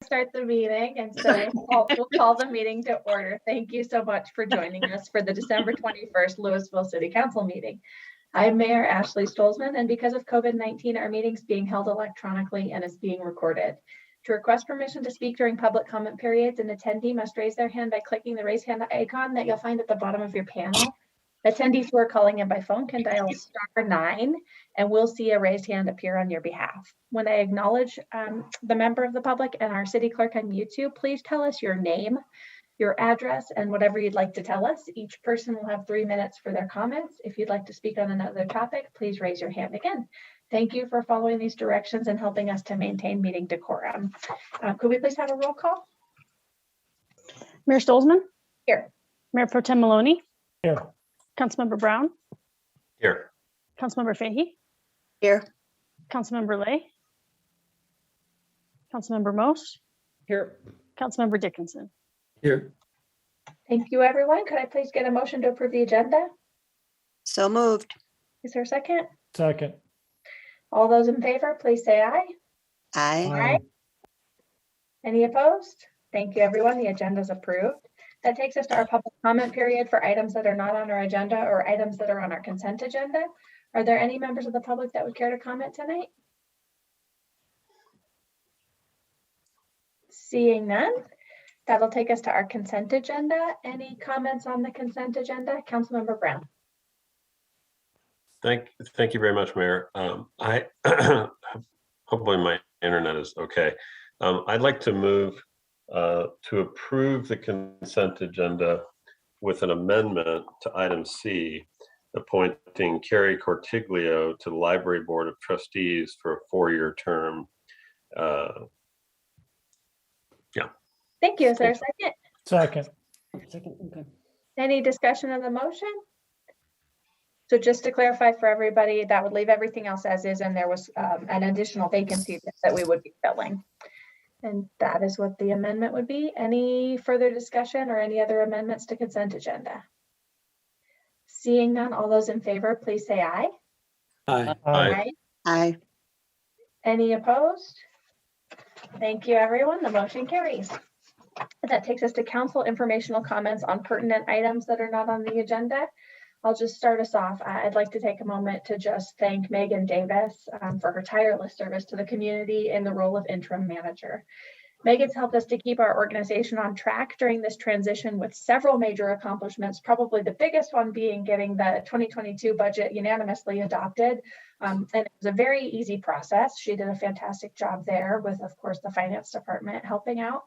start the meeting, and so we'll call the meeting to order. Thank you so much for joining us for the December 21st Louisville City Council meeting. I'm Mayor Ashley Stolzman, and because of COVID-19, our meeting's being held electronically and is being recorded. To request permission to speak during public comment periods, an attendee must raise their hand by clicking the raise hand icon that you'll find at the bottom of your panel. Attendees who are calling in by phone can dial *9 and we'll see a raised hand appear on your behalf. When I acknowledge the member of the public and our city clerk on YouTube, please tell us your name, your address, and whatever you'd like to tell us. Each person will have 3 minutes for their comments. If you'd like to speak on another topic, please raise your hand again. Thank you for following these directions and helping us to maintain meeting decorum. Could we please have a roll call? Mayor Stolzman? Here. Mayor Pro Tem Maloney? Here. Councilmember Brown? Here. Councilmember Fahey? Here. Councilmember Lay? Councilmember Most? Here. Councilmember Dickinson? Here. Thank you, everyone. Could I please get a motion to approve the agenda? So moved. Is there a second? Second. All those in favor, please say aye. Aye. Aye. Any opposed? Thank you, everyone. The agenda is approved. That takes us to our public comment period for items that are not on our agenda or items that are on our consent agenda. Are there any members of the public that would care to comment tonight? Seeing none, that'll take us to our consent agenda. Any comments on the consent agenda? Councilmember Brown. Thank you very much, Mayor. I hopefully my internet is okay. I'd like to move to approve the consent agenda with an amendment to item C, appointing Carrie Cortiglio to the Library Board of Trustees for a 4-year term. Yeah. Thank you. Is there a second? Second. Okay. Any discussion of the motion? So just to clarify for everybody, that would leave everything else as is, and there was an additional vacancy that we would be filling. And that is what the amendment would be. Any further discussion or any other amendments to consent agenda? Seeing none, all those in favor, please say aye. Aye. Aye. Aye. Any opposed? Thank you, everyone. The motion carries. That takes us to council informational comments on pertinent items that are not on the agenda. I'll just start us off. I'd like to take a moment to just thank Megan Davis for her tireless service to the community in the role of interim manager. Megan's helped us to keep our organization on track during this transition with several major accomplishments, probably the biggest one being getting the 2022 budget unanimously adopted. And it was a very easy process. She did a fantastic job there with, of course, the finance department helping out.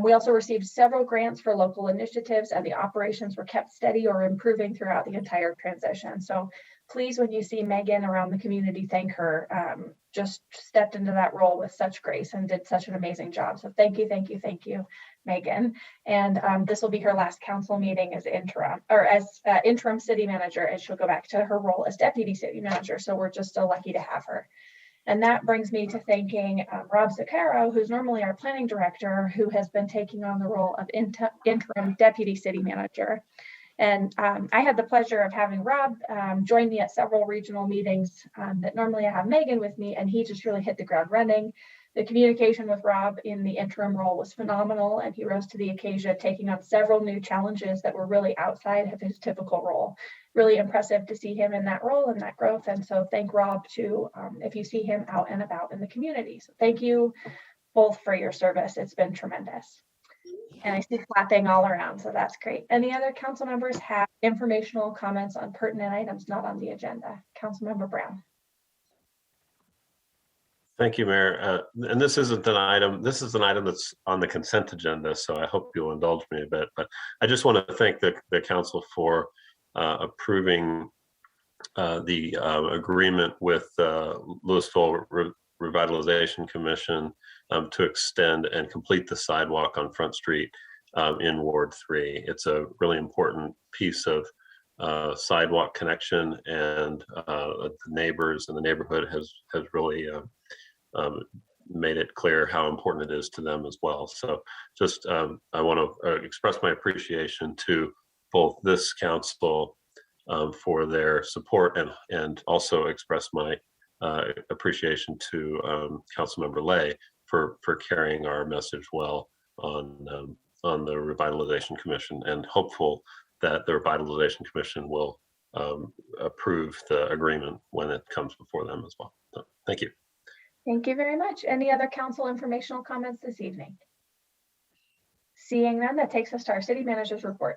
We also received several grants for local initiatives, and the operations were kept steady or improving throughout the entire transition. So please, when you see Megan around the community, thank her. Just stepped into that role with such grace and did such an amazing job. So thank you, thank you, thank you, Megan. And this will be her last council meeting as interim city manager, and she'll go back to her role as deputy city manager. So we're just so lucky to have her. And that brings me to thanking Rob Zuccaro, who's normally our planning director, who has been taking on the role of interim deputy city manager. And I had the pleasure of having Rob join me at several regional meetings that normally I have Megan with me, and he just really hit the ground running. The communication with Rob in the interim role was phenomenal, and he rose to the occasion, taking on several new challenges that were really outside of his typical role. Really impressive to see him in that role and that growth. And so thank Rob too, if you see him out and about in the community. So thank you both for your service. It's been tremendous. And I see clapping all around, so that's great. Any other council members have informational comments on pertinent items not on the agenda? Councilmember Brown. Thank you, Mayor. And this isn't an item, this is an item that's on the consent agenda, so I hope you'll indulge me a bit. But I just want to thank the council for approving the agreement with Louisville Revitalization Commission to extend and complete the sidewalk on Front Street in Ward 3. It's a really important piece of sidewalk connection, and the neighbors and the neighborhood has really made it clear how important it is to them as well. So just I want to express my appreciation to both this council for their support, and also express my appreciation to Councilmember Lay for carrying our message well on the Revitalization Commission, and hopeful that the Revitalization Commission will approve the agreement when it comes before them as well. So, thank you. Thank you very much. Any other council informational comments this evening? Seeing none, that takes us to our city manager's report.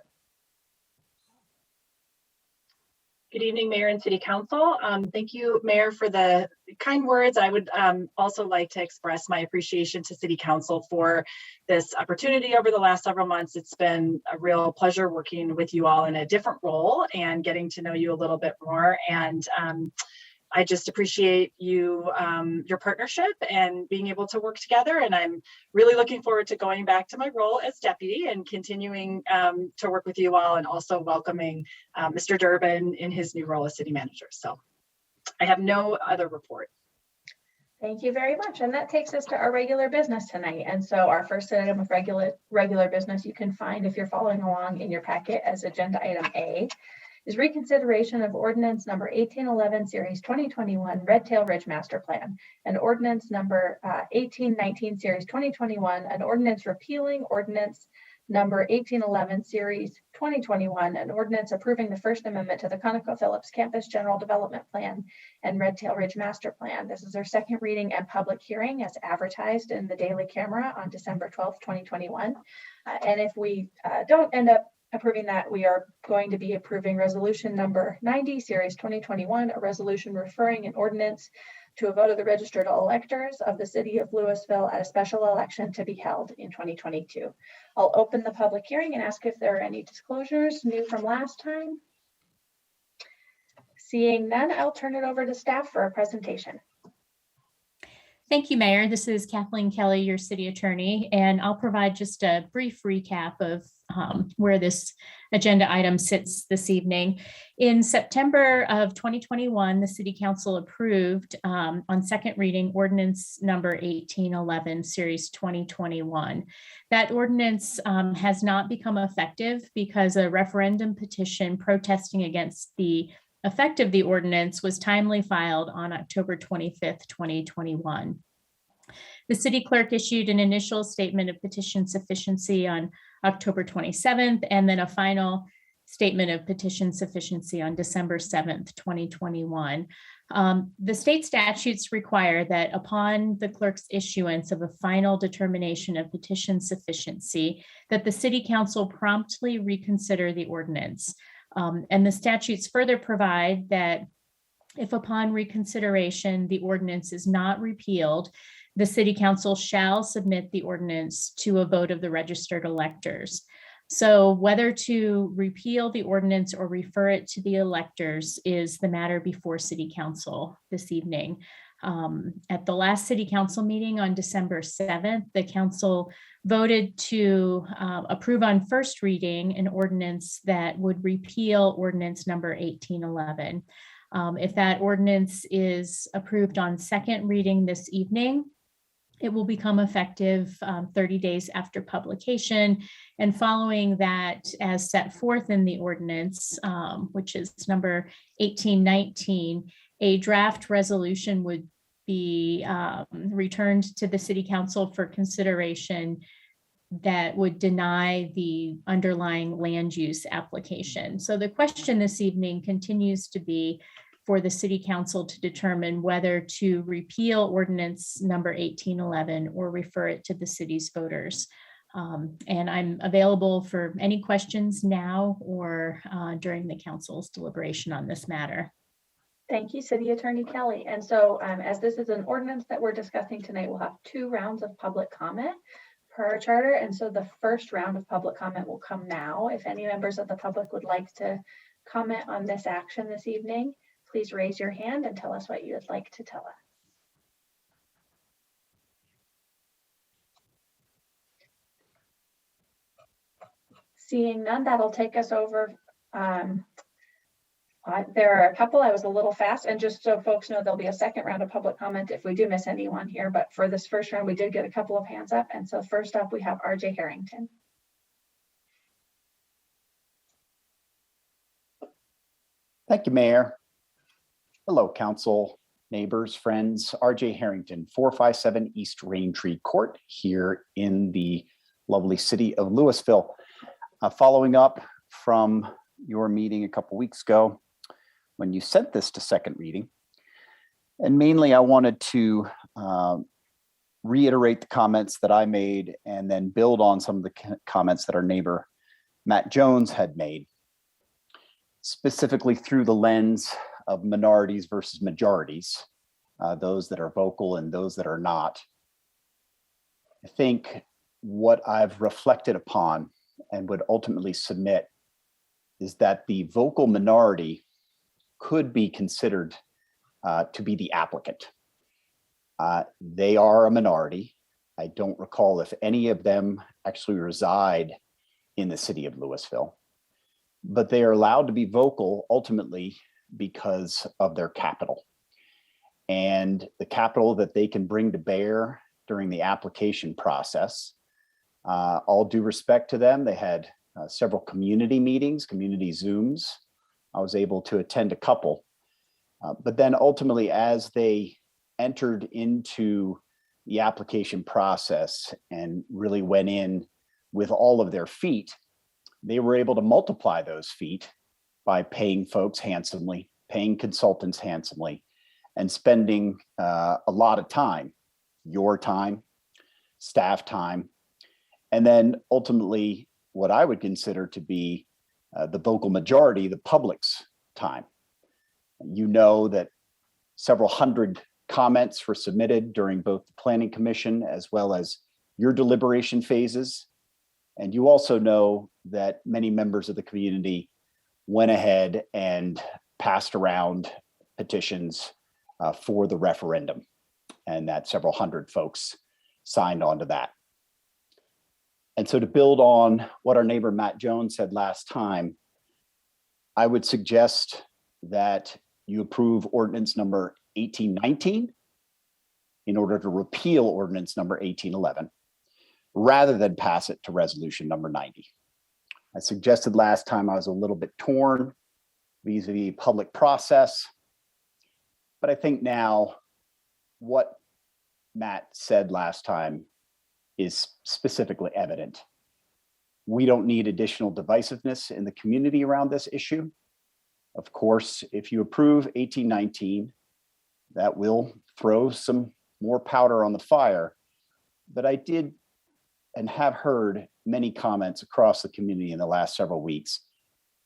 Good evening, Mayor and City Council. Thank you, Mayor, for the kind words. I would also like to express my appreciation to City Council for this opportunity over the last several months. It's been a real pleasure working with you all in a different role and getting to know you a little bit more. And I just appreciate you, your partnership and being able to work together. And I'm really looking forward to going back to my role as deputy and continuing to work with you all, and also welcoming Mr. Durbin in his new role as city manager. So I have no other report. Thank you very much. And that takes us to our regular business tonight. And so our first item of regular business you can find if you're following along in your packet as agenda item A is reconsideration of ordinance number 1811 series 2021 Red Tail Ridge Master Plan, and ordinance number 1819 series 2021, an ordinance repealing ordinance number 1811 series 2021, an ordinance approving the First Amendment to the ConocoPhillips Campus General Development Plan and Red Tail Ridge Master Plan. This is our second reading and public hearing as advertised in the Daily Camera on December 12th, 2021. And if we don't end up approving that, we are going to be approving resolution number 90 series 2021, a resolution referring an ordinance to a vote of the registered electors of the city of Louisville at a special election to be held in 2022. I'll open the public hearing and ask if there are any disclosures new from last time. Seeing none, I'll turn it over to staff for a presentation. Thank you, Mayor. This is Kathleen Kelly, your city attorney, and I'll provide just a brief recap of where this agenda item sits this evening. In September of 2021, the City Council approved on second reading ordinance number 1811 series 2021. That ordinance has not become effective because a referendum petition protesting against the effect of the ordinance was timely filed on October 25th, 2021. The city clerk issued an initial statement of petition sufficiency on October 27th, and then a final statement of petition sufficiency on December 7th, 2021. The state statutes require that upon the clerk's issuance of a final determination of petition sufficiency, that the city council promptly reconsider the ordinance. And the statutes further provide that if upon reconsideration, the ordinance is not repealed, the city council shall submit the ordinance to a vote of the registered electors. So whether to repeal the ordinance or refer it to the electors is the matter before city council this evening. At the last city council meeting on December 7th, the council voted to approve on first reading an ordinance that would repeal ordinance number 1811. If that ordinance is approved on second reading this evening, it will become effective 30 days after publication. And following that, as set forth in the ordinance, which is number 1819, a draft resolution would be returned to the city council for consideration that would deny the underlying land use application. So the question this evening continues to be for the city council to determine whether to repeal ordinance number 1811 or refer it to the city's voters. And I'm available for any questions now or during the council's deliberation on this matter. Thank you, City Attorney Kelly. And so as this is an ordinance that we're discussing tonight, we'll have 2 rounds of public comment per our charter. And so the first round of public comment will come now. If any members of the public would like to comment on this action this evening, please raise your hand and tell us what you would like to tell us. Seeing none, that'll take us over. There are a couple. I was a little fast, and just so folks know, there'll be a second round of public comment if we do miss anyone here. But for this first round, we did get a couple of hands up. And so first up, we have RJ Harrington. Thank you, Mayor. Hello, Council. neighbors, friends, RJ Harrington, 457 East Raintree Court here in the lovely city of Louisville. Following up from your meeting a couple weeks ago when you sent this to second reading. And mainly I wanted to reiterate the comments that I made and then build on some of the comments that our neighbor Matt Jones had made, specifically through the lens of minorities versus majorities, those that are vocal and those that are not. I think what I've reflected upon and would ultimately submit is that the vocal minority could be considered to be the applicant. They are a minority. I don't recall if any of them actually reside in the city of Louisville, but they are allowed to be vocal ultimately because of their capital and the capital that they can bring to bear during the application process. All due respect to them, they had several community meetings, community Zooms. I was able to attend a couple, but then ultimately as they entered into the application process and really went in with all of their feet, they were able to multiply those feet by paying folks handsomely, paying consultants handsomely, and spending a lot of time, your time, staff time, and then ultimately what I would consider to be the vocal majority, the public's time. You know that several hundred comments were submitted during both the Planning Commission as well as your deliberation phases. And you also know that many members of the community went ahead and passed around petitions for the referendum, and that several hundred folks signed on to that. And so to build on what our neighbor Matt Jones said last time, I would suggest that you approve ordinance number 1819 in order to repeal ordinance number 1811, rather than pass it to resolution number 90. I suggested last time I was a little bit torn vis-a-vis public process, but I think now what Matt said last time is specifically evident. We don't need additional divisiveness in the community around this issue. Of course, if you approve 1819, that will throw some more powder on the fire. But I did and have heard many comments across the community in the last several weeks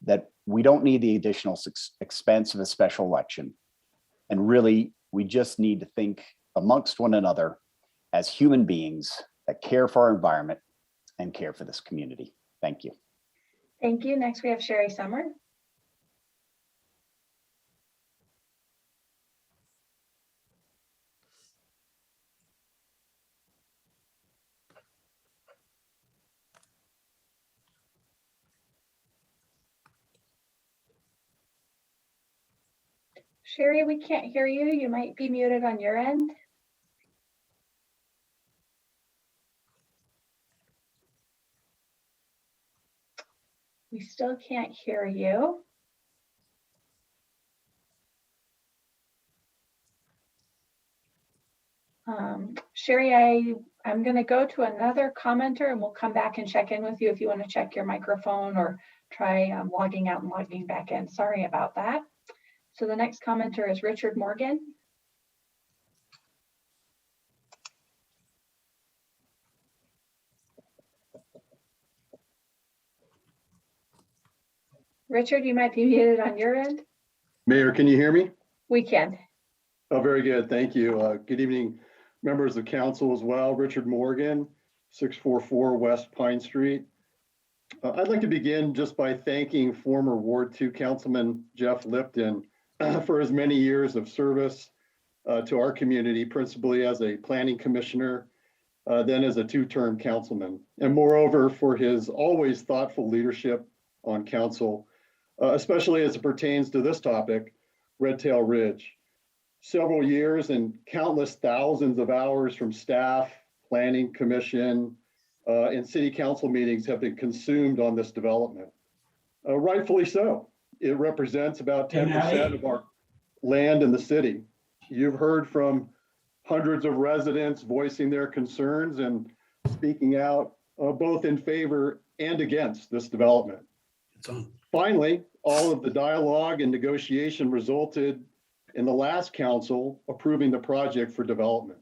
that we don't need the additional expense of a special election. And really, we just need to think amongst one another as human beings that care for our environment and care for this community. Thank you. Thank you. Next, we have Sherry Summer. Sherry, we can't hear you. You might be muted on your end. We still can't hear you. Sherry, I'm going to go to another commenter and we'll come back and check in with you if you want to check your microphone or try logging out and logging back in. Sorry about that. So the next commenter is Richard Morgan. Richard, you might be muted on your end. Mayor, can you hear me? We can. Oh, very good. Thank you. Good evening, members of council as well. Richard Morgan, 644 West Pine Street. I'd like to begin just by thanking former Ward 2 Councilman Jeff Lipton for his many years of service to our community, principally as a planning commissioner, then as a two-term councilman, and moreover for his always thoughtful leadership on council, especially as it pertains to this topic, Red Tail Ridge. Several years and countless thousands of hours from staff, planning commission, and city council meetings have been consumed on this development. Rightfully so. It represents about 10% of our land in the city. You've heard from hundreds of residents voicing their concerns and speaking out both in favor and against this development. Finally, all of the dialogue and negotiation resulted in the last council approving the project for development.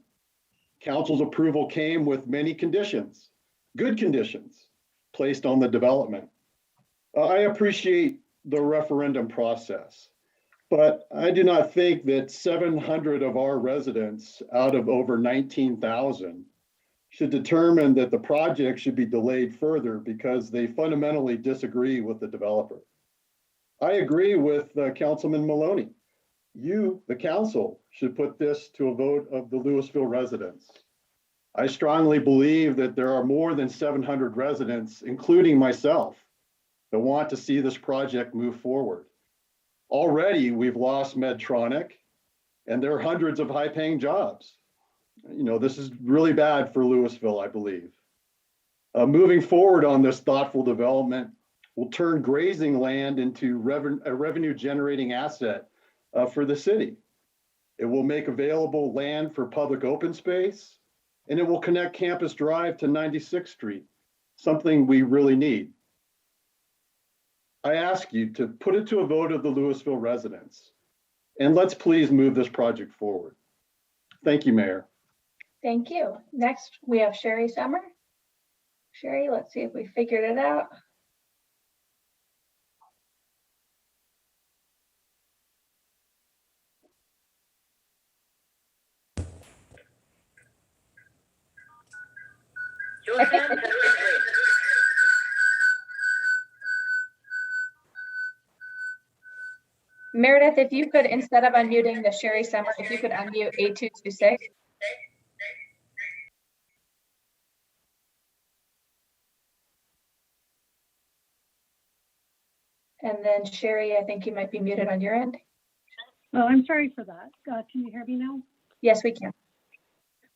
Council's approval came with many conditions, good conditions, placed on the development. I appreciate the referendum process, but I do not think that 700 of our residents out of over 19,000 should determine that the project should be delayed further because they fundamentally disagree with the developer. I agree with Councilman Maloney. You, the council, should put this to a vote of the Louisville residents. I strongly believe that there are more than 700 residents, including myself, that want to see this project move forward. Already, we've lost Medtronic, and there are hundreds of high-paying jobs. This is really bad for Louisville, I believe. Moving forward on this thoughtful development will turn grazing land into a revenue-generating asset for the city. It will make available land for public open space, and it will connect Campus Drive to 96th Street, something we really need. I ask you to put it to a vote of the Louisville residents, and let's please move this project forward. Thank you, Mayor. Thank you. Next, we have Sherry Summer. Sherry, let's see if we figured it out. Meredith, if you could, instead of unmuting the Sherry Summer, if you could unmute 8226. And then Sherry, I think you might be muted on your end. Oh, I'm sorry for that. Can you hear me now? Yes, we can.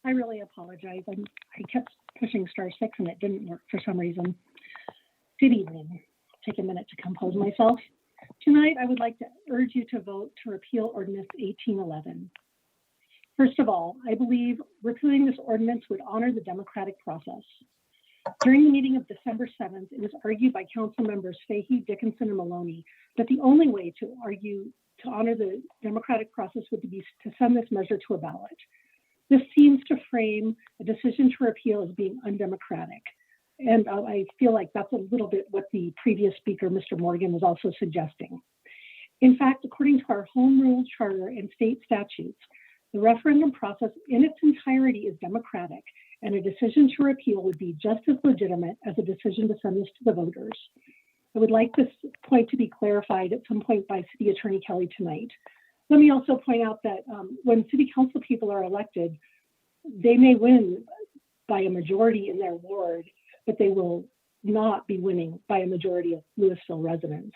I really apologize. I kept pushing *6 and it didn't work for some reason. Good evening. Take a minute to compose myself. Tonight, I would like to urge you to vote to repeal Ordinance 1811. First of all, I believe repealing this ordinance would honor the democratic process. During the meeting of December 7th, it was argued by Council members Fahey, Dickinson, and Maloney that the only way to honor the democratic process would be to send this measure to a ballot. This seems to frame a decision to repeal as being undemocratic. And I feel like that's a little bit what the previous speaker, Mr. Morgan, was also suggesting. In fact, according to our home rule charter and state statutes, the referendum process in its entirety is democratic, and a decision to repeal would be just as legitimate as a decision to send this to the voters. I would like this point to be clarified at some point by City Attorney Kelly tonight. Let me also point out that when City Council people are elected, they may win by a majority in their ward, but they will not be winning by a majority of Louisville residents.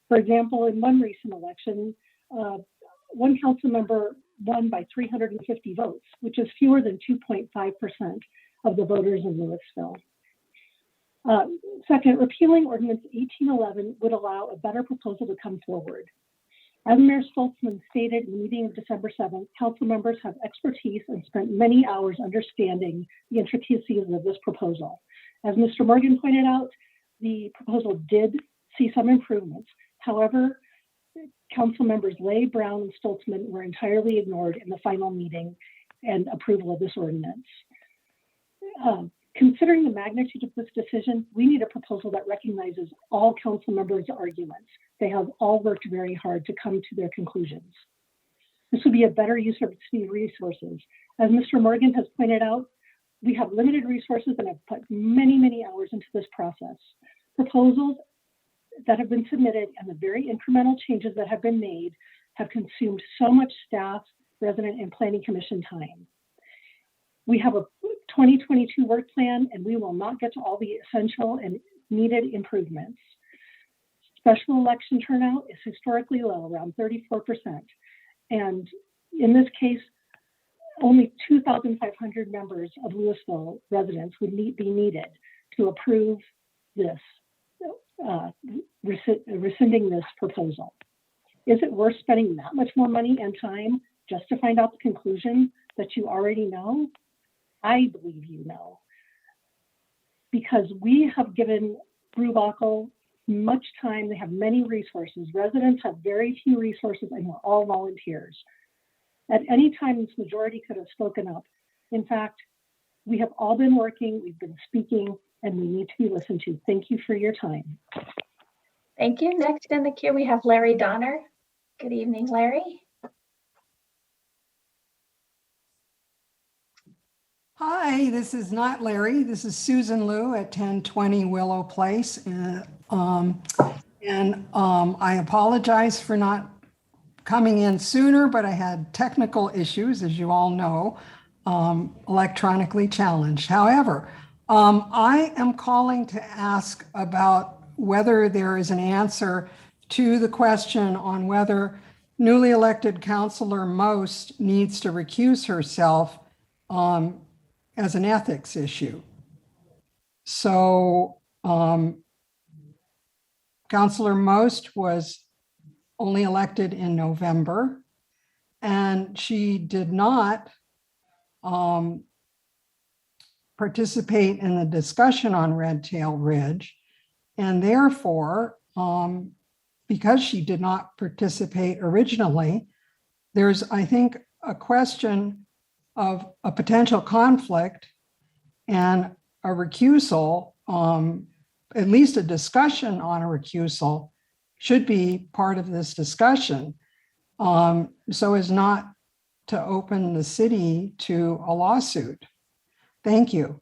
For example, in one recent election, one council member won by 350 votes, which is fewer than 2.5% of the voters in Louisville. Second, repealing Ordinance 1811 would allow a better proposal to come forward. As Mayor Stoltzman stated in the meeting of December 7th, council members have expertise and spent many hours understanding the intricacies of this proposal. As Mr. Morgan pointed out, the proposal did see some improvements. However, council members Lay, Brown, and Stoltzman were entirely ignored in the final meeting and approval of this ordinance. Considering the magnitude of this decision, we need a proposal that recognizes all council members' arguments. They have all worked very hard to come to their conclusions. This would be a better use of city resources. As Mr. Morgan has pointed out, we have limited resources and have put many, many hours into this process. Proposals that have been submitted and the very incremental changes that have been made have consumed so much staff, resident, and planning commission time. We have a 2022 work plan, and we will not get to all the essential and needed improvements. Special election turnout is historically low, around 34%. And in this case, only 2,500 members of Louisville residents would be needed to approve this, rescinding this proposal. Is it worth spending that much more money and time just to find out the conclusion that you already know? I believe you know. Because we have given Brubacher much time. They have many resources. Residents have very few resources, and we're all volunteers. At any time, this majority could have spoken up. In fact, we have all been working, we've been speaking, and we need to be listened to. Thank you for your time. Thank you. Next in the queue, we have Larry Donner. Good evening, Larry. Hi, this is not Larry. This is Susan Liu at 1020 Willow Place. I apologize for not coming in sooner, but I had technical issues, as you all know, electronically challenged. However, I am calling to ask about whether there is an answer to the question on whether newly elected Councilor Most needs to recuse herself as an ethics issue. So Councilor Most was only elected in November, and she did not participate in the discussion on Red Tail Ridge. And therefore, because she did not participate originally, there's, I think, a question of a potential conflict and a recusal, at least a discussion on a recusal should be part of this discussion, so as not to open the city to a lawsuit. Thank you.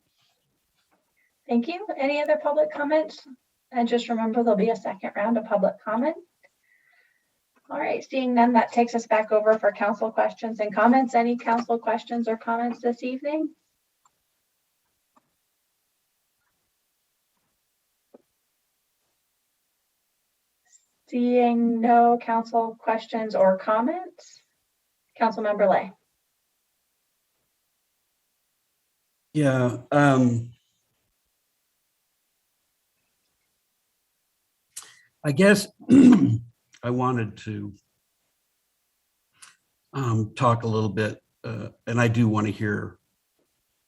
Thank you. Any other public comments? And just remember, there'll be a second round of public comment. All right, seeing none, that takes us back over for council questions and comments. Any council questions or comments this evening? Seeing no council questions or comments, Councilmember Lay. Yeah, I guess I wanted to talk a little bit, and I do want to hear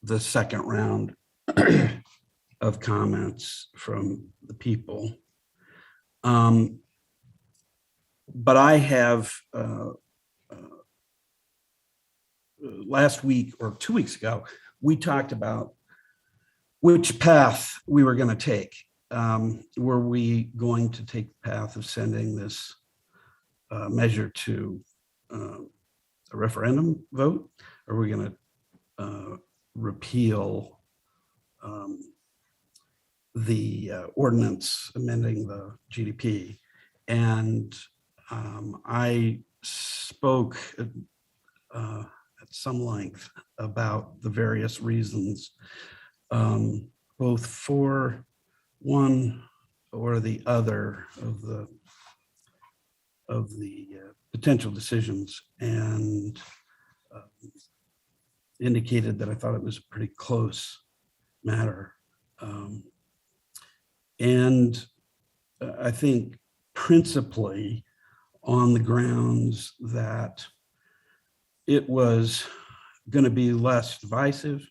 the second round of comments from the people. But I have, last week or 2 weeks ago, we talked about which path we were going to take. Were we going to take the path of sending this measure to a referendum vote? Or are we going to repeal the ordinance amending the GDP? And I spoke at some length about the various reasons, both for one or the other of the potential decisions, and indicated that I thought it was a pretty close matter. And I think principally on the grounds that it was going to be less divisive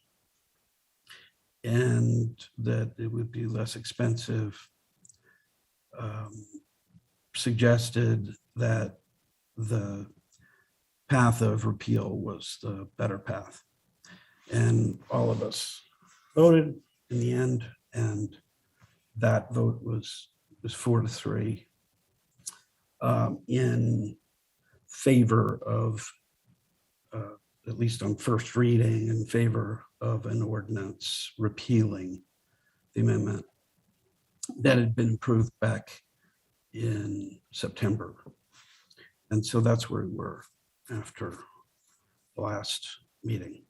and that it would be less expensive, suggested that the path of repeal was the better path. And all of us voted in the end, and that vote was 4-3 in favor of, at least on first reading, in favor of an ordinance repealing the amendment that had been approved back in September. And so that's where we were after the last meeting.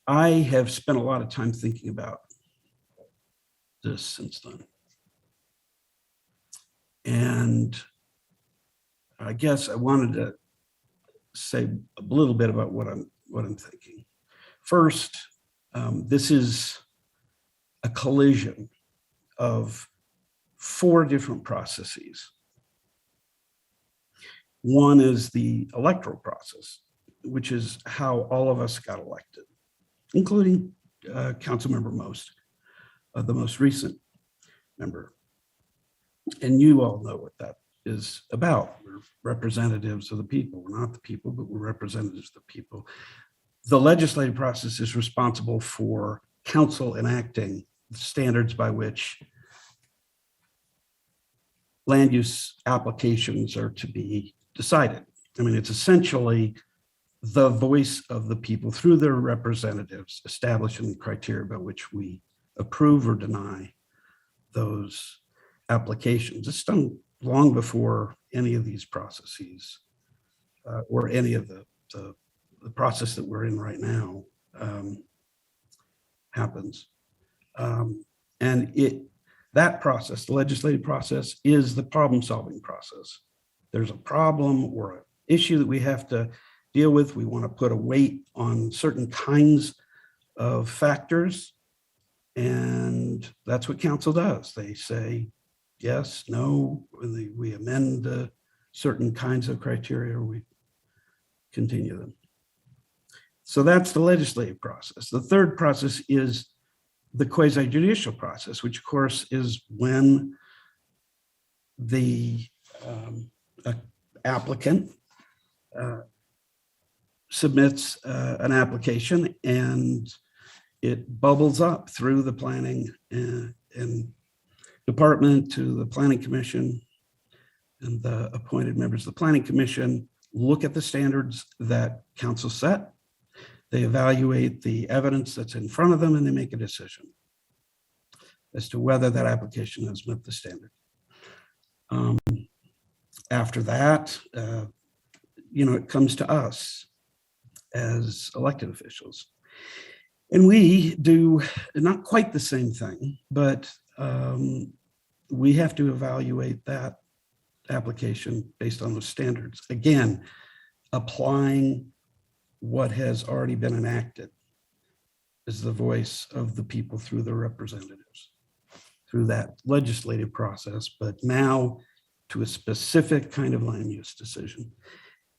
I have spent a lot of time thinking about this since then. And I guess I wanted to say a little bit about what I'm thinking. First, this is a collision of 4 different processes. One is the electoral process, which is how all of us got elected, including Councilmember Most, the most recent member. And you all know what that is about. We're representatives of the people. We're not the people, but we're representatives of the people. The legislative process is responsible for council enacting the standards by which land use applications are to be decided. I mean, it's essentially the voice of the people through their representatives establishing the criteria by which we approve or deny those applications. It's done long before any of these processes or any of the process that we're in right now happens. And that process, the legislative process, is the problem-solving process. There's a problem or an issue that we have to deal with. We want to put a weight on certain kinds of factors, and that's what council does. They say yes, no, we amend certain kinds of criteria, or we continue them. So that's the legislative process. The third process is the quasi-judicial process, which of course is when the applicant submits an application and it bubbles up through the planning and department to the planning commission, and the appointed members of the planning commission look at the standards that council set. They evaluate the evidence that's in front of them, and they make a decision as to whether that application has met the standard. After that, it comes to us as elected officials. And we do not quite the same thing, but we have to evaluate that application based on those standards. Again, applying what has already been enacted is the voice of the people through their representatives, through that legislative process, but now to a specific kind of land use decision.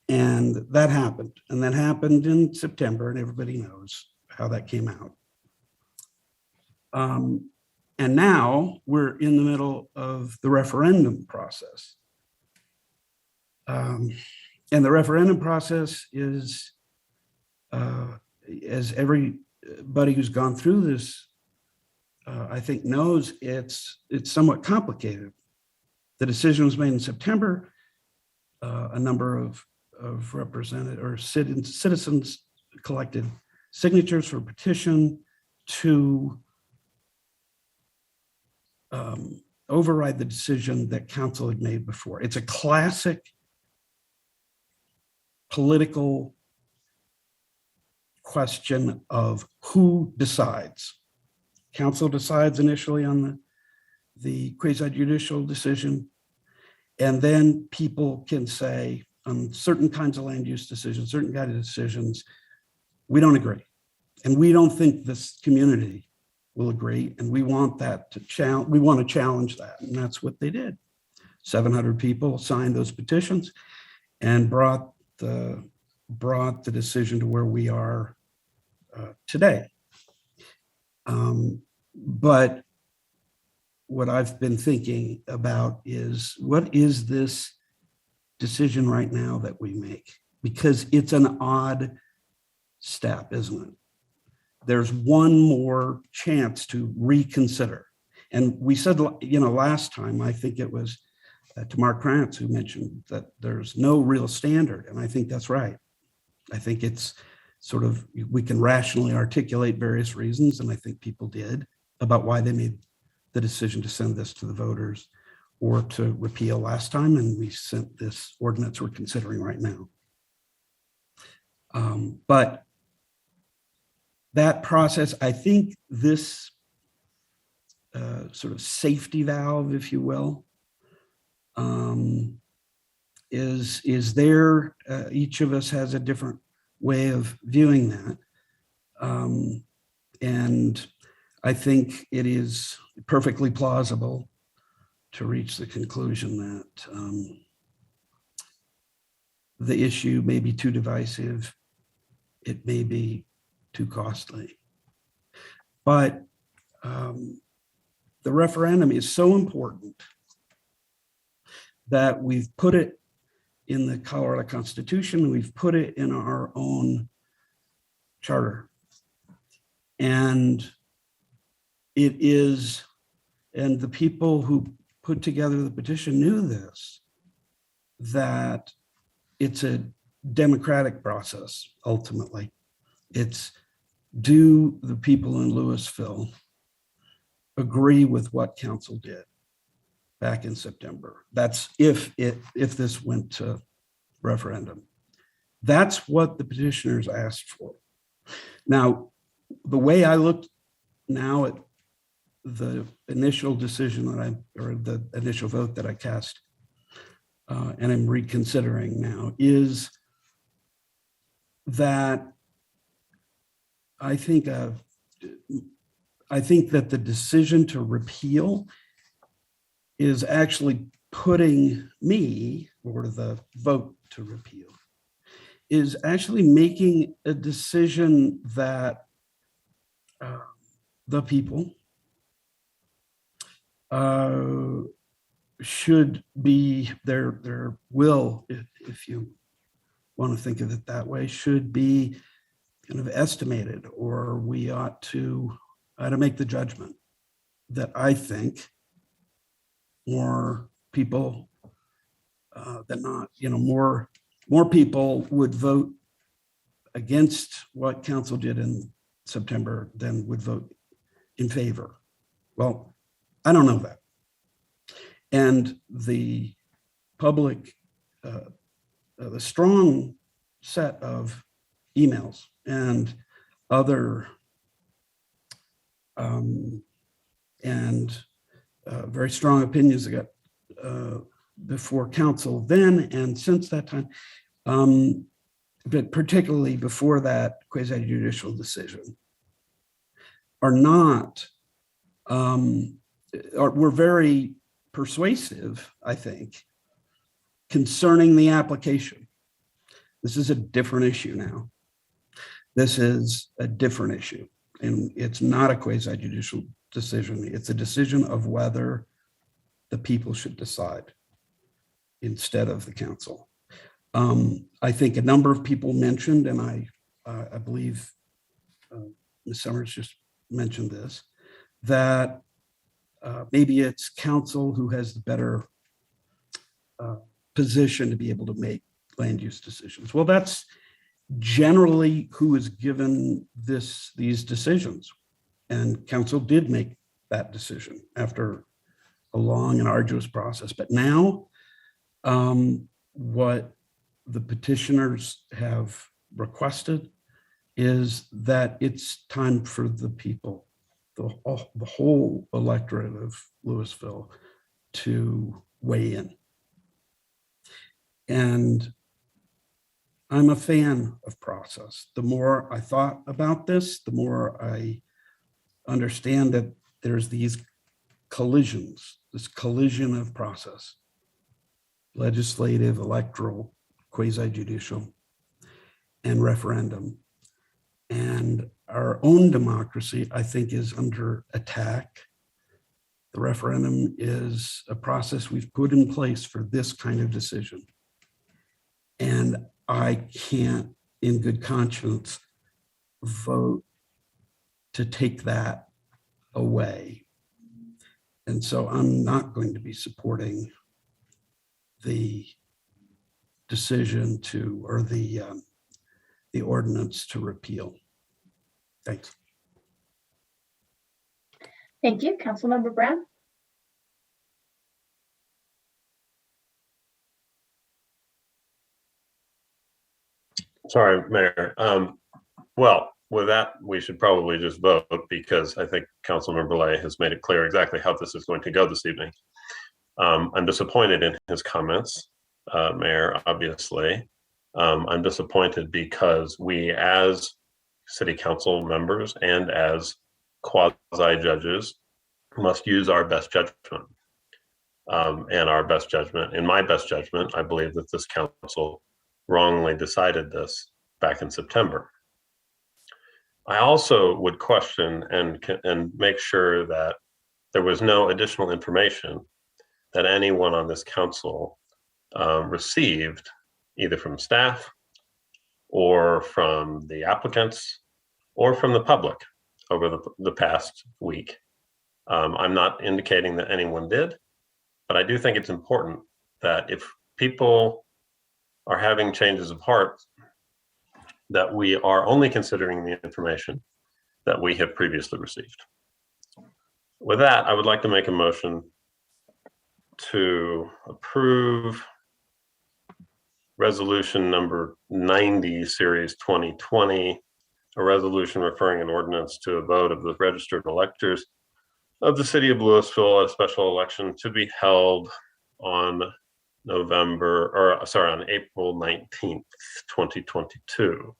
And that happened. And that happened in September, and everybody knows how that came out. And now we're in the middle of the referendum process. And the referendum process is, as everybody who's gone through this, I think knows, it's somewhat complicated. The decision was made in September. A number of representative or citizens collected signatures for a petition to override the decision that council had made before. It's a classic political question of who decides. Council decides initially on the quasi-judicial decision, and then people can say on certain kinds of land use decisions, certain kind of decisions, we don't agree. And we don't think this community will agree, and we want that to challenge. We want to challenge that, and that's what they did. 700 people signed those petitions and brought the decision to where we are today. But what I've been thinking about is, what is this decision right now that we make? Because it's an odd step, isn't it? There's one more chance to reconsider. And we said, last time, I think it was to Mark Krantz who mentioned that there's no real standard. And I think that's right. I think it's sort of, we can rationally articulate various reasons, and I think people did, about why they made the decision to send this to the voters or to repeal last time. And we sent this ordinance we're considering right now. But that process, I think this sort of safety valve, if you will, is there. Each of us has a different way of viewing that. And I think it is perfectly plausible to reach the conclusion that the issue may be too divisive. It may be too costly. But the referendum is so important that we've put it in the Colorado Constitution, we've put it in our own charter. And it is, and the people who put together the petition knew this, that it's a democratic process, ultimately. It's, do the people in Louisville agree with what council did back in September? That's if this went to referendum. That's what the petitioners asked for. Now, the way I looked now at the initial decision or the initial vote that I cast, and I'm reconsidering now, is that I think that the decision to repeal is actually putting me, or the vote to repeal, is actually making a decision that the people should be, their will, if you want to think of it that way, should be kind of estimated, or we ought to make the judgment that I think more people than not, more people would vote against what council did in September than would vote in favor. Well, I don't know that. And the public, the strong set of emails and other very strong opinions that got before council then and since that time, but particularly before that quasi-judicial decision, are not, were very persuasive, I think, concerning the application. This is a different issue now. This is a different issue, and it's not a quasi-judicial decision. It's a decision of whether the people should decide instead of the council. I think a number of people mentioned, and I believe Ms. Summers just mentioned this, that maybe it's council who has the better position to be able to make land use decisions. Well, that's generally who is given these decisions. And council did make that decision after a long and arduous process. But now what the petitioners have requested is that it's time for the people, the whole electorate of Louisville, to weigh in. And I'm a fan of process. The more I thought about this, the more I understand that there's these collisions, this collision of process, legislative, electoral, quasi-judicial, and referendum. And our own democracy, I think, is under attack. The referendum is a process we've put in place for this kind of decision. And I can't, in good conscience, vote to take that away. And so I'm not going to be supporting the decision to, or the ordinance to repeal. Thanks. Thank you. Councilmember Brown. Sorry, Mayor. Well, with that, we should probably just vote, because I think Councilmember Lay has made it clear exactly how this is going to go this evening. I'm disappointed in his comments, Mayor, obviously. I'm disappointed because we, as city council members and as quasi-judges, must use our best judgment. And our best judgment, in my best judgment, I believe that this council wrongly decided this back in September. I also would question and make sure that there was no additional information that anyone on this council received, either from staff or from the applicants or from the public over the past week. I'm not indicating that anyone did, but I do think it's important that if people are having changes of heart, that we are only considering the information that we have previously received. With that, I would like to make a motion to approve resolution number 90, series 2020, a resolution referring an ordinance to a vote of the registered electors of the city of Louisville, a special election to be held on April 19th, 2022.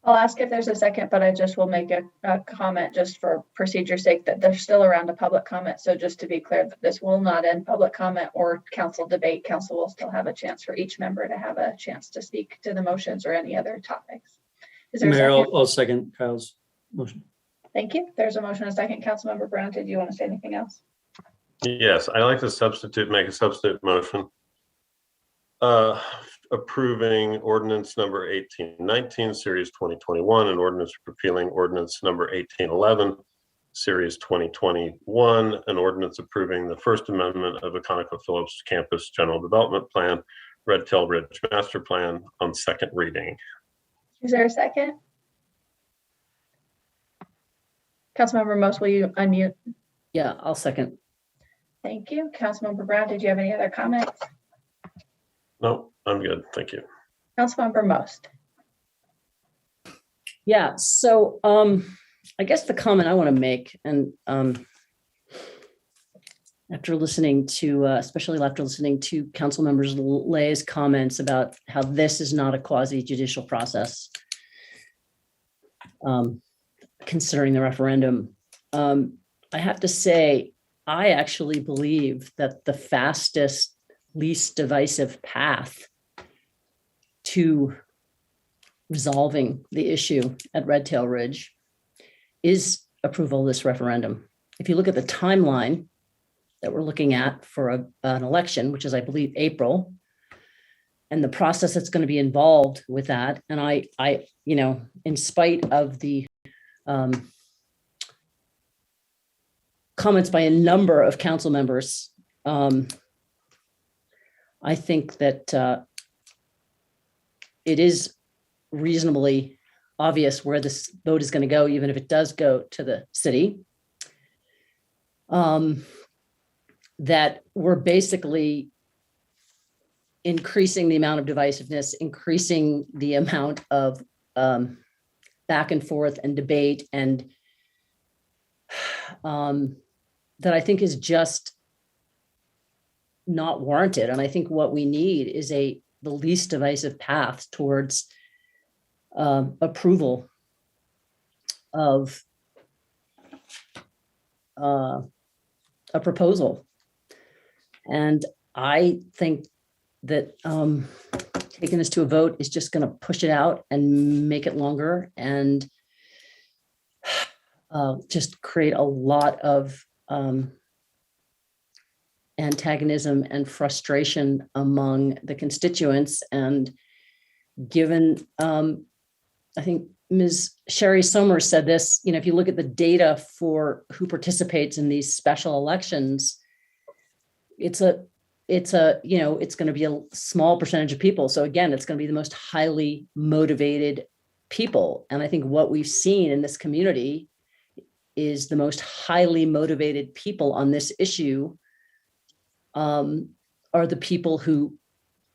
I'll ask if there's a second, but I just will make a comment just for procedure's sake that they're still around a public comment. So just to be clear that this will not end public comment or council debate. Council will still have a chance for each member to have a chance to speak to the motions or any other topics. Is there a Mayor, second? I'll second Kyle's motion. Thank you. There's a motion and a second. Councilmember Brown, did you want to say anything else? Yes, I'd like to make a substitute motion approving ordinance number 1819, series 2021, and ordinance repealing ordinance number 1811, series 2021, an ordinance approving the First Amendment of the ConocoPhillips Campus General Development Plan, Red Tail Ridge Master Plan on second reading. Is there a second? Councilmember Most, will you unmute? Yeah, I'll second. Thank you. Councilmember Brown, did you have any other comments? No, I'm good. Thank you. Councilmember Most. Yeah, so I guess the comment I want to make, and after listening to, especially after listening to Council Members Lay's comments about how this is not a quasi-judicial process, considering the referendum, I have to say, I actually believe that the fastest, least divisive path to resolving the issue at Red Tail Ridge is approval of this referendum. If you look at the timeline that we're looking at for an election, which is, I believe, April, and the process that's going to be involved with that, and I, in spite of the comments by a number of council members, I think that it is reasonably obvious where this vote is going to go, even if it does go to the city. That we're basically increasing the amount of divisiveness, increasing the amount of back and forth and debate, and that I think is just not warranted. And I think what we need is the least divisive path towards approval of a proposal. And I think that taking this to a vote is just going to push it out and make it longer and just create a lot of antagonism and frustration among the constituents. And given, I think Ms. Sherry Somers said this, if you look at the data for who participates in these special elections, it's going to be a small percentage of people. So again, it's going to be the most highly motivated people. And I think what we've seen in this community is the most highly motivated people on this issue are the people who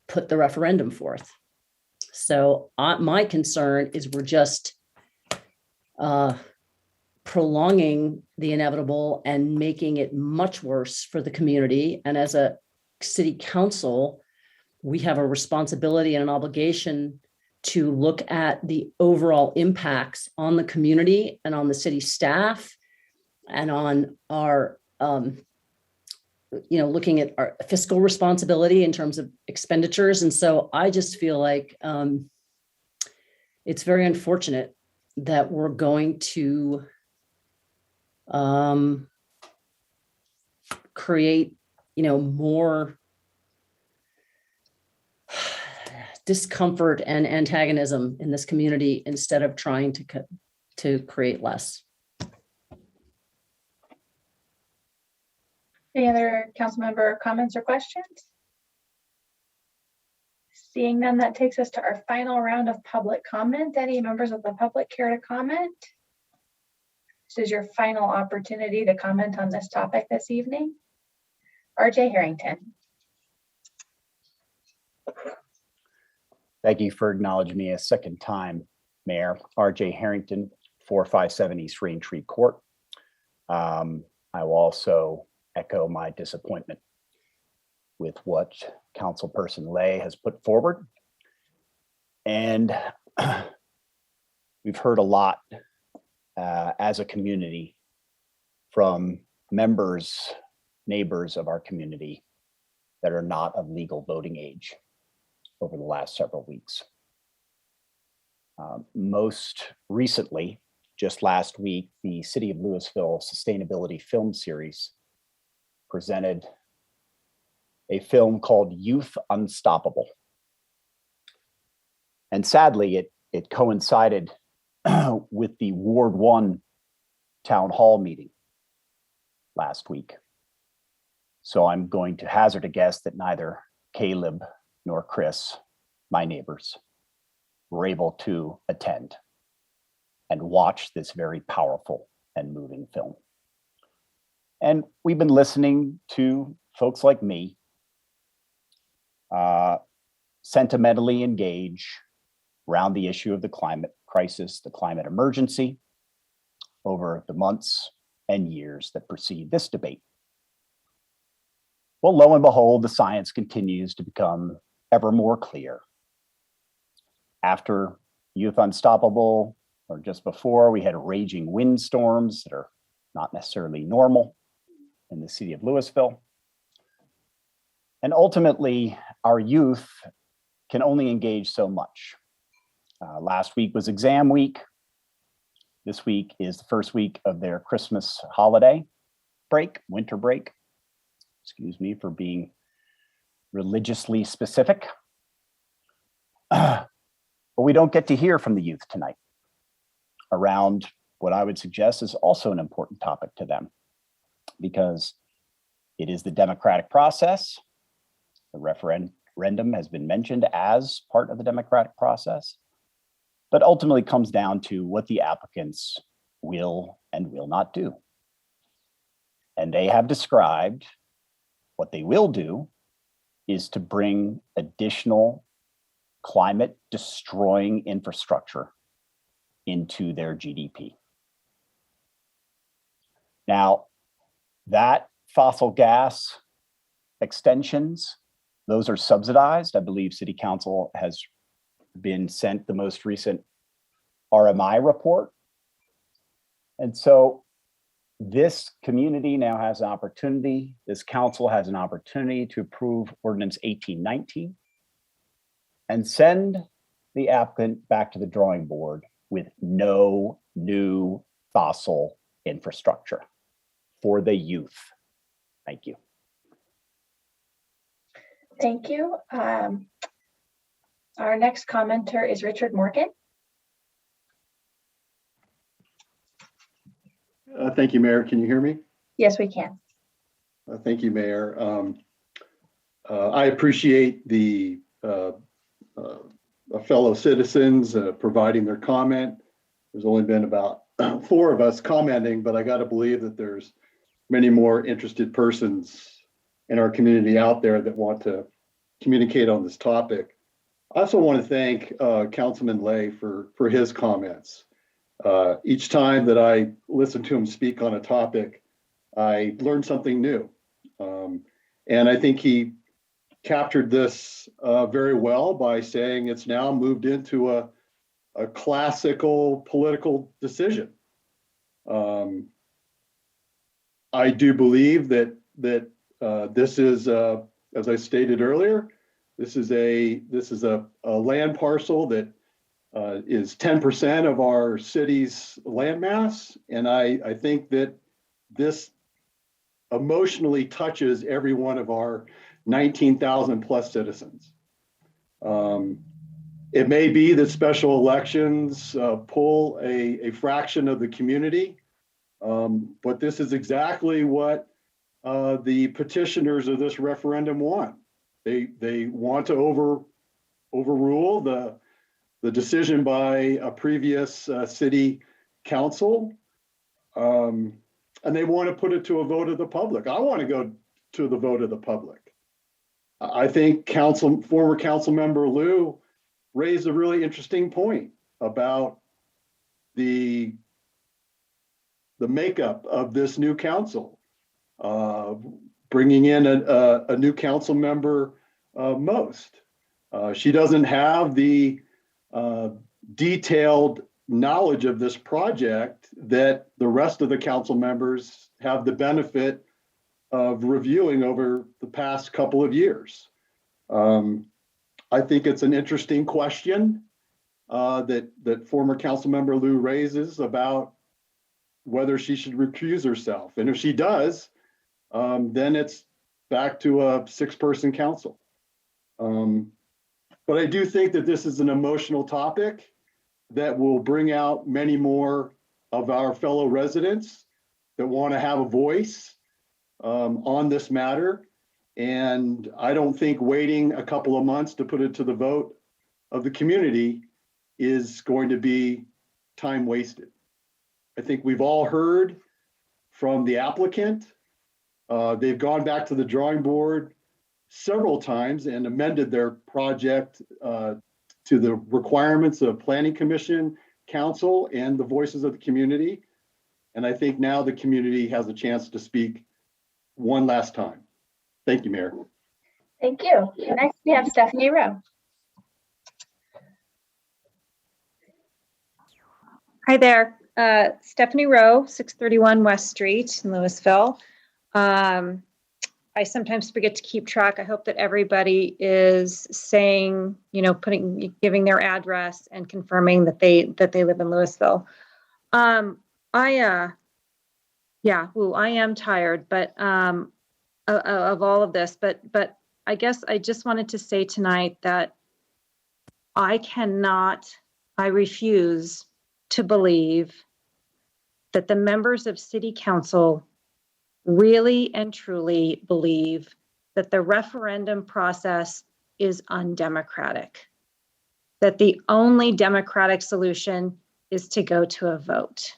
put the referendum forth. So my concern is we're just prolonging the inevitable and making it much worse for the community. And as a city council, we have a responsibility and an obligation to look at the overall impacts on the community and on the city staff and on our looking at our fiscal responsibility in terms of expenditures. And so I just feel like it's very unfortunate that we're going to create, more discomfort and antagonism in this community instead of trying to create less. Any other council member comments or questions? Seeing none, that takes us to our final round of public comment. Any members of the public care to comment? This is your final opportunity to comment on this topic this evening. RJ Harrington. Thank you for acknowledging me a second time, Mayor. RJ Harrington, 457 East Raintree Court. I will also echo my disappointment with what Councilperson Lay has put forward. And we've heard a lot as a community from members, neighbors of our community that are not of legal voting age over the last several weeks. Most recently, just last week, the City of Louisville Sustainability Film Series presented a film called Youth Unstoppable. And sadly, it coincided with the Ward 1 Town Hall meeting last week. So I'm going to hazard a guess that neither Caleb nor Chris, my neighbors, were able to attend and watch this very powerful and moving film. And we've been listening to folks like me sentimentally engage around the issue of the climate crisis, the climate emergency, over the months and years that precede this debate. Well, lo and behold, the science continues to become ever more clear. After Youth Unstoppable, or just before, we had raging windstorms that are not necessarily normal in the city of Louisville. And ultimately, our youth can only engage so much. Last week was exam week. This week is the first week of their Christmas holiday break, winter break. Excuse me for being religiously specific. But we don't get to hear from the youth tonight around what I would suggest is also an important topic to them, because it is the democratic process. The referendum has been mentioned as part of the democratic process, but ultimately comes down to what the applicants will and will not do. And they have described what they will do is to bring additional climate destroying infrastructure into their GDP. Now, that fossil gas extensions, those are subsidized. I believe City Council has been sent the most recent RMI report. And so this community now has an opportunity, this council has an opportunity to approve Ordinance 1819 and send the applicant back to the drawing board with no new fossil infrastructure for the youth. Thank you. Thank you. Our next commenter is Richard Morgan. Thank you, Mayor. Can you hear me? Yes, we can. Thank you, Mayor. I appreciate the fellow citizens providing their comment. There's only been about 4 of us commenting, but I got to believe that there's many more interested persons in our community out there that want to communicate on this topic. I also want to thank Councilman Lay for his comments. Each time that I listen to him speak on a topic, I learn something new. And I think he captured this very well by saying it's now moved into a classical political decision. I do believe that This is, as I stated earlier, this is a land parcel that is 10% of our city's landmass. And I think that this emotionally touches every one of our 19,000 plus citizens. It may be that special elections pull a fraction of the community, but this is exactly what the petitioners of this referendum want. They want to overrule the decision by a previous city council, and they want to put it to a vote of the public. I want to go to the vote of the public. I think former council member Lou raised a really interesting point about the makeup of this new council, bringing in a new council member, Most. She doesn't have the detailed knowledge of this project that the rest of the council members have the benefit of reviewing over the past couple of years. I think it's an interesting question that former council member Lou raises about whether she should recuse herself. And if she does, then it's back to a 6-person council. But I do think that this is an emotional topic that will bring out many more of our fellow residents that want to have a voice on this matter. And I don't think waiting a couple of months to put it to the vote of the community is going to be time wasted. I think we've all heard from the applicant. They've gone back to the drawing board several times and amended their project to the requirements of Planning Commission, Council, and the voices of the community. And I think now the community has a chance to speak one last time. Thank you, Mayor. Thank you. Next, we have Stephanie Rowe. Hi there, Stephanie Rowe, 631 West Street in Louisville. I sometimes forget to keep track. I hope that everybody is saying, giving their address and confirming that they live in Louisville. I am tired, but of all of this, but I guess I just wanted to say tonight that I refuse to believe that the members of City Council really and truly believe that the referendum process is undemocratic, that the only democratic solution is to go to a vote,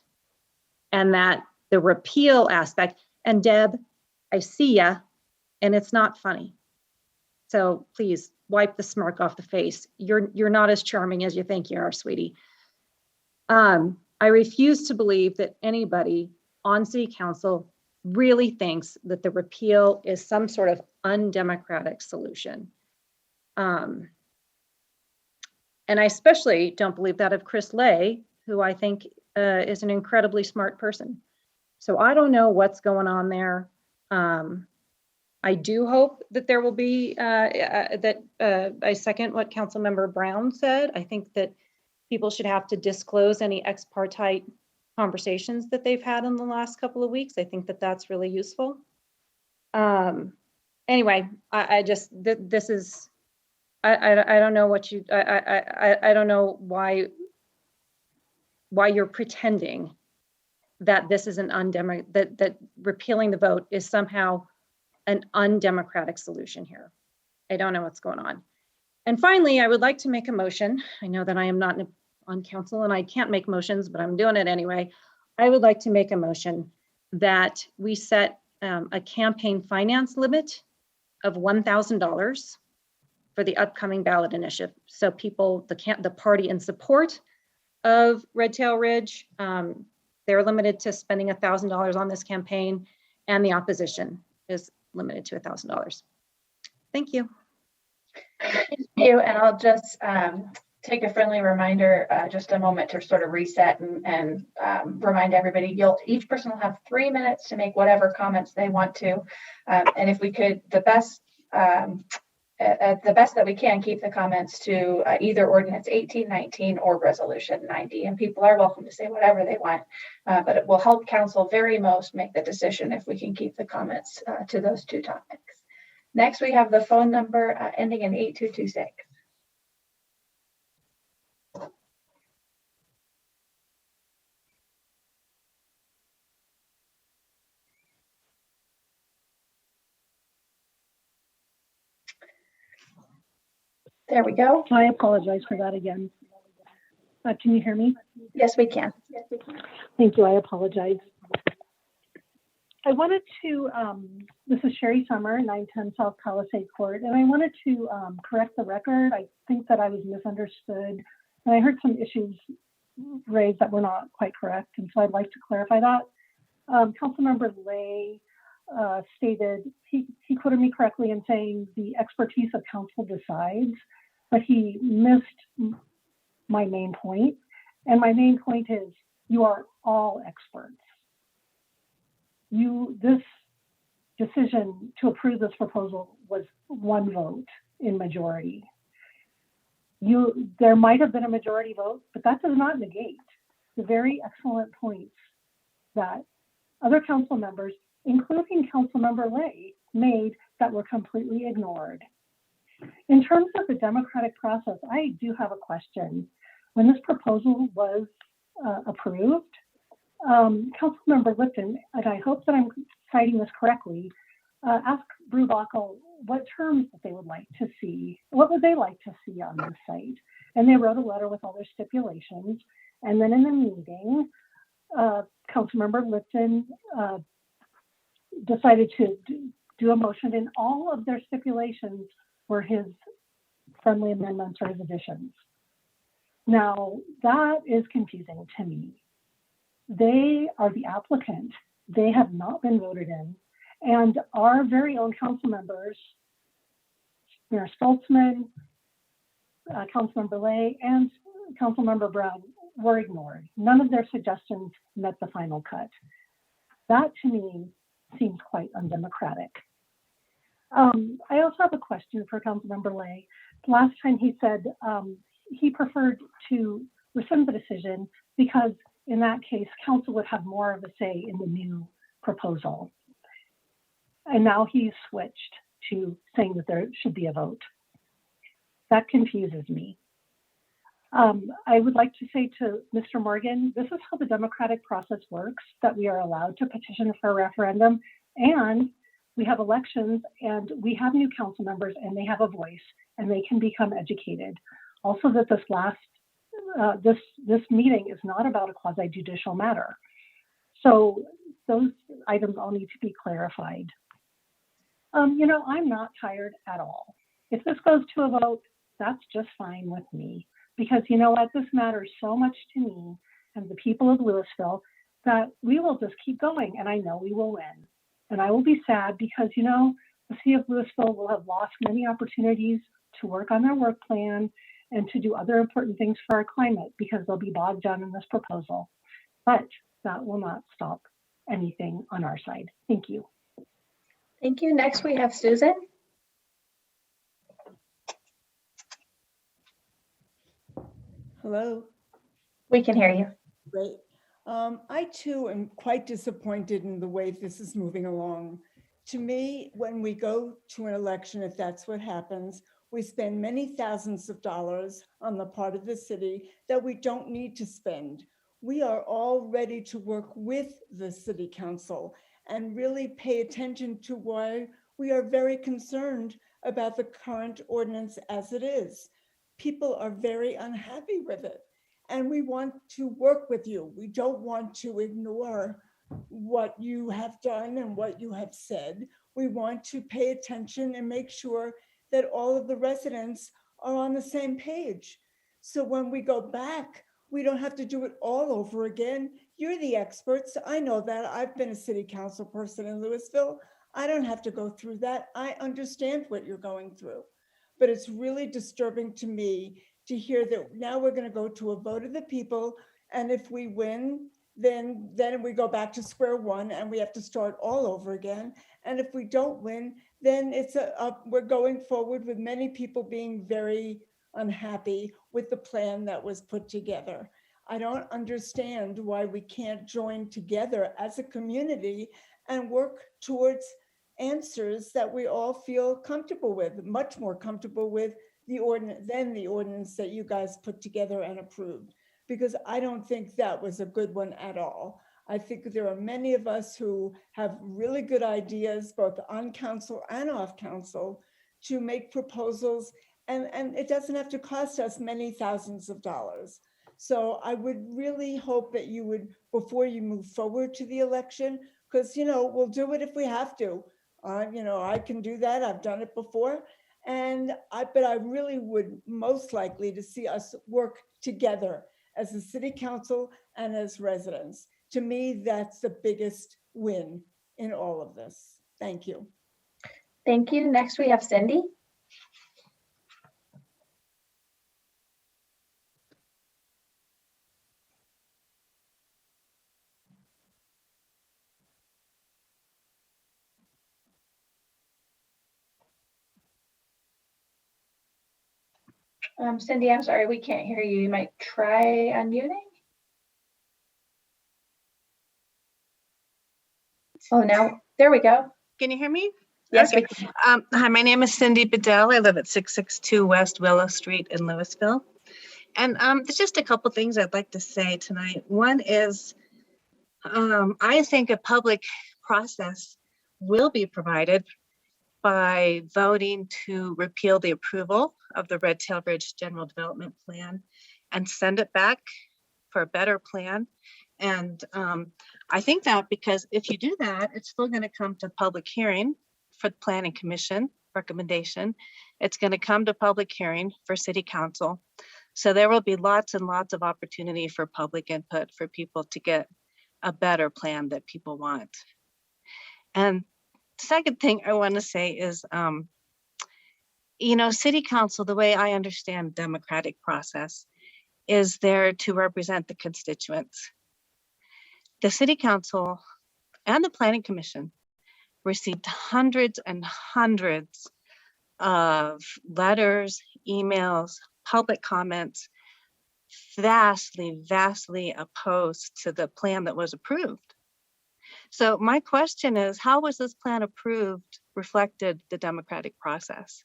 and that the repeal aspect, and Deb, I see ya, and it's not funny. So please wipe the smirk off the face. You're not as charming as you think you are, sweetie. I refuse to believe that anybody on City Council really thinks that the repeal is some sort of undemocratic solution. And I especially don't believe that of Chris Lay, who I think is an incredibly smart person. So I don't know what's going on there. I do hope that there will be, I second what Councilmember Brown said. I think that people should have to disclose any ex parte conversations that they've had in the last couple of weeks. I think that that's really useful. Anyway, I don't know what you, I don't know why you're pretending that this is an undemocratic, that repealing the vote is somehow an undemocratic solution here. I don't know what's going on. And finally, I would like to make a motion. I know that I am not on council and I can't make motions, but I'm doing it anyway. I would like to make a motion that we set a campaign finance limit of $1,000 for the upcoming ballot initiative. So people, the party in support of Red Tail Ridge, they're limited to spending $1,000 on this campaign, and the opposition is limited to $1,000. Thank you. Thank you. And I'll just take a friendly reminder, just a moment to sort of reset and remind everybody, each person will have 3 minutes to make whatever comments they want to. And if we could, the best that we can, keep the comments to either Ordinance 1819 or Resolution 90. And people are welcome to say whatever they want, but it will help council very most make the decision if we can keep the comments to those two topics. Next, we have the phone number ending in 8226. There we go. I apologize for that again. Can you hear me? Yes, we can. Thank you. I apologize. I wanted to, this is Sherry Summer, 910 South Palisade Court, and I wanted to correct the record. I think that I was misunderstood, and I heard some issues raised that were not quite correct, and so I'd like to clarify that. Councilmember Lay stated, he quoted me correctly in saying the expertise of council decides, but he missed my main point. And my main point is you are all experts. This decision to approve this proposal was one vote in majority. There might have been a majority vote, but that does not negate the very excellent points that other council members, including Councilmember Lay, made that were completely ignored. In terms of the democratic process, I do have a question. When this proposal was approved, Councilmember Lipton, and I hope that I'm citing this correctly, asked Brubacher what terms that they would like to see. What would they like to see on this site? And they wrote a letter with all their stipulations. And then in the meeting, Councilmember Lipton decided to do a motion, and all of their stipulations were his friendly amendments or his additions. Now, that is confusing to me. They are the applicant. They have not been voted in. And our very own council members, Mayor Stoltzman, Councilmember Lay, and Councilmember Brown were ignored. None of their suggestions met the final cut. That to me seems quite undemocratic. I also have a question for Councilmember Lay. Last time he said he preferred to rescind the decision because in that case, council would have more of a say in the new proposal. And now he's switched to saying that there should be a vote. That confuses me. I would like to say to Mr. Morgan, this is how the democratic process works, that we are allowed to petition for a referendum, and we have elections, and we have new council members, and they have a voice, and they can become educated. Also, that this meeting is not about a quasi-judicial matter. So those items all need to be clarified. I'm not tired at all. If this goes to a vote, that's just fine with me, because you know what, this matters so much to me and the people of Louisville that we will just keep going, and I know we will win. And I will be sad because, the city of Louisville will have lost many opportunities to work on their work plan and to do other important things for our climate because they'll be bogged down in this proposal. But that will not stop anything on our side. Thank you. Thank you. Next, we have Susan. Hello. We can hear you. Great. I too am quite disappointed in the way this is moving along. To me, when we go to an election, if that's what happens, we spend many thousands of dollars on the part of the city that we don't need to spend. We are all ready to work with the city council and really pay attention to why we are very concerned about the current ordinance as it is. People are very unhappy with it, and we want to work with you. We don't want to ignore what you have done and what you have said. We want to pay attention and make sure that all of the residents are on the same page. So when we go back, we don't have to do it all over again. You're the experts. I know that. I've been a city council person in Louisville. I don't have to go through that. I understand what you're going through. But it's really disturbing to me to hear that now we're going to go to a vote of the people. And if we win, then we go back to square one and we have to start all over again. And if we don't win, then we're going forward with many people being very unhappy with the plan that was put together. I don't understand why we can't join together as a community and work towards answers that we all feel comfortable with, much more comfortable with the ordinance that you guys put together and approved, because I don't think that was a good one at all. I think there are many of us who have really good ideas, both on council and off council, to make proposals, and it doesn't have to cost us many thousands of dollars. So I would really hope that you would, before you move forward to the election, because, we'll do it if we have to. I can do that. I've done it before. But I really would most likely to see us work together as a city council and as residents. To me, that's the biggest win in all of this. Thank you. Thank you. Next, we have Cindy. Cindy, I'm sorry, we can't hear you. You might try unmuting. Oh, now, there we go. Can you hear me? Yes, Okay. we can. Hi, my name is Cindy Bedell. I live at 662 West Willow Street in Louisville. And there's just a couple things I'd like to say tonight. One is, I think a public process will be provided by voting to repeal the approval of the Red Tail Ridge General Development Plan and send it back for a better plan. And I think that because if you do that, it's still going to come to public hearing for the Planning Commission recommendation. It's going to come to public hearing for City Council. So there will be lots and lots of opportunity for public input for people to get a better plan that people want. And second thing I want to say is, City Council, the way I understand democratic process, is there to represent the constituents. The City Council and the Planning Commission received hundreds and hundreds of letters, emails, public comments, vastly opposed to the plan that was approved. So my question is, how was this plan approved reflected the democratic process?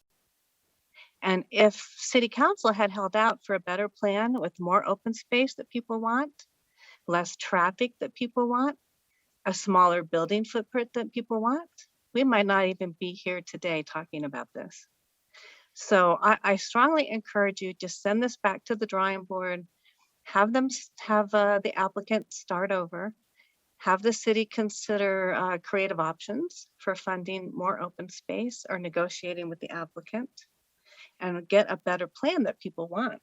And if City Council had held out for a better plan with more open space that people want, less traffic that people want, a smaller building footprint that people want, we might not even be here today talking about this. So I strongly encourage you to send this back to the drawing board, have the applicant start over, have the city consider creative options for funding more open space or negotiating with the applicant, and get a better plan that people want.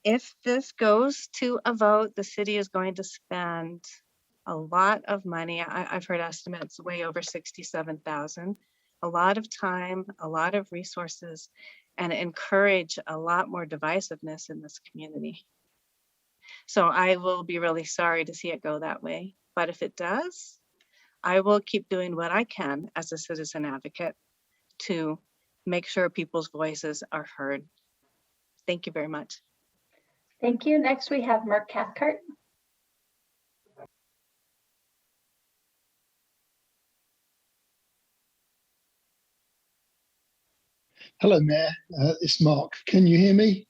If this goes to a vote, the city is going to spend a lot of money. I've heard estimates way over $67,000, a lot of time, a lot of resources, and encourage a lot more divisiveness in this community. So I will be really sorry to see it go that way. But if it does, I will keep doing what I can as a citizen advocate to make sure people's voices are heard. Thank you very much. Thank you. Next, we have Mark Cathcart. Hello, Mayor. It's Mark. Can you hear me?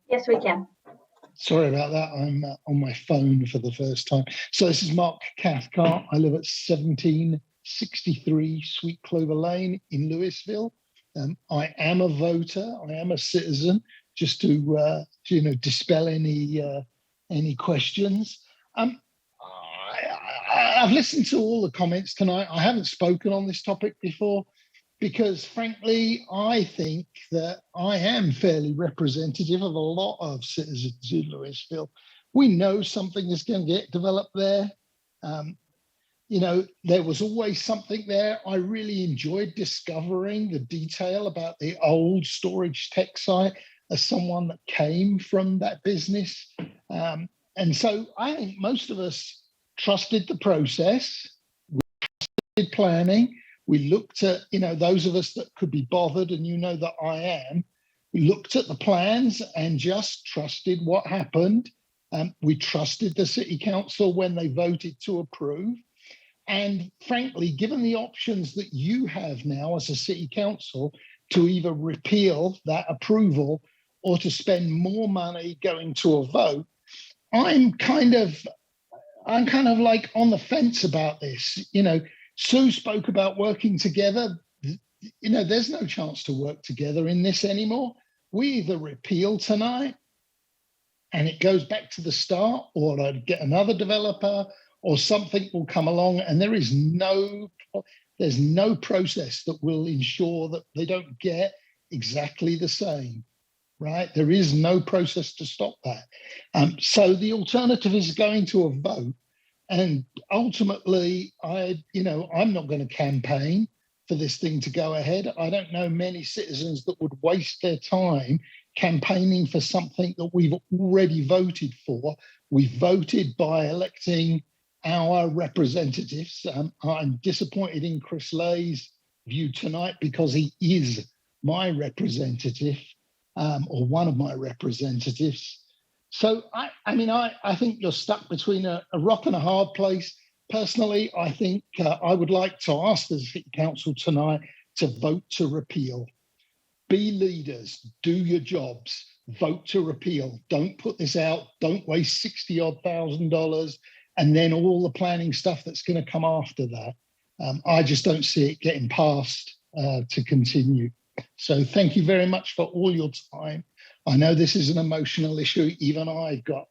Yes, we can. Sorry about that. I'm on my phone for the first time. So this is Mark Cathcart. I live at 1763 Sweet Clover Lane in Louisville. I am a voter. I am a citizen. Just to dispel any questions. I've listened to all the comments tonight. I haven't spoken on this topic before because, frankly, I think that I am fairly representative of a lot of citizens in Louisville. We know something is going to get developed there. There was always something there. I really enjoyed discovering the detail about the old storage tech site as someone that came from that business. And so I think most of us trusted the process, we trusted planning. We looked at, those of us that could be bothered, and that I am, we looked at the plans and just trusted what happened. We trusted the city council when they voted to approve. And frankly, given the options that you have now as a city council to either repeal that approval or to spend more money going to a vote, I'm kind of like on the fence about this. Sue spoke about working together. There's no chance to work together in this anymore. We either repeal tonight and it goes back to the start, or I'd get another developer, or something will come along, and there's no process that will ensure that they don't get exactly the same. Right? There is no process to stop that. So the alternative is going to a vote. And ultimately, I'm not going to campaign for this thing to go ahead. I don't know many citizens that would waste their time campaigning for something that we've already voted for. We voted by electing our representatives. I'm disappointed in Chris Lay's view tonight because he is my representative. Or one of my representatives. So, I think you're stuck between a rock and a hard place. Personally, I think I would like to ask the City Council tonight to vote to repeal. Be leaders, do your jobs, vote to repeal. Don't put this out, don't waste $60,000 and then all the planning stuff that's going to come after that. I just don't see it getting passed to continue. So thank you very much for all your time. I know this is an emotional issue. Even I've got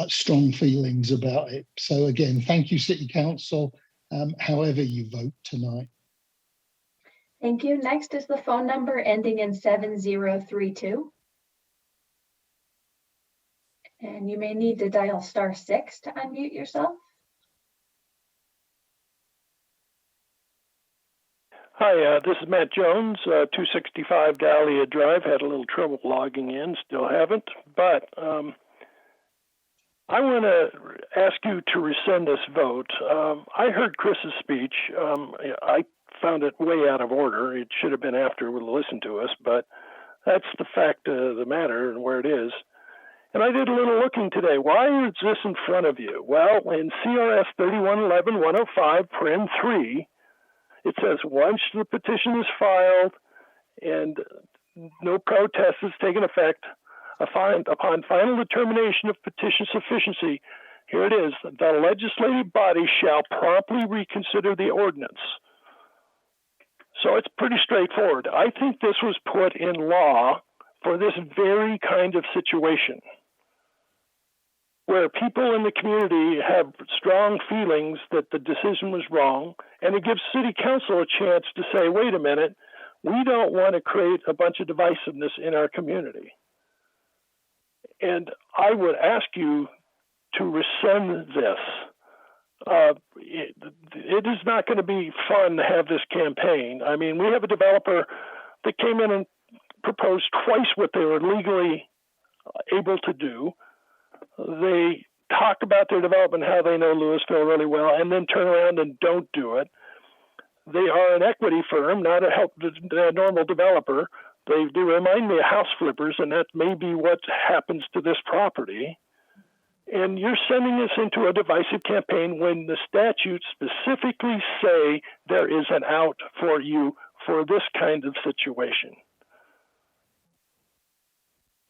strong feelings about it. So again, thank you, City Council, however you vote tonight. Thank you. Next is the phone number ending in 7032. And you may need to dial *6 to unmute yourself. Hi, this is Matt Jones, 265 Dahlia Drive. Had a little trouble logging in, still haven't. But I want to ask you to rescind this vote. I heard Chris's speech. I found it way out of order. It should have been after we listened to us, but that's the fact of the matter and where it is. And I did a little looking today. Why is this in front of you? Well, in CRS 3111-105, paren 3, it says once the petition is filed and no protest is taken effect, upon final determination of petition sufficiency, here it is, the legislative body shall promptly reconsider the ordinance. So it's pretty straightforward. I think this was put in law for this very kind of situation, where people in the community have strong feelings that the decision was wrong, and it gives City Council a chance to say, wait a minute, we don't want to create a bunch of divisiveness in our community. And I would ask you to rescind this. It is not going to be fun to have this campaign. I mean, we have a developer that came in and proposed twice what they were legally able to do. They talk about their development, how they know Louisville really well, and then turn around and don't do it. They are an equity firm, not a normal developer. They do remind me of house flippers, and that may be what happens to this property. And you're sending us into a divisive campaign when the statutes specifically say there is an out for you for this kind of situation.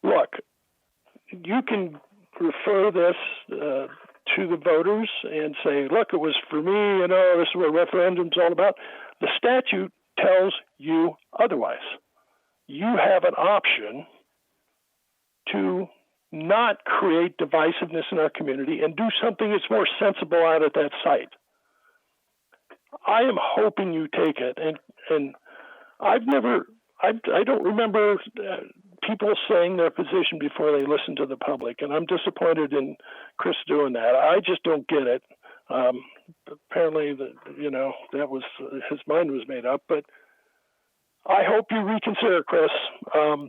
Look, you can refer this to the voters and say, look, it was for me, this is what referendum's all about. The statute tells you otherwise. You have an option to not create divisiveness in our community and do something that's more sensible out at that site. I am hoping you take it. And I don't remember people saying their position before they listen to the public. And I'm disappointed in Chris doing that. I just don't get it. Apparently, that was his mind was made up. But I hope you reconsider, Chris.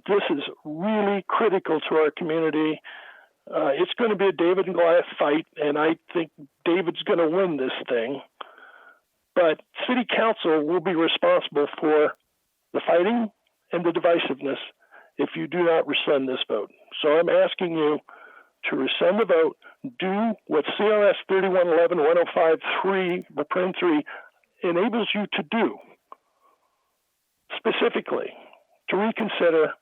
This is really critical to our community. It's going to be a David and Goliath fight, and I think David's going to win this thing. But City Council will be responsible for the fighting and the divisiveness if you do not rescind this vote. So I'm asking you to rescind the vote, do what CRS 3111-105-3 enables you to do, specifically to reconsider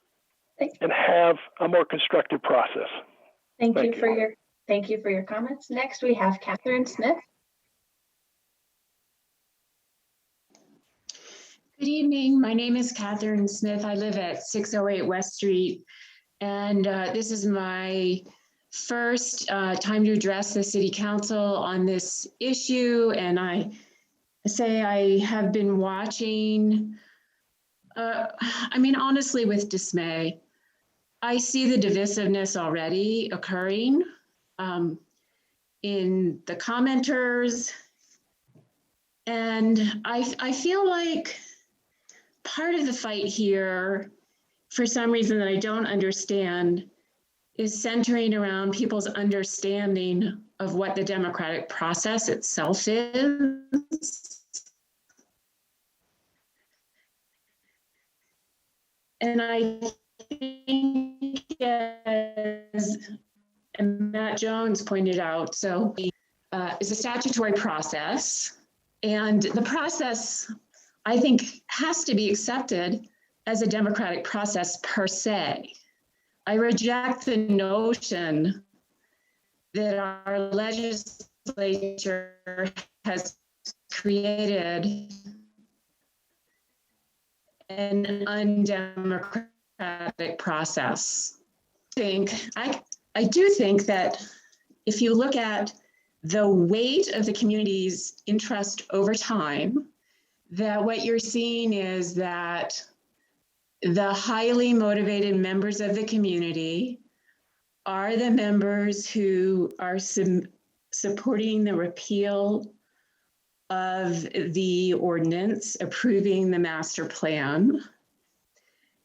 and have a more constructive process. Thank you for your comments. Next, we have Catherine Smith. Good evening. My name is Catherine Smith. I live at 608 West Street, and this is my first time to address the City Council on this issue. And I say I have been watching, honestly, with dismay. I see the divisiveness already occurring in the commenters. And I feel like part of the fight here, for some reason that I don't understand, is centering around people's understanding of what the democratic process itself is. And I think, as Matt Jones pointed out, so is a statutory process. And the process, I think, has to be accepted as a democratic process per se. I reject the notion that our legislature has created an undemocratic process. I do think that if you look at the weight of the community's interest over time, that what you're seeing is that the highly motivated members of the community are the members who are supporting the repeal of the ordinance, approving the master plan.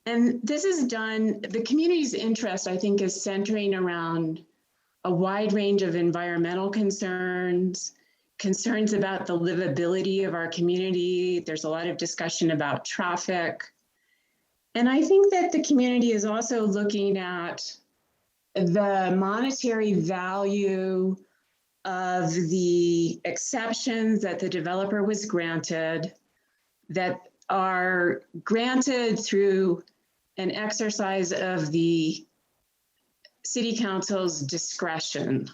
And this is done, the community's interest, I think, is centering around a wide range of environmental concerns, concerns about the livability of our community. There's a lot of discussion about traffic. And I think that the community is also looking at the monetary value of the exceptions that the developer was granted, that are granted through an exercise of the City Council's discretion.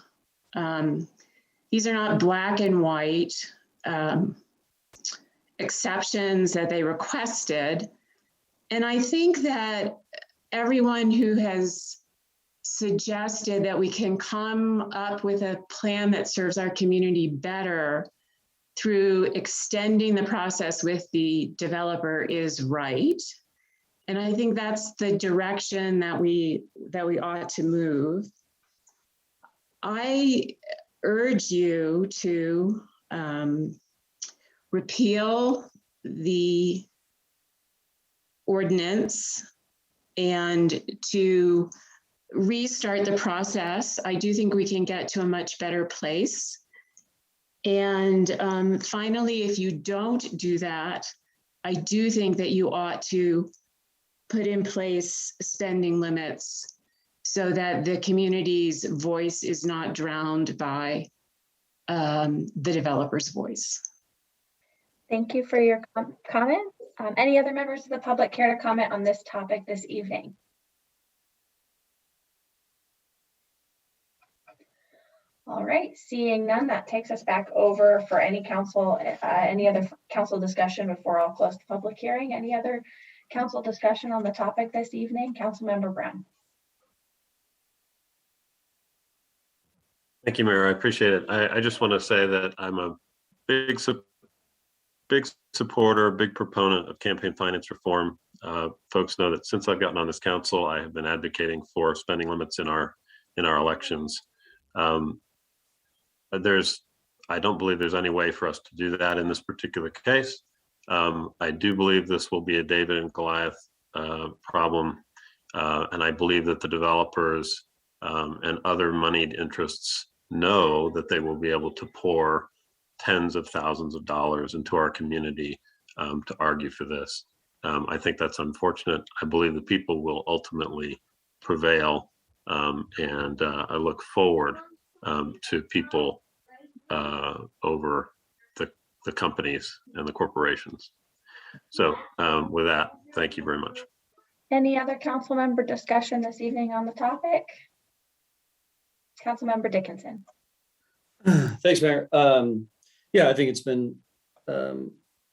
These are not black and white exceptions that they requested. And I think that everyone who has suggested that we can come up with a plan that serves our community better through extending the process with the developer is right. And I think that's the direction that we ought to move. I urge you to repeal the ordinance and to restart the process. I do think we can get to a much better place. And finally, if you don't do that, I do think that you ought to put in place spending limits so that the community's voice is not drowned by the developer's voice. Thank you for your comment. Any other members of the public care to comment on this topic this evening? All right, seeing none, that takes us back over for any other council discussion before I'll close the public hearing. Any other council discussion on the topic this evening? Councilmember Brown. Thank you, Mayor. I appreciate it. I just want to say that I'm a big supporter, big proponent of campaign finance reform. Folks know that since I've gotten on this council, I have been advocating for spending limits in our elections. I don't believe there's any way for us to do that in this particular case. I do believe this will be a David and Goliath problem. And I believe that the developers and other moneyed interests know that they will be able to pour tens of thousands of dollars into our community to argue for this. I think that's unfortunate. I believe the people will ultimately prevail. And I look forward to people over the companies and the corporations. So with that, thank you very much. Any other council member discussion this evening on the topic? Councilmember Dickinson. Thanks, Mayor. Yeah, I think it's been,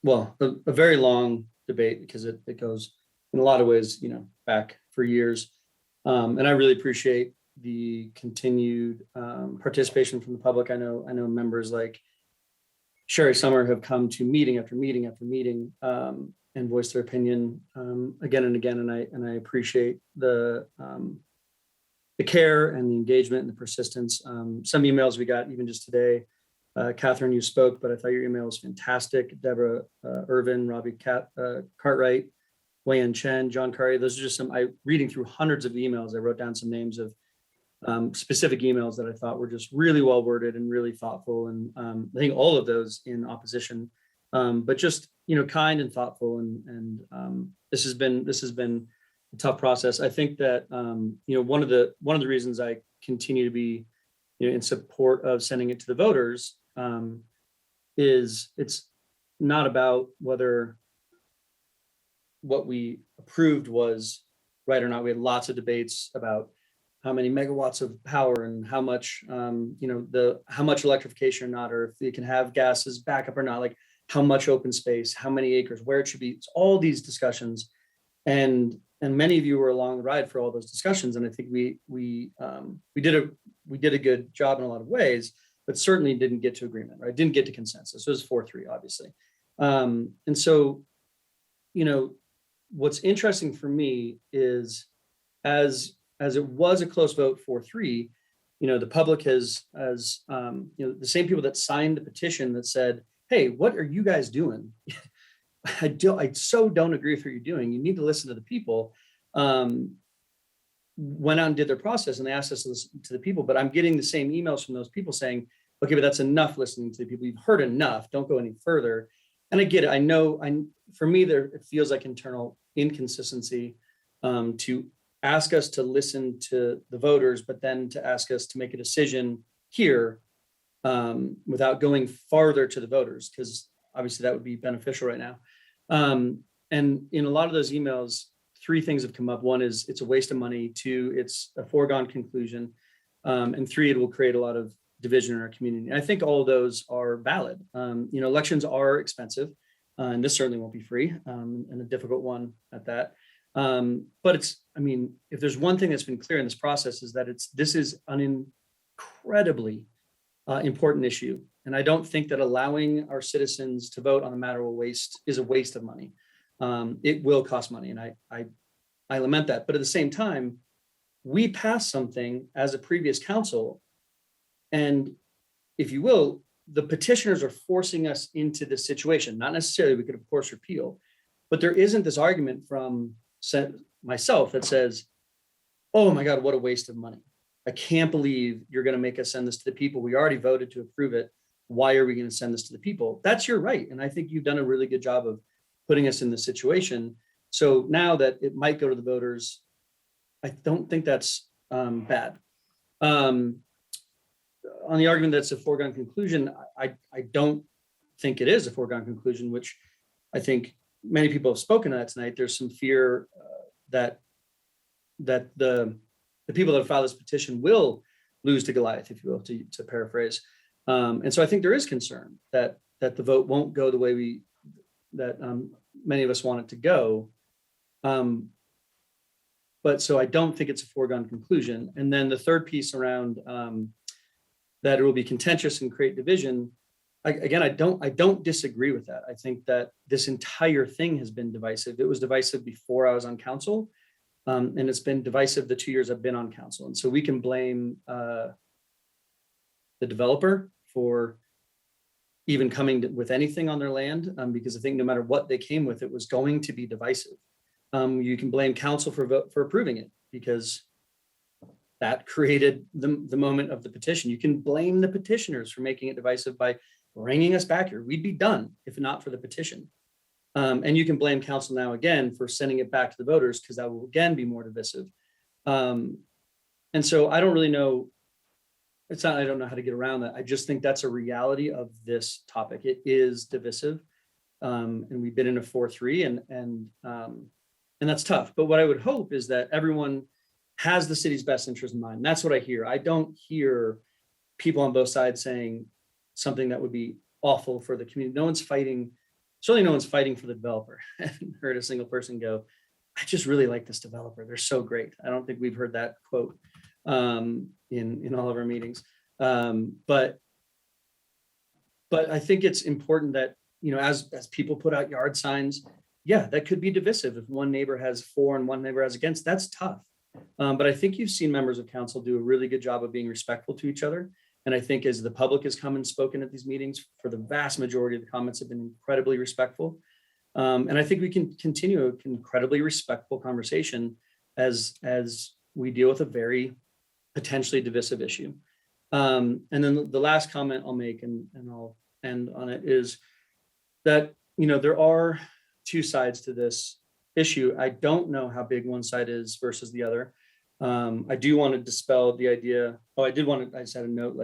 well, a very long debate because it goes in a lot of ways, back for years. And I really appreciate the continued participation from the public. I know members like Sherry Summer have come to meeting after meeting after meeting and voiced their opinion again and again. And I appreciate the care and the engagement and the persistence. Some emails we got even just today. Catherine, you spoke, but I thought your email was fantastic. Deborah Irvin, Robbie Cartwright, Wei-Yen Chen, John Curry. Those are just reading through hundreds of emails. I wrote down some names of specific emails that I thought were just really well worded and really thoughtful. And I think all of those in opposition, but just, kind and thoughtful. And this has been a tough process. I think that, one of the reasons I continue to be, in support of sending it to the voters is it's not about whether what we approved was right or not. We had lots of debates about how many megawatts of power and how much, how much electrification or not, or if you can have gas as backup or not, like how much open space, how many acres, where it should be. It's all these discussions. And many of you were along the ride for all those discussions. And I think we did a good job in a lot of ways, but certainly didn't get to agreement, right? Didn't get to consensus. It was 4-3, obviously. And so, what's interesting for me is as it was a close vote 4-3, the public has the same people that signed the petition that said, hey, what are you guys doing? I so don't agree with what you're doing. You need to listen to the people. Went out and did their process and they asked us to listen to the people, but I'm getting the same emails from those people saying, okay, but that's enough listening to the people. You've heard enough. Don't go any further. And I get it. For me, it feels like internal inconsistency to ask us to listen to the voters, but then to ask us to make a decision here without going farther to the voters, because obviously that would be beneficial right now. And in a lot of those emails, 3 things have come up. 1 is it's a waste of money. 2, it's a foregone conclusion. And 3, it will create a lot of division in our community. And I think all of those are valid. Elections are expensive, and this certainly won't be free, and a difficult one at that. But if there's one thing that's been clear in this process is that this is an incredibly important issue. And I don't think that allowing our citizens to vote on the matter is a waste of money. It will cost money, and I lament that. But at the same time, we passed something as a previous council, and if you will, the petitioners are forcing us into this situation. Not necessarily we could, of course, repeal, but there isn't this argument from myself that says, oh my God, what a waste of money. I can't believe you're going to make us send this to the people. We already voted to approve it. Why are we going to send this to the people? That's your right. And I think you've done a really good job of putting us in this situation. So now that it might go to the voters, I don't think that's bad. On the argument that's a foregone conclusion, I don't think it is a foregone conclusion, which I think many people have spoken to that tonight. There's some fear that the people that have filed this petition will lose to Goliath, if you will, to paraphrase. And so I think there is concern that the vote won't go the way many of us want it to go. But so I don't think it's a foregone conclusion. And then the third piece around that it will be contentious and create division. I don't disagree with that. I think that this entire thing has been divisive. It was divisive before I was on council, and it's been divisive the 2 years I've been on council. And so we can blame the developer for even with anything on their land, because I think no matter what they came with, it was going to be divisive. You can blame council for approving it because that created the moment of the petition. You can blame the petitioners for making it divisive by bringing us back here. We'd be done if not for the petition. And you can blame council now again for sending it back to the voters because that will again be more divisive. And so I don't really know. I don't know how to get around that. I just think that's a reality of this topic. It is divisive. And we've been in a 4-3 and that's tough. But what I would hope is that everyone has the city's best interest in mind. And that's what I hear. I don't hear people on both sides saying something that would be awful for the community. No one's fighting, certainly no one's fighting for the developer. I haven't heard a single person go, I just really like this developer. They're so great. I don't think we've heard that quote in all of our meetings. But I think it's important that, as people put out yard signs, yeah, that could be divisive. If one neighbor has for and one neighbor has against, that's tough. But I think you've seen members of council do a really good job of being respectful to each other. And I think as the public has come and spoken at these meetings, for the vast majority of the comments have been incredibly respectful. And I think we can continue an incredibly respectful conversation as we deal with a very potentially divisive issue. And then the last comment I'll make, and I'll end on it, is that, there are two sides to this issue. I don't know how big one side is versus the other. I do want to dispel the idea. I just had a note,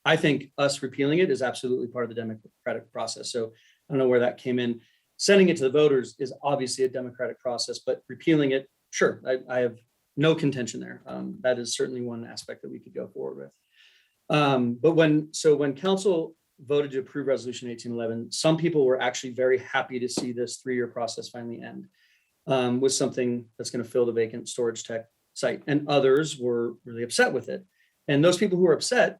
I think us repealing it is absolutely part of the democratic process. So I don't know where that came in. Sending it to the voters is obviously a democratic process, but repealing it, sure, I have no contention there. That is certainly one aspect that we could go forward with. But when council voted to approve resolution 1811, some people were actually very happy to see this 3-year process finally end with something that's going to fill the vacant storage tech site. And others were really upset with it. And those people who were upset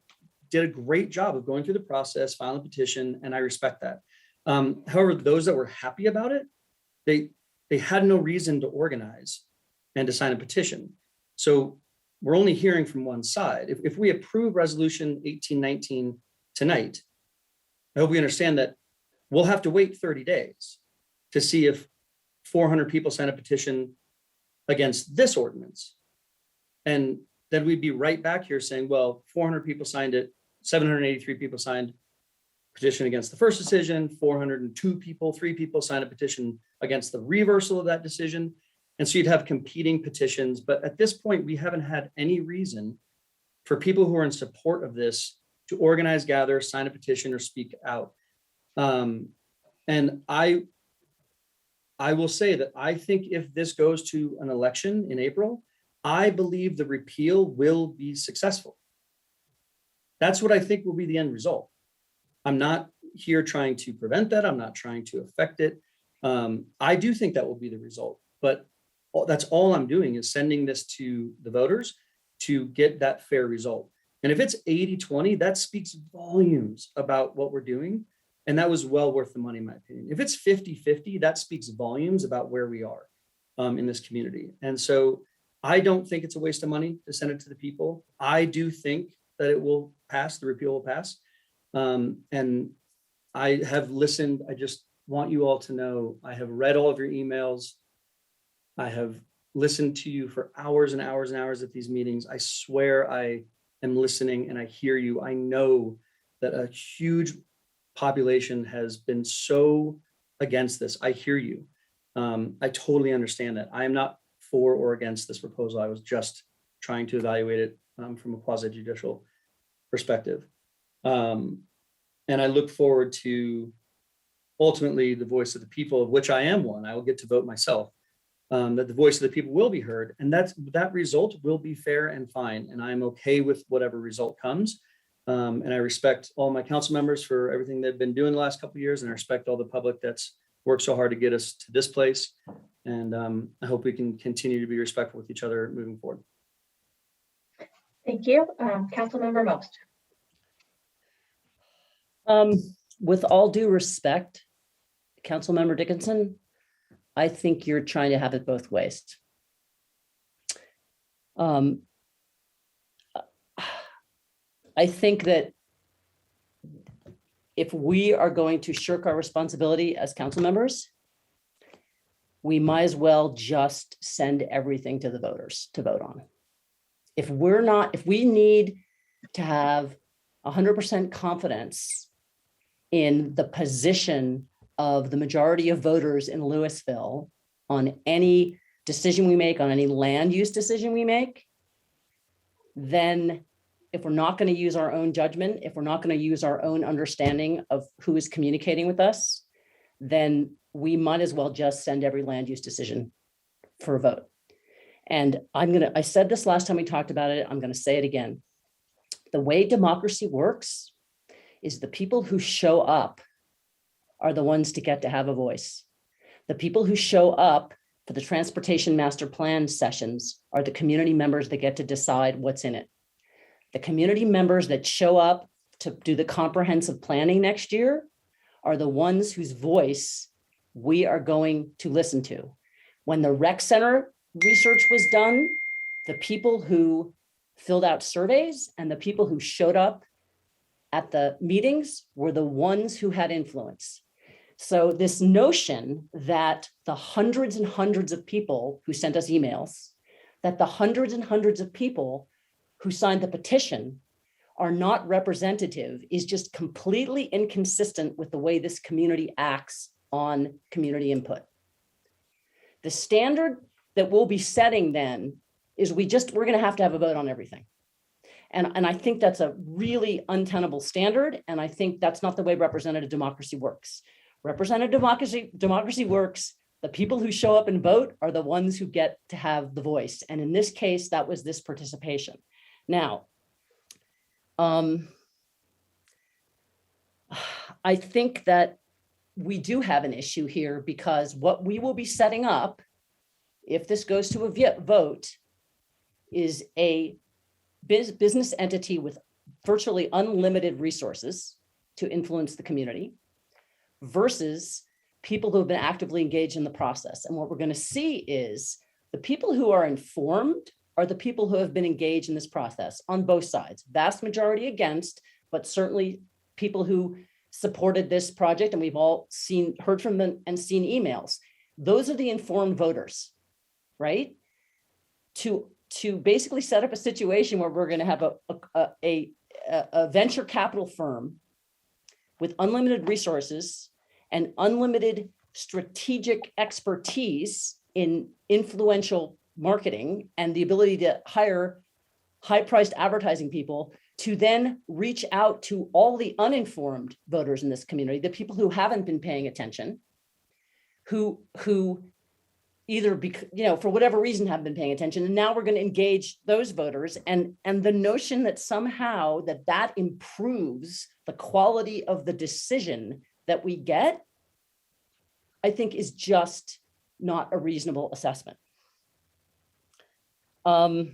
did a great job of going through the process, filing a petition, and I respect that. However, those that were happy about it, they had no reason to organize and to sign a petition. So we're only hearing from one side. If we approve resolution 1819 tonight, I hope we understand that we'll have to wait 30 days to see if 400 people sign a petition against this ordinance. And then we'd be right back here saying, well, 400 people signed it, 783 people signed petition against the first decision, 3 people signed a petition against the reversal of that decision. And so you'd have competing petitions. But at this point, we haven't had any reason for people who are in support of this to organize, gather, sign a petition, or speak out. And I will say that I think if this goes to an election in April, I believe the repeal will be successful. That's what I think will be the end result. I'm not here trying to prevent that. I'm not trying to affect it. I do think that will be the result, but that's all I'm doing is sending this to the voters to get that fair result. And if it's 80-20, that speaks volumes about what we're doing. And that was well worth the money, in my opinion. If it's 50-50, that speaks volumes about where we are in this community. And so I don't think it's a waste of money to send it to the people. I do think that it will pass, the repeal will pass. And I have listened. I just want you all to know, I have read all of your emails. I have listened to you for hours and hours and hours at these meetings. I swear I am listening and I hear you. I know that a huge population has been so against this. I hear you. I totally understand that. I am not for or against this proposal. I was just trying to evaluate it from a quasi-judicial perspective. And I look forward to ultimately the voice of the people, of which I am one. I will get to vote myself. That the voice of the people will be heard, and that result will be fair and fine. And I'm okay with whatever result comes. And I respect all my council members for everything they've been doing the last couple of years, and I respect all the public that's worked so hard to get us to this place. And I hope we can continue to be respectful with each other moving forward. Thank you. Councilmember Most. With all due respect, Councilmember Dickinson, I think you're trying to have it both ways. I think that if we are going to shirk our responsibility as council members, we might as well just send everything to the voters to vote on. If we need to have 100% confidence in the position of the majority of voters in Louisville on any decision we make, on any land use decision we make, then if we're not going to use our own judgment, if we're not going to use our own understanding of who is communicating with us, then we might as well just send every land use decision for a vote. And I said this last time we talked about it, I'm going to say it again. The way democracy works is the people who show up are the ones to get to have a voice. The people who show up for the transportation master plan sessions are the community members that get to decide what's in it. The community members that show up to do the comprehensive planning next year are the ones whose voice we are going to listen to. When the rec center research was done, the people who filled out surveys and the people who showed up at the meetings were the ones who had influence. So this notion that the hundreds and hundreds of people who sent us emails, that the hundreds and hundreds of people who signed the petition are not representative is just completely inconsistent with the way this community acts on community input. The standard that we'll be setting then is we're going to have a vote on everything. And I think that's a really untenable standard. And I think that's not the way representative democracy works. Representative democracy works. The people who show up and vote are the ones who get to have the voice. And in this case, that was this participation. Now, I think that we do have an issue here because what we will be setting up, if this goes to a vote, is a business entity with virtually unlimited resources to influence the community versus people who have been actively engaged in the process. And what we're going to see is the people who are informed are the people who have been engaged in this process on both sides, vast majority against, but certainly people who supported this project. And we've all heard from them and seen emails. Those are the informed voters, right? To basically set up a situation where we're going to have a venture capital firm with unlimited resources and unlimited strategic expertise in influential marketing and the ability to hire high-priced advertising people to then reach out to all the uninformed voters in this community, the people who haven't been paying attention, who either for whatever reason have been paying attention, and now we're going to engage those voters. And the notion that somehow that improves the quality of the decision that we get, I think is just not a reasonable assessment. What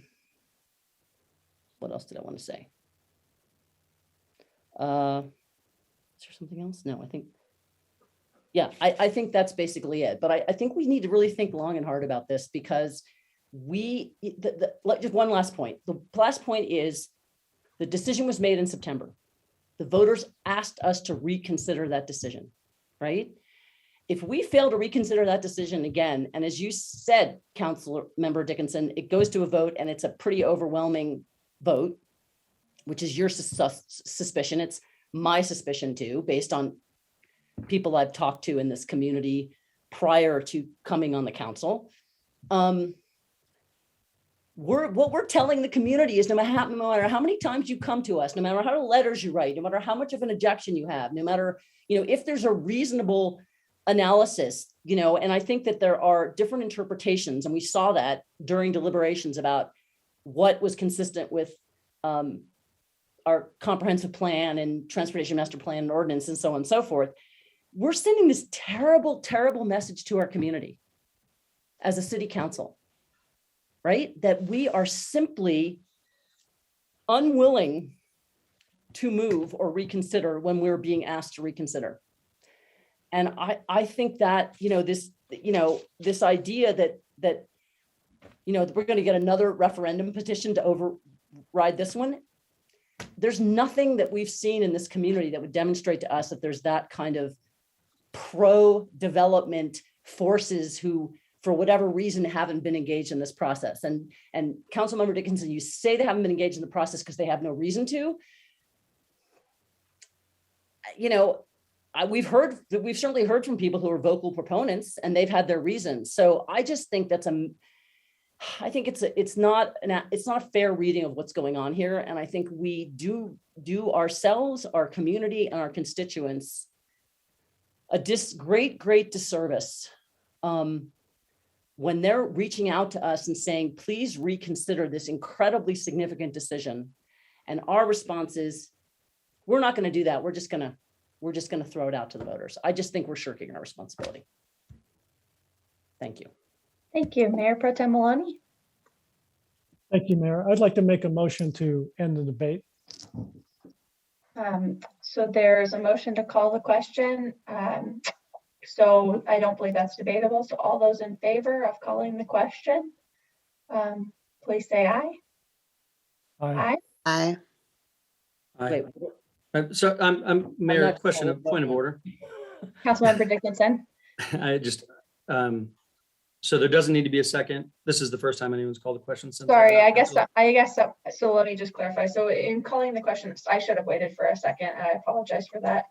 else did I want to say? Is there something else? No, I think, yeah, I think that's basically it. But I think we need to really think long and hard about this because just one last point. The last point is the decision was made in September. The voters asked us to reconsider that decision, right? If we fail to reconsider that decision again, and as you said, Councilor Member Dickinson, it goes to a vote and it's a pretty overwhelming vote, which is your suspicion. It's my suspicion too, based on people I've talked to in this community prior to coming on the council. What we're telling the community is no matter how many times you come to us, no matter how many letters you write, no matter how much of an objection you have, no matter, if there's a reasonable analysis, and I think that there are different interpretations, and we saw that during deliberations about what was consistent with our comprehensive plan and transportation master plan and ordinance and so on and so forth. We're sending this terrible, terrible message to our community as a city council, right? That we are simply unwilling to move or reconsider when we're being asked to reconsider. And I think that, this idea that we're going to get another referendum petition to override this one, there's nothing that we've seen in this community that would demonstrate to us that there's that kind of pro-development forces who, for whatever reason, haven't been engaged in this process. And Councilmember Dickinson, you say they haven't been engaged in the process because they have no reason to. You know, we've certainly heard from people who are vocal proponents, and they've had their reasons. So I just think I think it's not a fair reading of what's going on here. And I think we do ourselves, our community, and our constituents a great disservice when they're reaching out to us and saying, please reconsider this incredibly significant decision. And our response is, we're not going to do that. We're just going to throw it out to the voters. I just think we're shirking our responsibility. Thank you. Thank you. Mayor Pro Tem Maloney. Thank you, Mayor. I'd like to make a motion to end the debate. So there's a motion to call the question. So I don't believe that's debatable. So all those in favor of calling the question, please say aye. Aye. Aye. Aye. So I'm Mayor, question of point of order. Councilmember Dickinson. I just, so there doesn't need to be a second. This is the first time anyone's called a question since. Sorry, I guess so let me just clarify. So in calling the question, I should have waited for a second. I apologize for that.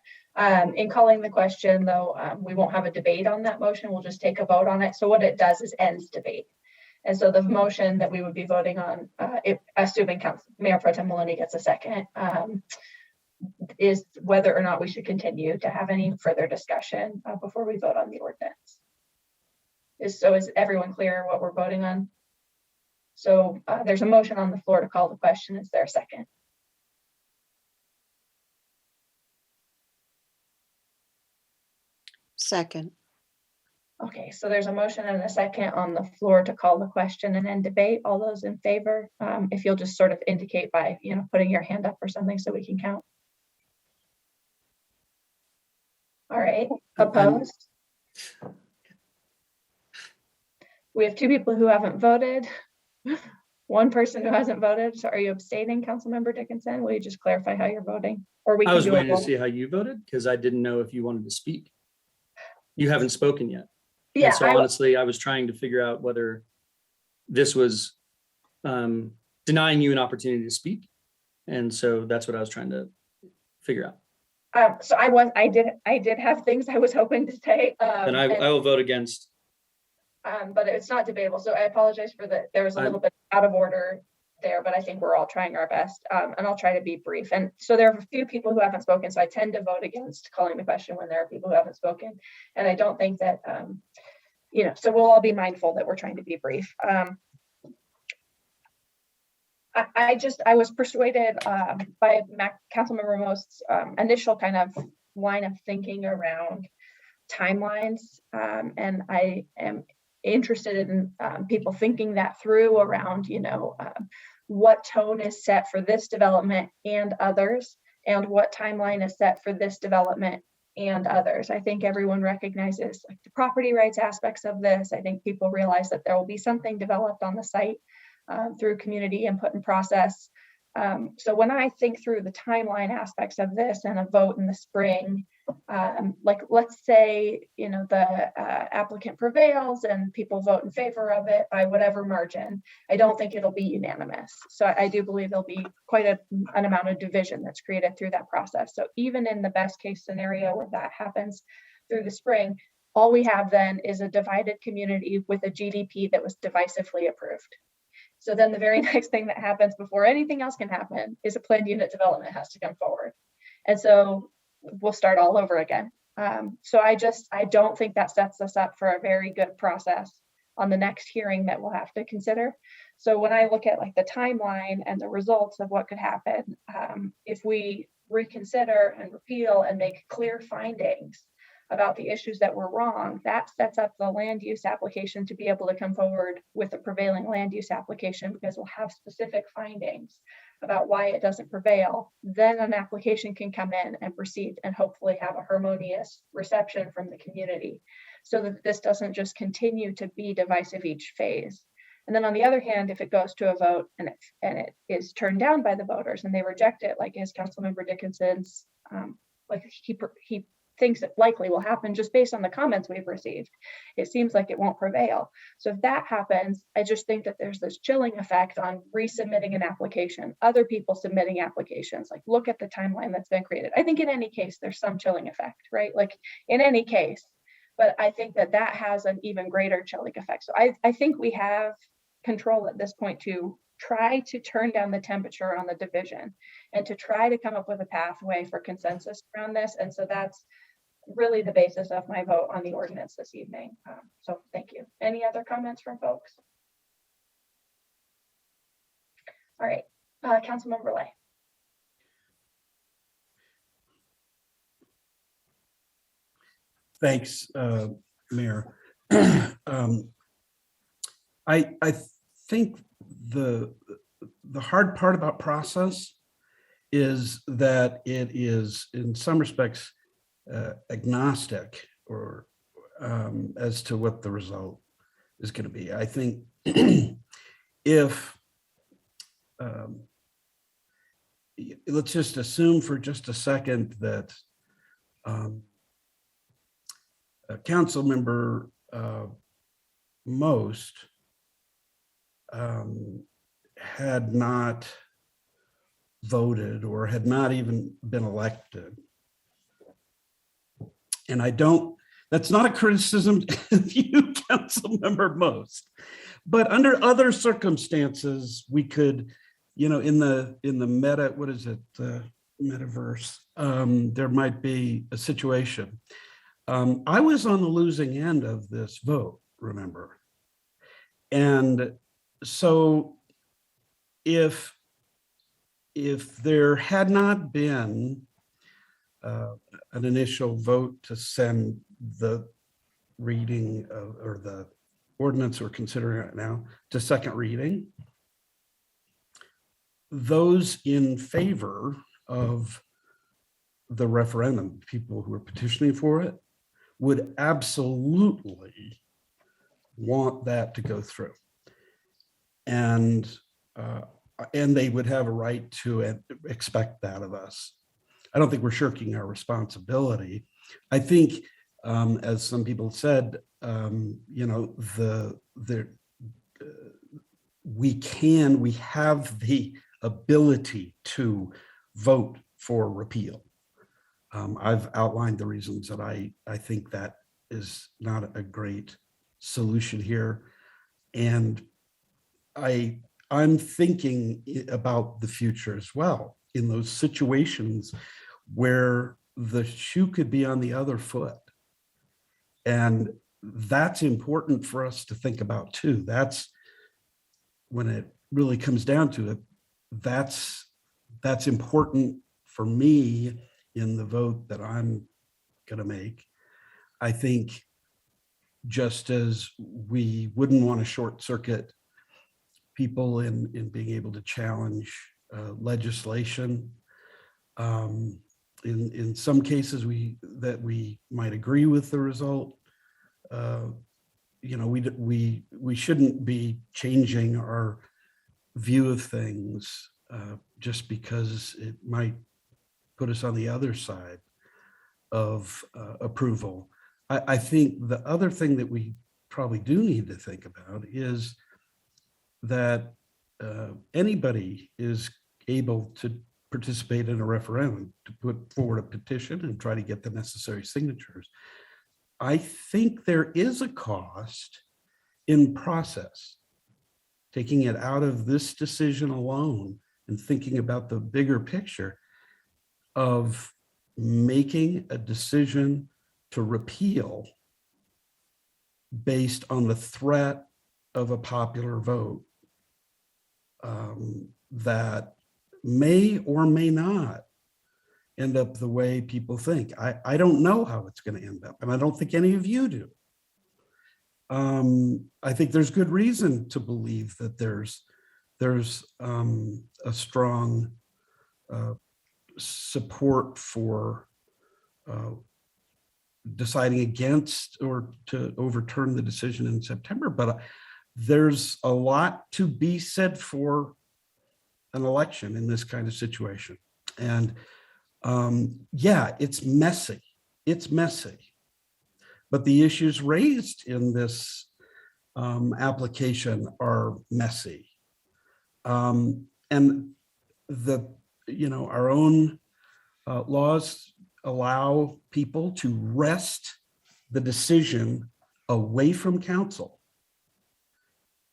In calling the question though, we won't have a debate on that motion. We'll just take a vote on it. So what it does is ends debate. And so the motion that we would be voting on, assuming Mayor Pro Tem Maloney gets a second, is whether or not we should continue to have any further discussion before we vote on the ordinance. Is everyone clear what we're voting on? So there's a motion on the floor to call the question. Is there a second? Second. Okay, so there's a motion and a second on the floor to call the question and end debate. All those in favor, if you'll just sort of indicate by, putting your hand up or something so we can count. All right, opposed? We have two people who haven't voted. One person who hasn't voted. So are you abstaining, Councilmember Dickinson? Will you just clarify how you're voting? Or we I can was do waiting a to see how you voted because I didn't know if you wanted to speak. You haven't spoken yet. Yeah. And so honestly, I was trying to figure out whether this was denying you an opportunity to speak. And so that's what I was trying to figure out. So I did have things I was hoping to say. And I will vote against. But it's not debatable. So I apologize for that. There was a little bit out of order there, but I think we're all trying our best. And I'll try to be brief. And so there are a few people who haven't spoken. So I tend to vote against calling the question when there are people who haven't spoken. And I don't think that, so we'll all be mindful that we're trying to be brief. I was persuaded by Councilmember Most's initial kind of line of thinking around timelines. And I am interested in people thinking that through around, what tone is set for this development and others, and what timeline is set for this development and others. I think everyone recognizes the property rights aspects of this. I think people realize that there will be something developed on the site through community input and process. So when I think through the timeline aspects of this and a vote in the spring, let's say, the applicant prevails and people vote in favor of it by whatever margin, I don't think it'll be unanimous. So I do believe there'll be quite an amount of division that's created through that process. So even in the best case scenario where that happens through the spring, all we have then is a divided community with a GDP that was divisively approved. So then the very next thing that happens before anything else can happen is a planned unit development has to come forward. And so we'll start all over again. So I don't think that sets us up for a very good process on the next hearing that we'll have to consider. So when I look at the timeline and the results of what could happen, if we reconsider and repeal and make clear findings about the issues that were wrong, that sets up the land use application to be able to come forward with a prevailing land use application because we'll have specific findings about why it doesn't prevail. Then an application can come in and proceed and hopefully have a harmonious reception from the community so that this doesn't just continue to be divisive each phase. And then on the other hand, if it goes to a vote and it is turned down by the voters and they reject it, like as Councilmember Dickinson's, like he thinks it likely will happen just based on the comments we've received, it seems like it won't prevail. So if that happens, I just think that there's this chilling effect on resubmitting an application, other people submitting applications, like look at the timeline that's been created. I think in any case, there's some chilling effect, right? Like in any case, but I think that that has an even greater chilling effect. So I think we have control at this point to try to turn down the temperature on the division and to try to come up with a pathway for consensus around this. And so that's really the basis of my vote on the ordinance this evening. So thank you. Any other comments from folks? All right, Councilmember Lay. Thanks, Mayor. I think the hard part about process is that it is in some respects agnostic or as to what the result is going to be. I think if let's just assume for just a second that Council Member Most had not voted or had not even been elected. And that's not a criticism of you, Council Member Most, but under other circumstances, we could, in the metaverse, there might be a situation. I was on the losing end of this vote, remember? And so if there had not been an initial vote to send the reading or the ordinance we're considering right now to second reading, those in favor of the referendum, people who are petitioning for it, would absolutely want that to go through. And they would have a right to expect that of us. I don't think we're shirking our responsibility. I think, as some people said, we have the ability to vote for repeal. I've outlined the reasons that I think that is not a great solution here. And I'm thinking about the future as well, in those situations where the shoe could be on the other foot. And that's important for us to think about too. That's when it really comes down to it. That's important for me in the vote that I'm going to make. I think just as we wouldn't want to short circuit people in being able to challenge legislation, in some cases we might agree with the result. We shouldn't be changing our view of things just because it might put us on the other side of approval. I think the other thing that we probably do need to think about is that anybody is able to participate in a referendum, to put forward a petition and try to get the necessary signatures. I think there is a cost in process, taking it out of this decision alone and thinking about the bigger picture of making a decision to repeal based on the threat of a popular vote that may or may not end up the way people think. I don't know how it's going to end up, and I don't think any of you do. I think there's good reason to believe that there's a strong support for deciding against or to overturn the decision in September. But there's a lot to be said for an election in this kind of situation. And yeah, it's messy. It's messy. But the issues raised in this application are messy. And our own laws allow people to wrest the decision away from council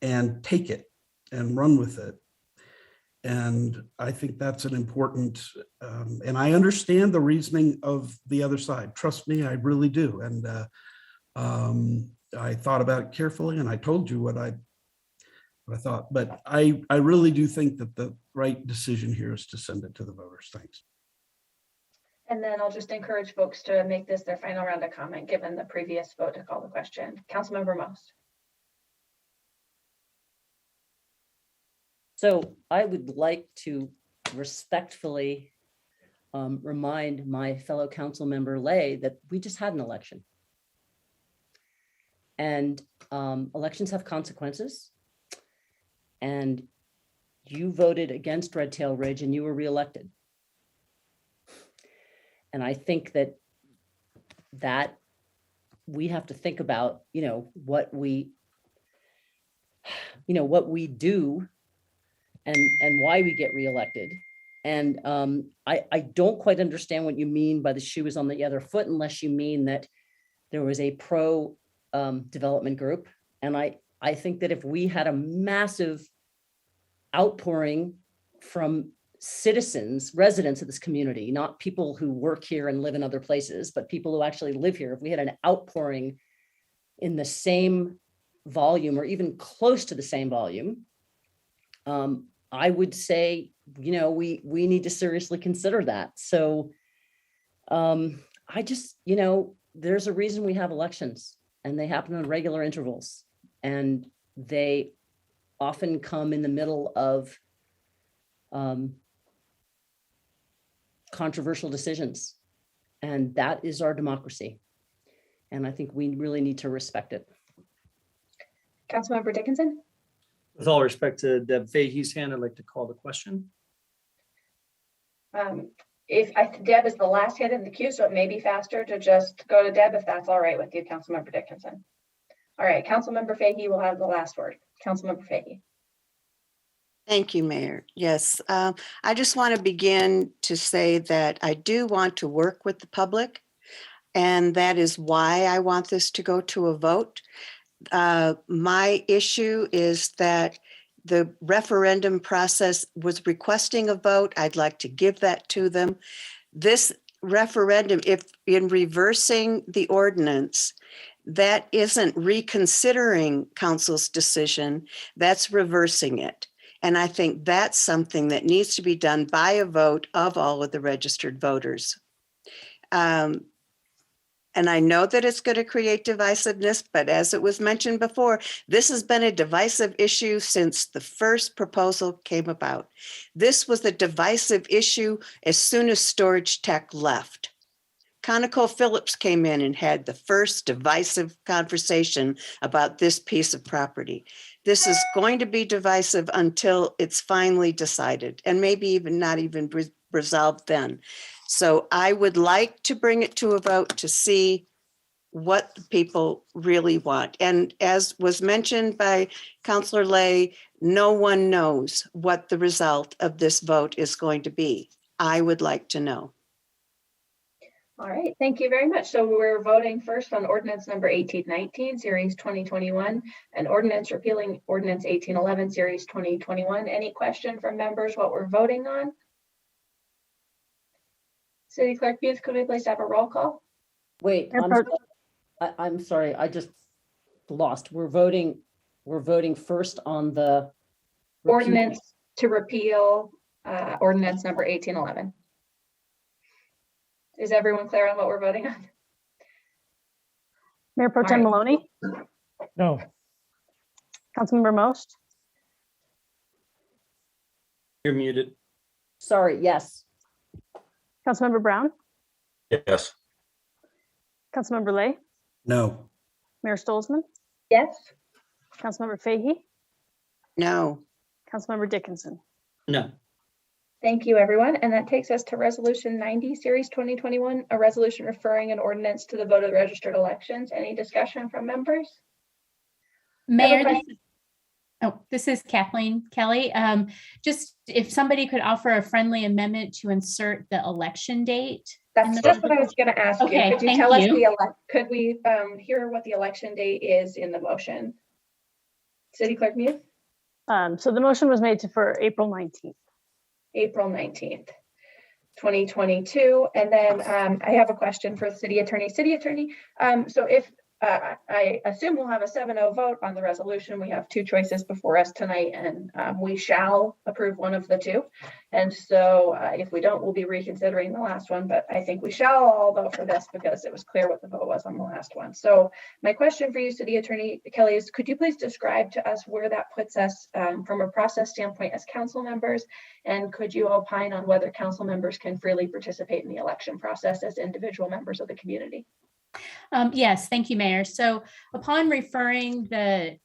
and take it and run with it. And I think that's an important, and I understand the reasoning of the other side. Trust me, I really do. And I thought about it carefully, and I told you what I thought. But I really do think that the right decision here is to send it to the voters. Thanks. And then I'll just encourage folks to make this their final round of comment, given the previous vote to call the question. Councilmember Most. So I would like to respectfully remind my fellow council member Lay that we just had an election. And elections have consequences. And you voted against Red Tail Ridge and you were reelected. And I think that we have to think about, what we do and why we get reelected. And I don't quite understand what you mean by the shoe is on the other foot, unless you mean that there was a pro development group. And I think that if we had a massive outpouring from citizens, residents of this community, not people who work here and live in other places, but people who actually live here, if we had an outpouring in the same volume or even close to the same volume, I would say, we need to seriously consider that. So I just, there's a reason we have elections, and they happen on regular intervals, and they often come in the middle of controversial decisions. And that is our democracy. And I think we really need to respect it. Councilmember Dickinson. With all respect to Deb Fahey's hand, I'd like to call the question. Deb is the last hand in the queue, so it may be faster to just go to Deb if that's all right with you, Councilmember Dickinson. All right, Councilmember Fahey will have the last word. Councilmember Fahey. Thank you, Mayor. Yes, I just want to begin to say that I do want to work with the public, and that is why I want this to go to a vote. My issue is that the referendum process was requesting a vote. I'd like to give that to them. This referendum, if in reversing the ordinance, that isn't reconsidering council's decision, that's reversing it. And I think that's something that needs to be done by a vote of all of the registered voters. And I know that it's going to create divisiveness, but as it was mentioned before, this has been a divisive issue since the first proposal came about. This was a divisive issue as soon as Storage Tech left. ConocoPhillips came in and had the first divisive conversation about this piece of property. This is going to be divisive until it's finally decided, and maybe even not even resolved then. So I would like to bring it to a vote to see what the people really want. And as was mentioned by Councillor Lay, no one knows what the result of this vote is going to be. I would like to know. All right, thank you very much. So we're voting first on ordinance number 1819, series 2021, and ordinance repealing ordinance 1811, series 2021. Any question from members what we're voting on? City Clerk Booth, could we please have a roll call? Wait, I'm sorry, I just lost. We're voting first on the ordinance to repeal ordinance number 1811. Is everyone clear on what we're voting on? Mayor Pro Tem Maloney? No. Councilmember Most? You're muted. Sorry, yes. Councilmember Brown? Yes. Councilmember Lay? No. Mayor Stolzman? Yes. Councilmember Fahy, No. Councilmember Dickinson. No. Thank you, everyone. And that takes us to Resolution 90, Series 2021, a resolution referring an ordinance to the vote of the registered elections. Any discussion from members? Mayor, question. this is Kathleen Kelly. Just if somebody could offer a friendly amendment to insert the election date. That's just what I was going to ask you. Okay, Could you thank tell us you. could we hear what the election date is in the motion? City Clerk Muse? So the motion was made for April 19th. April 19th, 2022. And then I have a question for the city attorney. City attorney, so if I assume we'll have a 7-0 vote on the resolution. We have two choices before us tonight, and we shall approve one of the two. And so if we don't, we'll be reconsidering the last one, but I think we shall all vote for this because it was clear what the vote was on the last one. So my question for you, City Attorney Kelly, is could you please describe to us where that puts us from a process standpoint as council members? And could you opine on whether council members can freely participate in the election process as individual members of the community? Yes, thank you, Mayor. So upon referring the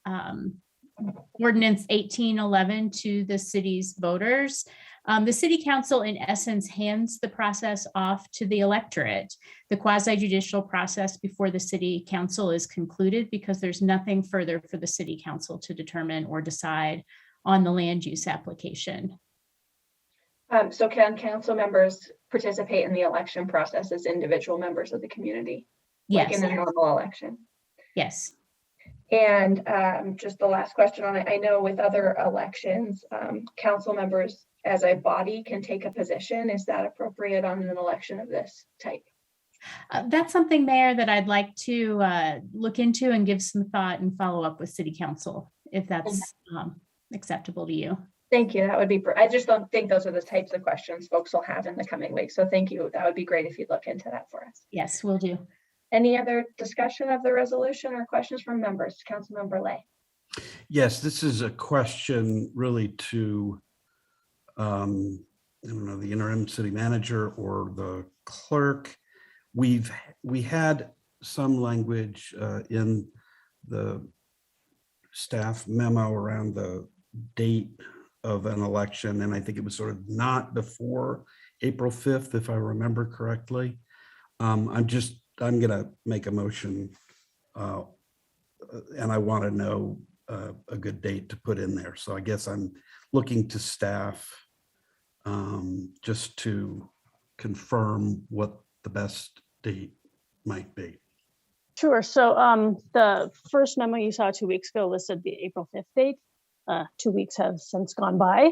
Ordinance 1811 to the city's voters, the City Council in essence hands the process off to the electorate. The quasi-judicial process before the City Council is concluded because there's nothing further for the City Council to determine or decide on the land use application. So can council members participate in the election process as individual members of the community? Yes. Like in a normal election? Yes. And just the last question on it, I know with other elections, council members as a body can take a position. Is that appropriate on an election of this type? That's something, Mayor, that I'd like to look into and give some thought and follow up with City Council, if that's acceptable to you. Thank you. That would be, I just don't think those are the types of questions folks will have in the coming weeks. So thank you. That would be great if you'd look into that for us. Yes, we'll do. Any other discussion of the resolution or questions from members? Councilmember Lay. Yes, this is a question really to, I don't know, the interim city manager or the clerk. We had some language in the staff memo around the date of an election, and I think it was sort of not before April 5th, if I remember correctly. I'm going to make a motion and I want to know a good date to put in there. So I guess I'm looking to staff just to confirm what the best date might be. Sure. So the first memo you saw 2 weeks ago listed the April 5th date. 2 weeks have since gone by.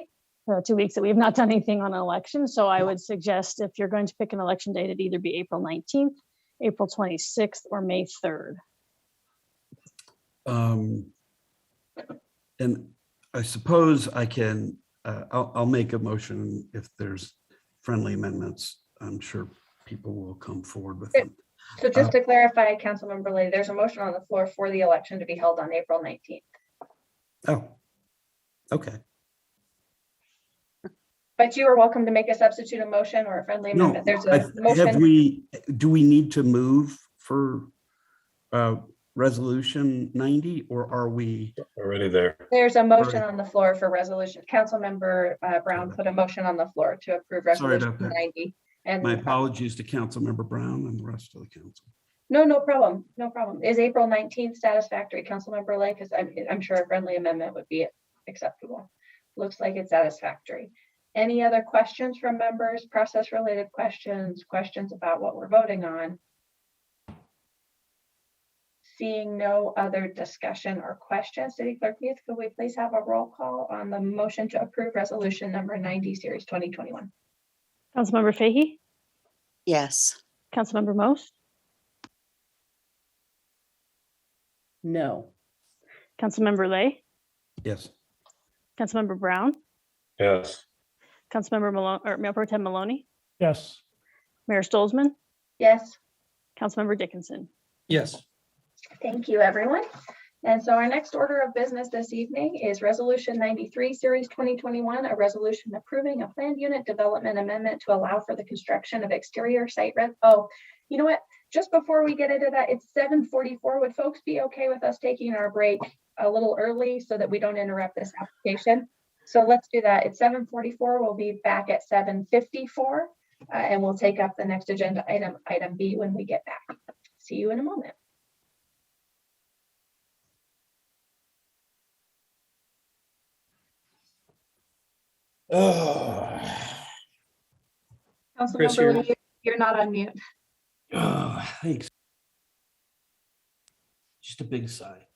2 weeks that we have not done anything on an election. So I would suggest if you're going to pick an election date, it'd either be April 19th, April 26th, or May 3rd. And I suppose I can, I'll make a motion if there's friendly amendments. I'm sure people will come forward with them. So just to clarify, Councilmember Lay, there's a motion on the floor for the election to be held on April 19th. Oh, okay. But you are welcome to make a substitute motion or a friendly No, amendment. There's a motion. do we need to move for resolution 90 or are we already there? There's a motion on the floor for resolution. Councilmember Brown put a motion on the floor to approve Sorry about resolution that. 90. And My apologies to Councilmember Brown and the rest of the council. no problem. No problem. Is April 19th satisfactory, Councilmember Lay? Because I'm sure a friendly amendment would be acceptable. Looks like it's satisfactory. Any other questions from members, process related questions, questions about what we're voting on? Seeing no other discussion or questions, City Clerk Muth, could we please have a roll call on the motion to approve resolution number 90, series 2021? Councilmember Fahy, Yes. Councilmember Most, No. Councilmember Lay, Yes. Councilmember Brown, Yes. Councilmember Maloney, or Mayor Pro Tem Maloney, Yes. Mayor Stolzman, Yes. Councilmember Dickinson. Yes. Thank you, everyone. And so our next order of business this evening is Resolution 93, Series 2021, a resolution approving a planned unit development amendment to allow for the construction of exterior site rent. Oh, you know what? just before we get into that, it's 7:44. Would folks be okay with us taking our break a little early so that we don't interrupt this application? So let's do that. It's 7:44. We'll be back at 7:54, and we'll take up the next agenda item, item B, when we get back. See you in a moment. Chris, Councilmember Lee, you're not on mute. Thanks. Just a big sigh.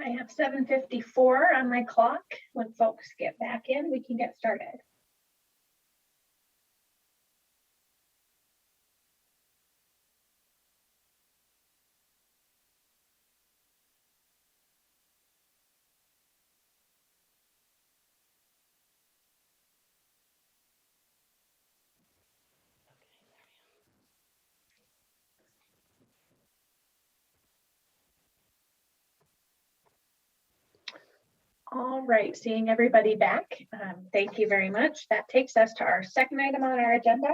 I have 7:54 on my clock. When folks get back in, we can get started. All right, seeing everybody back. Thank you very much. That takes us to our second item on our agenda,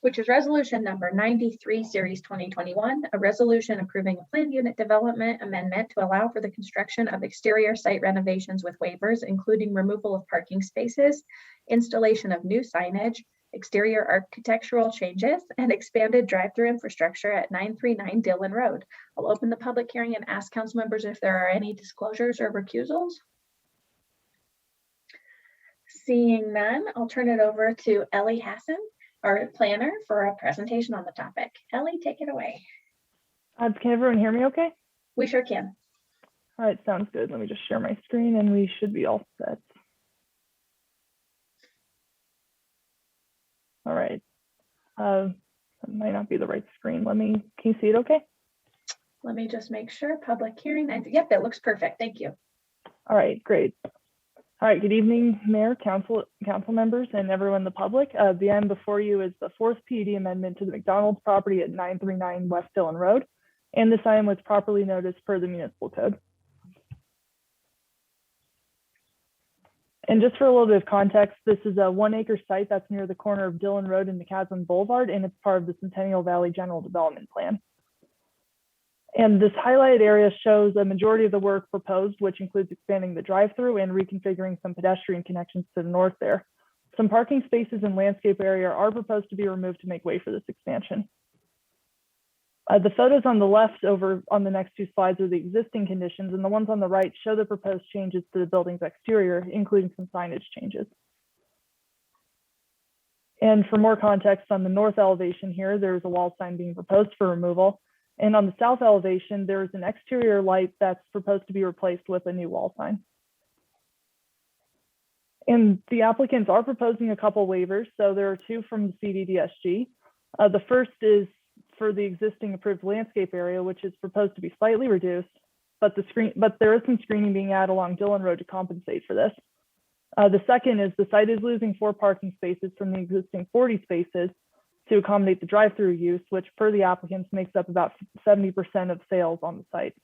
which is resolution number 93, series 2021, a resolution approving a planned unit development amendment to allow for the construction of exterior site renovations with waivers, including removal of parking spaces, installation of new signage, exterior architectural changes, and expanded drive-through infrastructure at 939 Dillon Road. I'll open the public hearing and ask council members if there are any disclosures or recusals. Seeing none, I'll turn it over to Ellie Hassan, our planner, for a presentation on the topic. Ellie, take it away. Can everyone hear me okay? We sure can. All right, sounds good. Let me just share my screen and we should be all set. All right. That might not be the right screen. Can you see it okay? Let me just make sure. Public hearing. Yep, that looks perfect. Thank you. All right, great. All right, good evening, Mayor, council members, and everyone in the public. The item before you is the fourth PUD amendment to the Mcdonald's property at 939 West Dillon Road, and this item was properly noticed per the municipal code. And just for a little bit of context, this is a 1-acre site that's near the corner of Dillon Road and McCaslin Boulevard, and it's part of the Centennial Valley General Development Plan. And this highlighted area shows a majority of the work proposed, which includes expanding the drive-through and reconfiguring some pedestrian connections to the north there. Some parking spaces and landscape area are proposed to be removed to make way for this expansion. The photos on the left over on the next two slides are the existing conditions, and the ones on the right show the proposed changes to the building's exterior, including some signage changes. And for more context, on the north elevation here, there's a wall sign being proposed for removal. And on the south elevation, there's an exterior light that's proposed to be replaced with a new wall sign. And the applicants are proposing a couple waivers. So there are two from the CDDSG. The first is for the existing approved landscape area, which is proposed to be slightly reduced, but there is some screening being added along Dillon Road to compensate for this. The second is the site is losing 4 parking spaces from the existing 40 spaces to accommodate the drive-through use, which per the applicants makes up about 70% of sales on the site.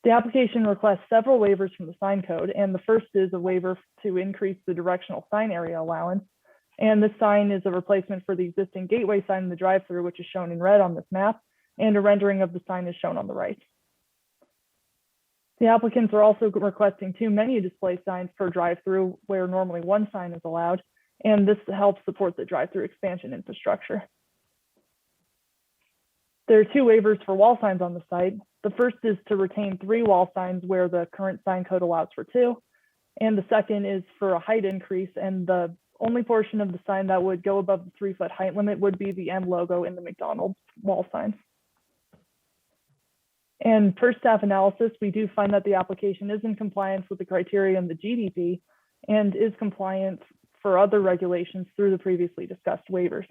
The application requests several waivers from the sign code, and the first is a waiver to increase the directional sign area allowance. And this sign is a replacement for the existing gateway sign in the drive-through, which is shown in red on this map, and a rendering of the sign is shown on the right. The applicants are also requesting 2 menu display signs per drive-through, where normally 1 sign is allowed, and this helps support the drive-through expansion infrastructure. There are 2 waivers for wall signs on the site. The first is to retain 3 wall signs where the current sign code allows for 2. And the second is for a height increase, and the only portion of the sign that would go above the 3-foot height limit would be the M logo in the McDonald's wall signs. And per staff analysis, we do find that the application is in compliance with the criteria in the GDP and is compliant for other regulations through the previously discussed waivers.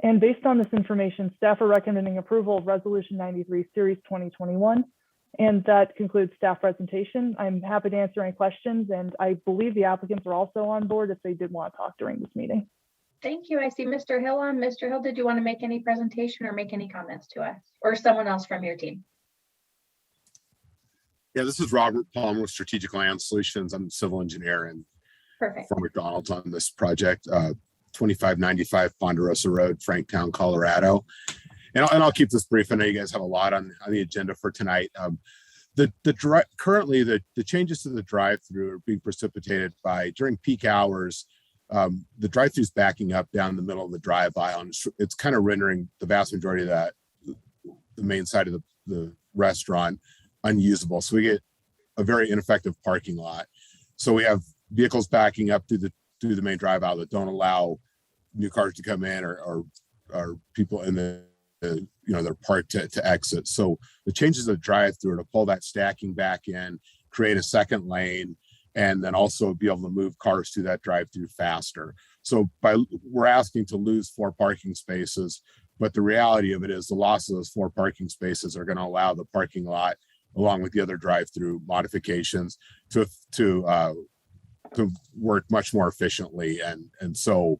And based on this information, staff are recommending approval of Resolution 93, Series 2021. And that concludes staff presentation. I'm happy to answer any questions, and I believe the applicants are also on board if they did want to talk during this meeting. Thank you. I see Mr. Hill on. Mr. Hill, did you want to make any presentation or make any comments to us, or someone else from your team? Yeah, this is Robert Palmer with Strategic Land Solutions. I'm a civil engineer and for McDonald's on this project, 2595 Ponderosa Road, Franktown, Colorado. And I'll keep this brief. I know you guys have a lot on the agenda for tonight. Currently, the changes to the drive-through are being precipitated by, during peak hours, the drive-through is backing up down the middle of the drive aisle, and it's kind of rendering the vast majority of the main side of the restaurant unusable. So we get a very ineffective parking lot. So we have vehicles backing up through the main drive aisle that don't allow new cars to come in or people in the their part to exit. So the changes of the drive-through to pull that stacking back in, create a second lane, and then also be able to move cars through that drive-through faster. So we're asking to lose 4 parking spaces, but the reality of it is the loss of those 4 parking spaces are going to allow the parking lot, along with the other drive-through modifications, to work much more efficiently. And so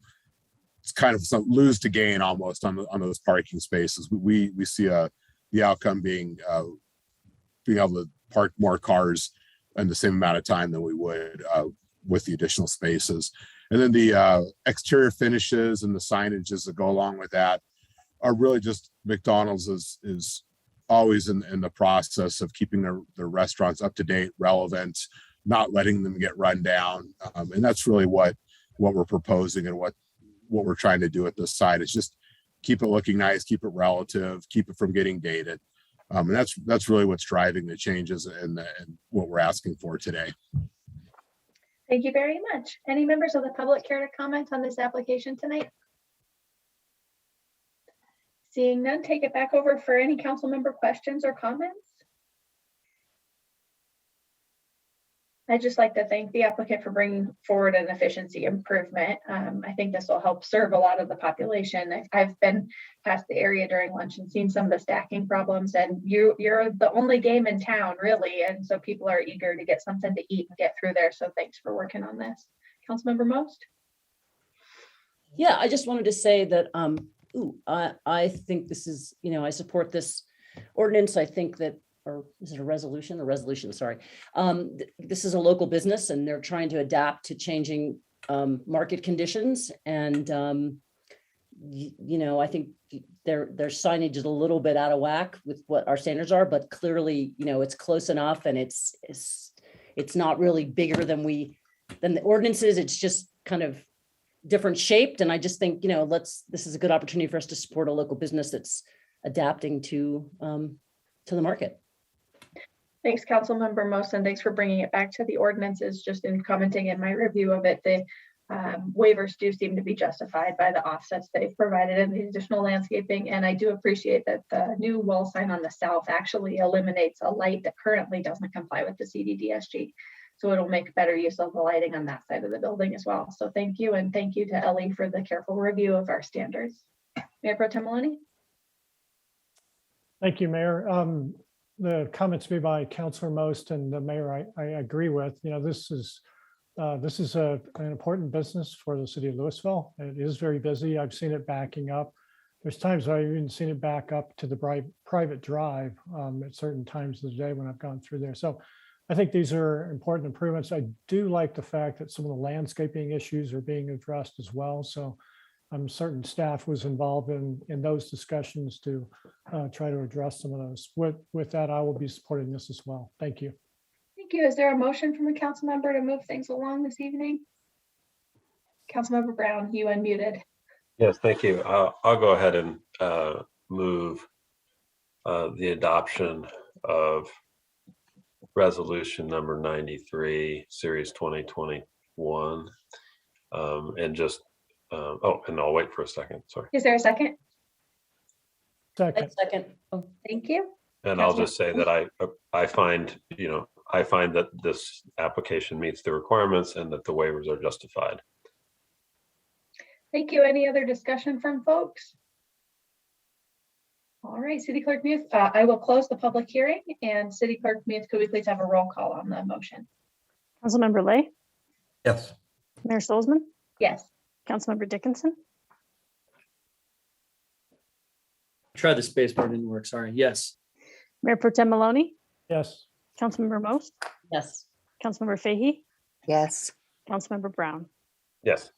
it's kind of some lose to gain almost on those parking spaces. We see the outcome being able to park more cars in the same amount of time than we would with the additional spaces. And then the exterior finishes and the signages that go along with that are really just McDonald's is always in the process of keeping their restaurants up to date, relevant, not letting them get run down. And that's really what we're proposing and what we're trying to do at this site is just keep it looking nice, keep it relative, keep it from getting dated. And that's really what's driving the changes and what we're asking for today. Thank you very much. Any members of the public care to comment on this application tonight? Seeing none, take it back over for any council member questions or comments. I'd just like to thank the applicant for bringing forward an efficiency improvement. I think this will help serve a lot of the population. I've been past the area during lunch and seen some of the stacking problems, and you're the only game in town, really. And so people are eager to get something to eat and get through there. So thanks for working on this. Councilmember Most? Yeah, I just wanted to say that I think this is, I support this ordinance. I think that, or is it a resolution? A resolution, sorry. This is a local business and they're trying to adapt to changing market conditions. And, I think their signage is a little bit out of whack with what our standards are, but clearly, it's close enough and it's not really bigger than the ordinances. It's just kind of different shaped. And I just think, this is a good opportunity for us to support a local business that's adapting to the market. Thanks, Councilmember Most, and thanks for bringing it back to the ordinances. Just in commenting in my review of it, the waivers do seem to be justified by the offsets they've provided and the additional landscaping. And I do appreciate that the new wall sign on the south actually eliminates a light that currently doesn't comply with the CDDSG. So it'll make better use of the lighting on that side of the building as well. So thank you. And thank you to Ellie for the careful review of our standards. Mayor Pro Tem Maloney? Thank you, Mayor. The comments made by Councilor Most and the mayor, I agree with. This is an important business for the city of Louisville. It is very busy. I've seen it backing up. There's times I've even seen it back up to the private drive at certain times of the day when I've gone through there. So I think these are important improvements. I do like the fact that some of the landscaping issues are being addressed as well. So I'm certain staff was involved in those discussions to try to address some of those. With that, I will be supporting this as well. Thank you. Thank you. Is there a motion from a council member to move things along this evening? Councilmember Brown, you unmuted. Yes, thank you. I'll go ahead and move the adoption of resolution number 93, series 2021, and just and I'll wait for a second. Sorry. Is there a second? Second. Oh, thank you. And I'll just say that I find that this application meets the requirements and that the waivers are justified. Thank you. Any other discussion from folks? All right, City Clerk Muth, I will close the public hearing, and City Clerk Muth, could we please have a roll call on the motion? Councilmember Lay? Yes. Mayor Stolzman? Yes. Councilmember Dickinson? Try the space bar, didn't work. Sorry. Yes. Mayor Pro Tem Maloney? Yes. Councilmember Most? Yes. Councilmember Fahey? Yes. Councilmember Brown? Yes.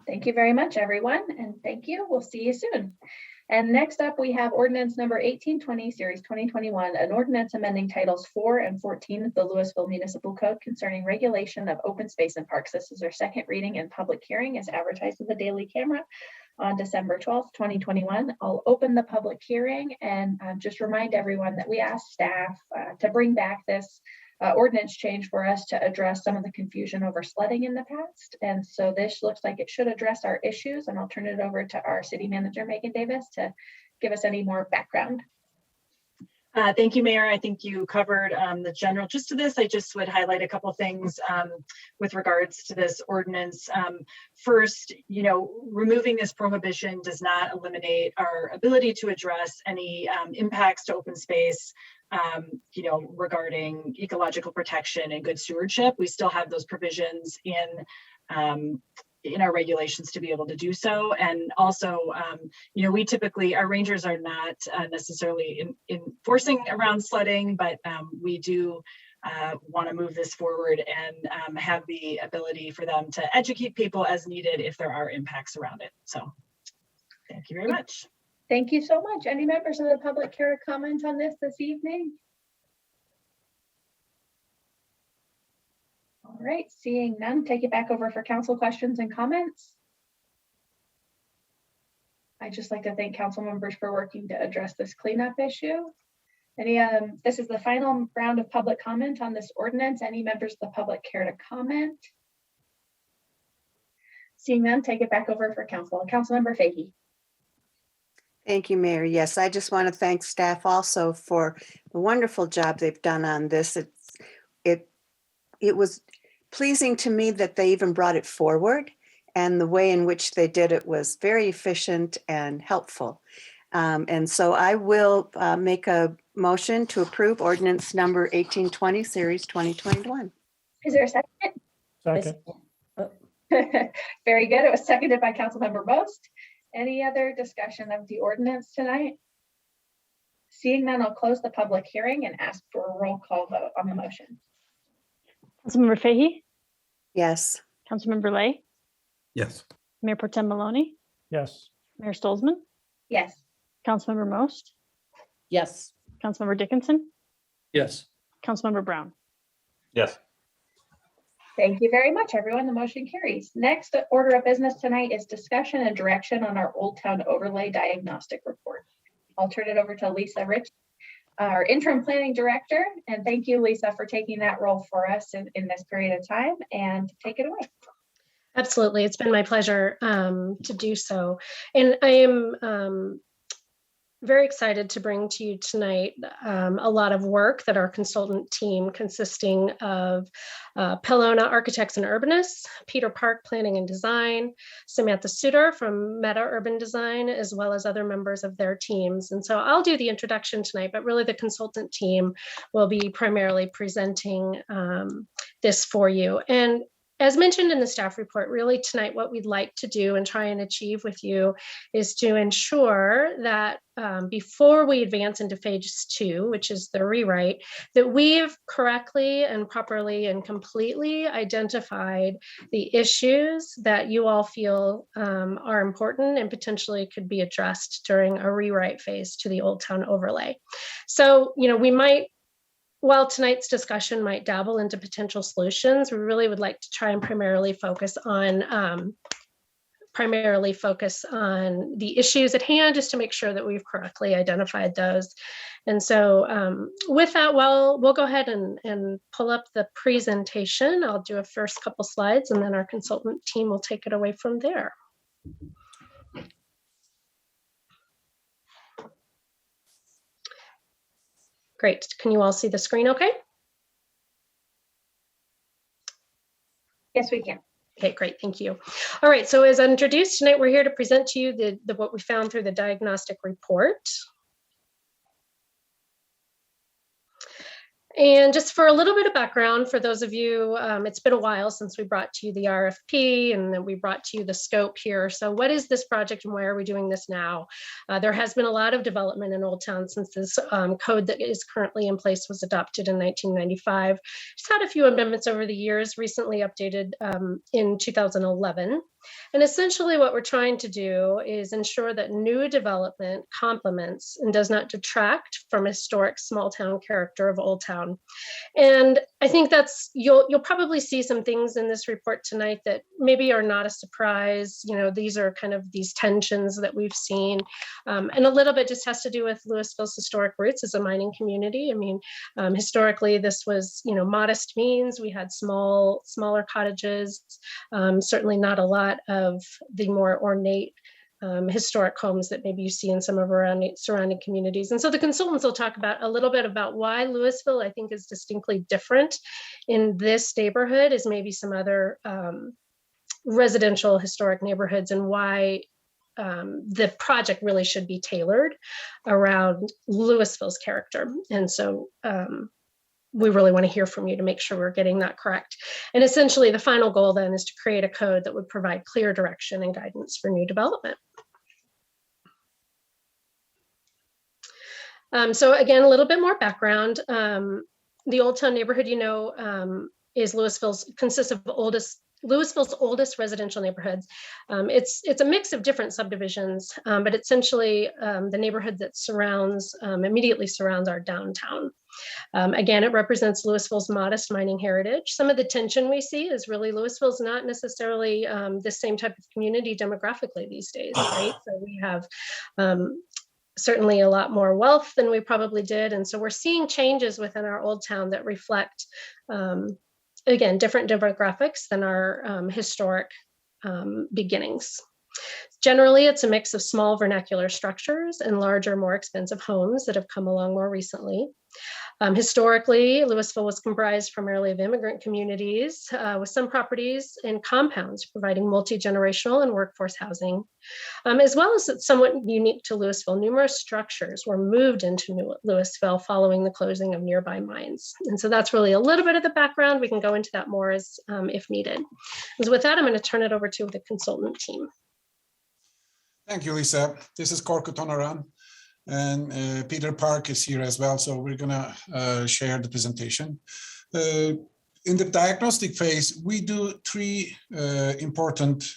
Thank you very much, everyone, and thank you. We'll see you soon. And next up, we have ordinance number 1820, series 2021, an ordinance amending titles 4 and 14 of the Louisville Municipal Code concerning regulation of open space and parks. This is our second reading and public hearing as advertised in the Daily Camera on December 12th, 2021. I'll open the public hearing and just remind everyone that we asked staff to bring back this ordinance change for us to address some of the confusion over sledding in the past. And so this looks like it should address our issues, and I'll turn it over to our city manager, Megan Davis, to give us any more background. Thank you, Mayor. I think you covered the general gist of this. I just would highlight a couple things with regards to this ordinance. First, removing this prohibition does not eliminate our ability to address any impacts to open space, regarding ecological protection and good stewardship. We still have those provisions in our regulations to be able to do so. And also, we typically, our rangers are not necessarily enforcing around sledding, but we do want to move this forward and have the ability for them to educate people as needed if there are impacts around it. So thank you very much. Thank you so much. Any members of the public care to comment on this evening? All right, seeing none, take it back over for council questions and comments. I'd just like to thank council members for working to address this cleanup issue. This is the final round of public comment on this ordinance. Any members of the public care to comment? Seeing none, take it back over for council. Councilmember Fahey. Thank you, Mayor. Yes, I just want to thank staff also for the wonderful job they've done on this. It was pleasing to me that they even brought it forward, and the way in which they did it was very efficient and helpful. And so I will make a motion to approve ordinance number 1820, series 2021. Is there a second? Second. Very good. It was seconded by Councilmember Most. Any other discussion of the ordinance tonight? Seeing none, I'll close the public hearing and ask for a roll call vote on the motion. Councilmember Fahey, Yes. Councilmember Lay, Yes. Mayor Pro Tem Maloney, Yes. Mayor Stolzman, Yes. Councilmember Most, Yes. Councilmember Dickinson, Yes. Councilmember Brown. Yes. Thank you very much, everyone. The motion carries. Next order of business tonight is discussion and direction on our Old Town Overlay Diagnostic Report. I'll turn it over to Lisa Rich, our interim planning director. And thank you, Lisa, for taking that role for us in this period of time, and take it away. Absolutely. It's been my pleasure to do so. And I am very excited to bring to you tonight a lot of work that our consultant team, consisting of Pelona Architects and Urbanists, Peter Park Planning and Design, Samantha Suter from Meta Urban Design, as well as other members of their teams. And so I'll do the introduction tonight, but really the consultant team will be primarily presenting this for you. And as mentioned in the staff report, really tonight, what we'd like to do and try and achieve with you is to ensure that before we advance into phase 2, which is the rewrite, that we've correctly and properly and completely identified the issues that you all feel are important and potentially could be addressed during a rewrite phase to the Old Town overlay. So, we might, while tonight's discussion might dabble into potential solutions, we really would like to try and primarily focus on the issues at hand, just to make sure that we've correctly identified those. And so with that, we'll go ahead and pull up the presentation. I'll do a first couple slides, and then our consultant team will take it away from there. Great. Can you all see the screen okay? Yes, we can. Okay, great. Thank you. All right. So as introduced tonight, we're here to present to you what we found through the diagnostic report. And just for a little bit of background, for those of you, it's been a while since we brought to you the RFP, and then we brought to you the scope here. So what is this project and why are we doing this now? There has been a lot of development in Old Town since this code that is currently in place was adopted in 1995. Just had a few amendments over the years, recently updated in 2011. And essentially what we're trying to do is ensure that new development complements and does not detract from historic small town character of Old Town. And I think that's, you'll probably see some things in this report tonight that maybe are not a surprise. These are kind of these tensions that we've seen. And a little bit just has to do with Louisville's historic roots as a mining community. I mean, historically, this was, modest means. We had smaller cottages, certainly not a lot of the more ornate historic homes that maybe you see in some of our surrounding communities. And so the consultants will talk about a little bit about why Louisville, I think, is distinctly different in this neighborhood as maybe some other residential historic neighborhoods, and why the project really should be tailored around Louisville's character. And so we really want to hear from you to make sure we're getting that correct. And essentially the final goal then is to create a code that would provide clear direction and guidance for new development. So again, a little bit more background. The Old Town neighborhood, you know, is consists of Louisville's oldest residential neighborhoods. It's a mix of different subdivisions, but essentially the neighborhood that immediately surrounds our downtown. Again, it represents Louisville's modest mining heritage. Some of the tension we see is really Louisville's not necessarily the same type of community demographically these days, right? So we have certainly a lot more wealth than we probably did. And so we're seeing changes within our Old Town that reflect, again, different demographics than our historic beginnings. Generally, it's a mix of small vernacular structures and larger, more expensive homes that have come along more recently. Historically, Louisville was comprised primarily of immigrant communities with some properties and compounds providing multi-generational and workforce housing, as well as somewhat unique to Louisville. Numerous structures were moved into Louisville following the closing of nearby mines. And so that's really a little bit of the background. We can go into that more as if needed. So with that, I'm going to turn it over to the consultant team. Thank you, Lisa. This is Korko Tonaran, and Peter Park is here as well. So we're gonna share the presentation. In the diagnostic phase, we do three important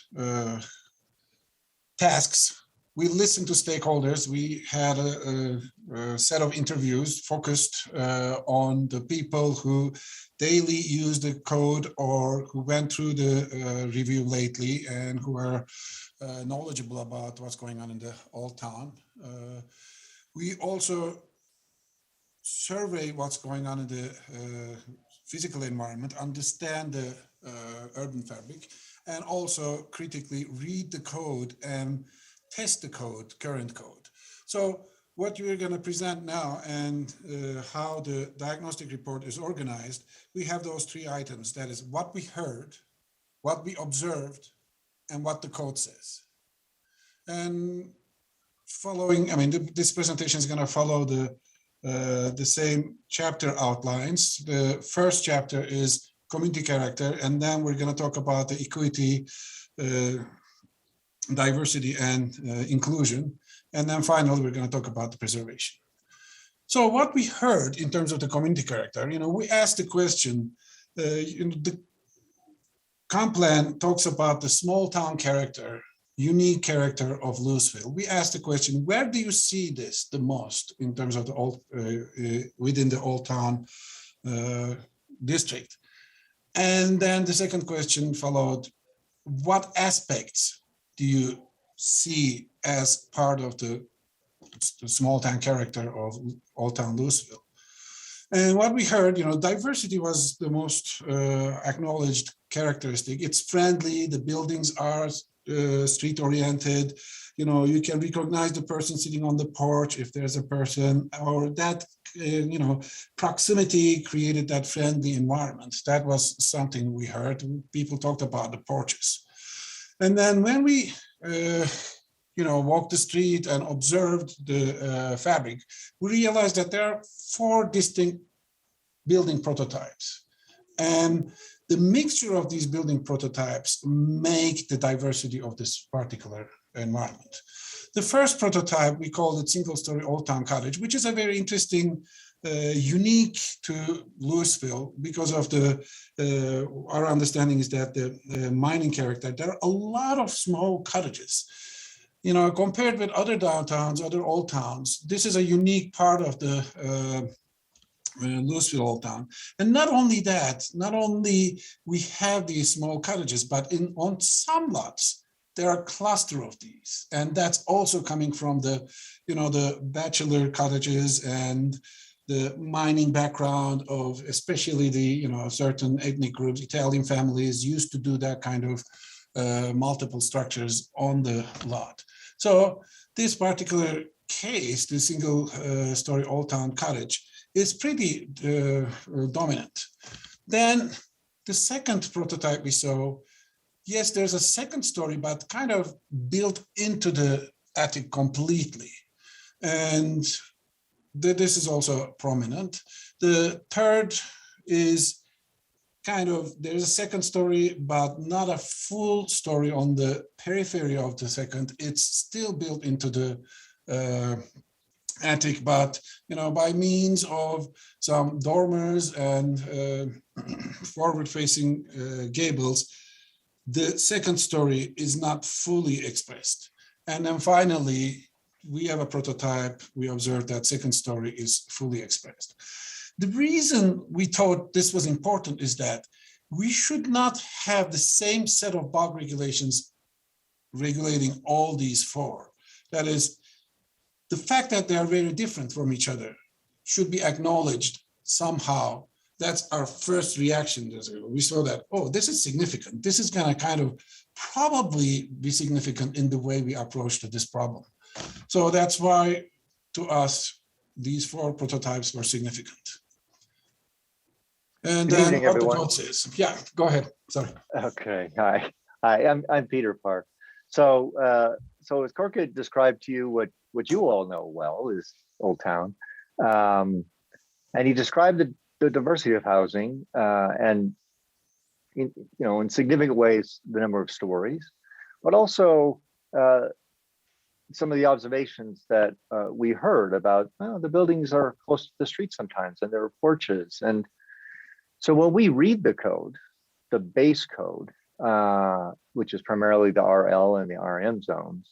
tasks. We listen to stakeholders. We had a set of interviews focused on the people who daily use the code or who went through the review lately and who are knowledgeable about what's going on in the Old Town. We also survey what's going on in the physical environment, understand the urban fabric, and also critically read the code and test the code, current code. So what you're going to present now and how the diagnostic report is organized, we have those three items. That is what we heard, what we observed, and what the code says. And following, this presentation is going to follow the same chapter outlines. The first chapter is community character, and then we're going to talk about the equity, diversity, and inclusion. And then finally, we're going to talk about the preservation. So what we heard in terms of the community character, we asked the question, the comp plan talks about the small town character, unique character of Louisville. We asked the question, where do you see this the most in terms of the old, within the Old Town district? And then the second question followed, what aspects do you see as part of the small town character of Old Town Louisville? And what we heard, diversity was the most acknowledged characteristic. It's friendly, the buildings are street oriented, you can recognize the person sitting on the porch if there's a person, or that, proximity created that friendly environment. That was something we heard. People talked about the porches. And then when we, walked the street and observed the fabric, we realized that there are 4 distinct building prototypes. And the mixture of these building prototypes make the diversity of this particular environment. The first prototype, we called it single-story Old Town Cottage, which is a very interesting, unique to Louisville because of our understanding is that the mining character, there are a lot of small cottages. Compared with other downtowns, other old towns, this is a unique part of the Louisville Old Town. And not only that, not only we have these small cottages, but on some lots, there are a cluster of these. And that's also coming from the bachelor cottages and the mining background of especially the, certain ethnic groups, Italian families used to do that kind of multiple structures on the lot. So this particular case, the single story Old Town cottage, is pretty dominant. Then the second prototype we saw, yes, there's a second story, but kind of built into the attic completely. And this is also prominent. The third is kind of, there's a second story, but not a full story on the periphery of the second. It's still built into the attic, but by means of some dormers and forward-facing gables, the second story is not fully expressed. And then finally, we have a prototype. We observed that second story is fully expressed. The reason we thought this was important is that we should not have the same set of bulk regulations regulating all these four. That is, the fact that they are very different from each other should be acknowledged somehow. That's our first reaction. We saw that, oh, this is significant. This is going to kind of probably be significant in the way we approach this problem. So that's why, to us, these four prototypes were significant. And Good then evening, what the everyone. vote says. Yeah, go ahead. Sorry. Okay, hi. I'm Peter Park. So as Korka described to you what you all know well is Old Town. And he described the diversity of housing and in significant ways, the number of stories, but also some of the observations that we heard about, the buildings are close to the street sometimes and there are porches. And so when we read the code, the base code, which is primarily the RL and the RM zones,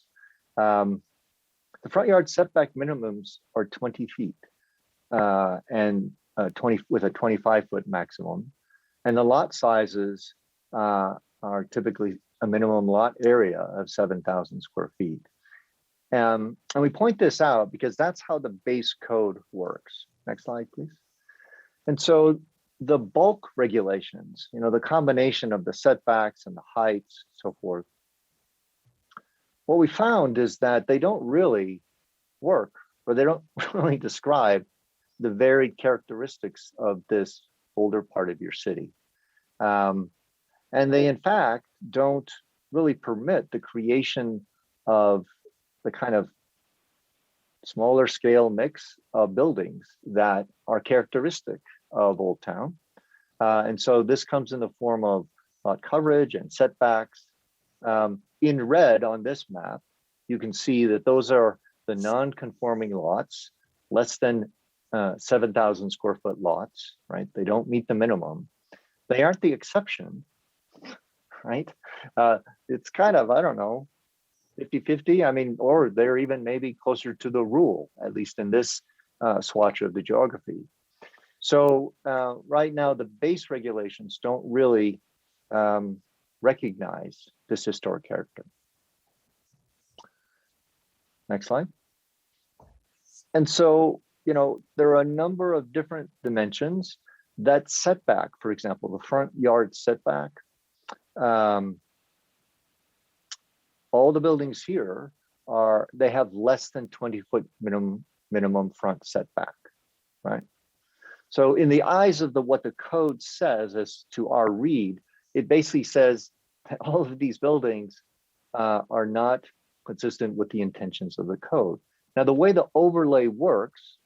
the front yard setback minimums are 20 feet and 20 with a 25-foot maximum. And the lot sizes are typically a minimum lot area of 7,000 square feet. And we point this out because that's how the base code works. Next slide, please. And so the bulk regulations, the combination of the setbacks and the heights, so forth, what we found is that they don't really work, or they don't really describe the varied characteristics of this older part of your city. And they, in fact, don't really permit the creation of the kind of smaller scale mix of buildings that are characteristic of Old Town. And so this comes in the form of lot coverage and setbacks. In red on this map, you can see that those are the non-conforming lots, less than 7,000 square foot lots, right? They don't meet the minimum. They aren't the exception, right? It's kind of, I don't know, 50-50. I mean, or they're even maybe closer to the rule, at least in this swatch of the geography. So right now, the base regulations don't really recognize this historic character. Next slide. And so, there are a number of different dimensions. That setback, for example, the front yard setback, all the buildings here they have less than 20-foot minimum front setback, right? So in the eyes of what the code says as to our read, it basically says that all of these buildings are not consistent with the intentions of the code. Now, the way the overlay works,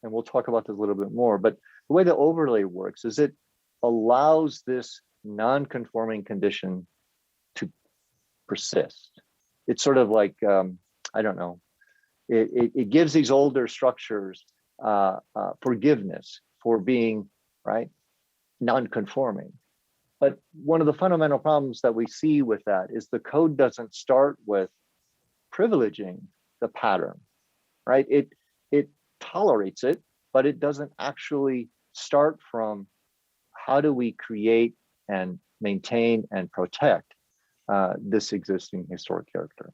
and we'll talk about this a little bit more, but the way the overlay works is it allows this non-conforming condition to persist. It's sort of like, I don't know, it gives these older structures forgiveness for being, right, non-conforming. But one of the fundamental problems that we see with that is the code doesn't start with privileging the pattern, right? It tolerates it, but it doesn't actually start from how do we create and maintain and protect this existing historic character.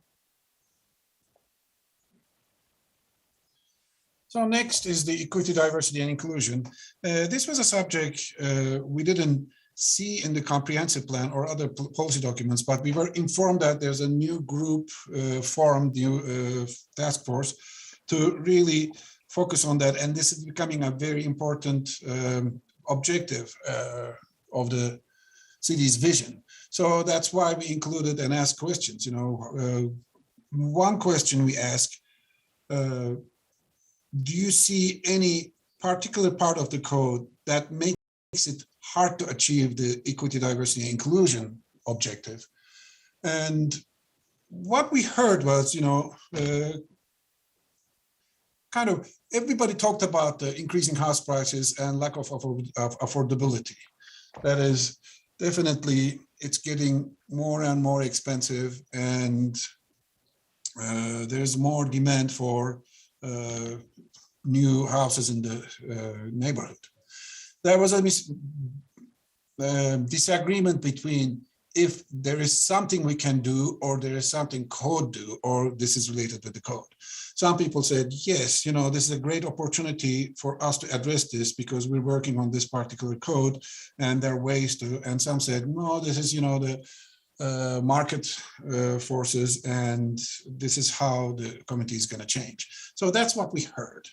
So next is the equity, diversity, and inclusion. This was a subject we didn't see in the comprehensive plan or other policy documents, but we were informed that there's a new group formed, new task force to really focus on that. And this is becoming a very important objective of the city's vision. So that's why we included and asked questions. One question we ask, do you see any particular part of the code that makes it hard to achieve the equity, diversity, and inclusion objective? And what we heard was, kind of everybody talked about the increasing house prices and lack of affordability. That is definitely, it's getting more and more expensive, and there's more demand for new houses in the neighborhood. There was a disagreement between if there is something we can do or there is something code do, or this is related with the code. Some people said, yes, this is a great opportunity for us to address this because we're working on this particular code and there are ways to, and some said, no, this is, the market forces, and this is how the committee is going to change. So that's what we heard.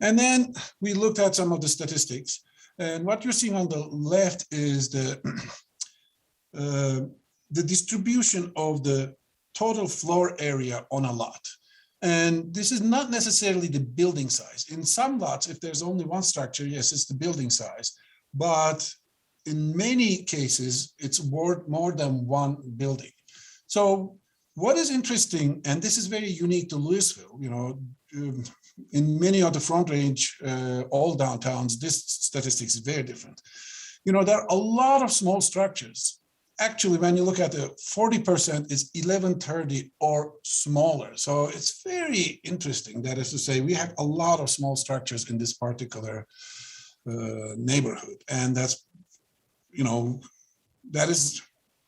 And then we looked at some of the statistics, and what you're seeing on the left is the distribution of the total floor area on a lot. And this is not necessarily the building size. In some lots, if there's only one structure, yes, it's the building size. But in many cases, it's more than one building. So what is interesting, and this is very unique to Louisville, in many of the Front Range, all downtowns, this statistics is very different. There are a lot of small structures. Actually, when you look at the 40% is 1130 or smaller. So it's very interesting. That is to say, we have a lot of small structures in this particular neighborhood. And that's, that is,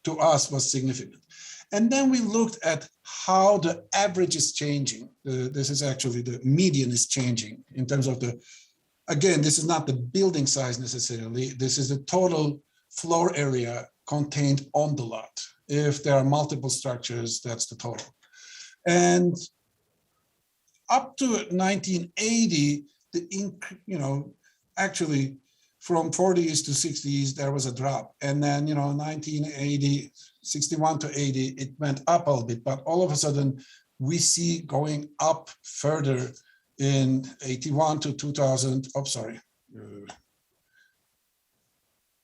to us, was significant. And then we looked at how the average is changing. This is actually the median is changing in terms of the, again, this is not the building size necessarily. This is the total floor area contained on the lot. If there are multiple structures, that's the total. And up to 1980, actually from 40s to 60s, there was a drop. And then, 1980, 61 to 80, it went up a little bit, but all of a sudden we see going up further in 81 to 2000. Oh, sorry.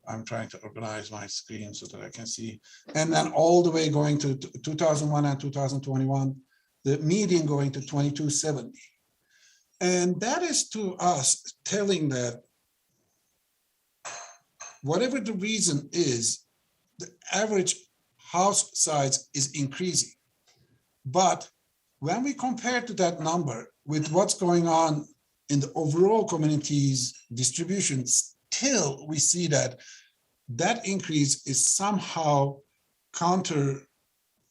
I'm trying to organize my screen so that I can see. And then all the way going to 2001 and 2021, the median going to 2270. And that is to us telling that whatever the reason is, the average house size is increasing. But when we compare to that number with what's going on in the overall community's distribution, still we see that increase is somehow counter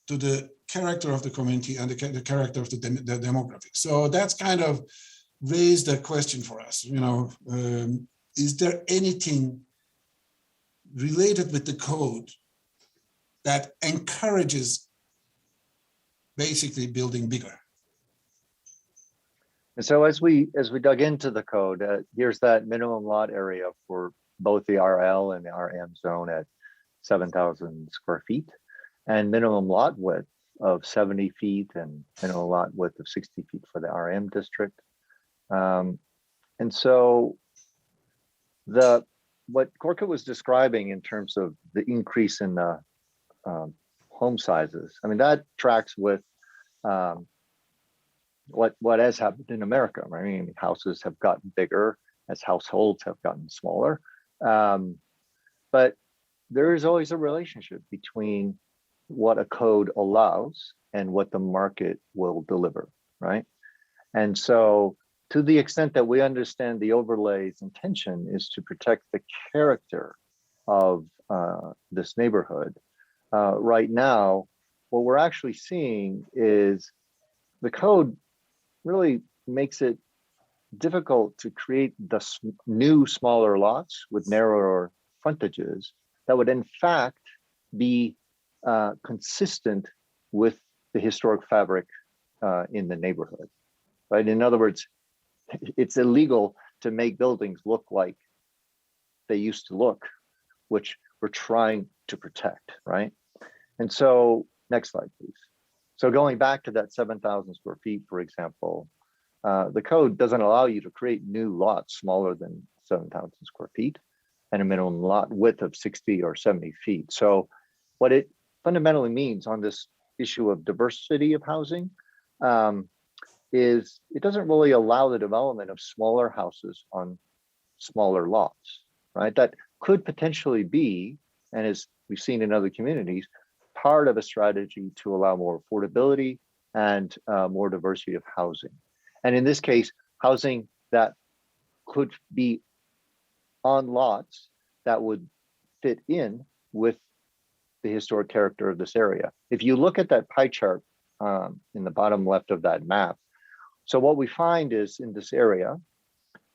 to the character of the community and the character of the demographic. So that's kind of raised a question for us. Is there anything related with the code that encourages basically building bigger? And so as we dug into the code, here's that minimum lot area for both the RL and the RM zone at 7,000 square feet, and minimum lot width of 70 feet and minimum lot width of 60 feet for the RM district. And so what Korka was describing in terms of the increase in the home sizes, I mean, that tracks with what has happened in America. I mean, houses have gotten bigger as households have gotten smaller. But there is always a relationship between what a code allows and what the market will deliver, right? And so to the extent that we understand the overlay's intention is to protect the character of this neighborhood, right now, what we're actually seeing is the code really makes it difficult to create the new smaller lots with narrower frontages that would in fact be consistent with the historic fabric in the neighborhood, right? In other words, it's illegal to make buildings look like they used to look, which we're trying to protect, right? And so, next slide, please. So going back to that 7,000 square feet, for example, the code doesn't allow you to create new lots smaller than 7,000 square feet and a minimum lot width of 60 or 70 feet. So what it fundamentally means on this issue of diversity of housing is it doesn't really allow the development of smaller houses on smaller lots, right? That could potentially be, and as we've seen in other communities, part of a strategy to allow more affordability and more diversity of housing. And in this case, housing that could be on lots that would fit in with the historic character of this area. If you look at that pie chart in the bottom left of that map, so what we find is in this area,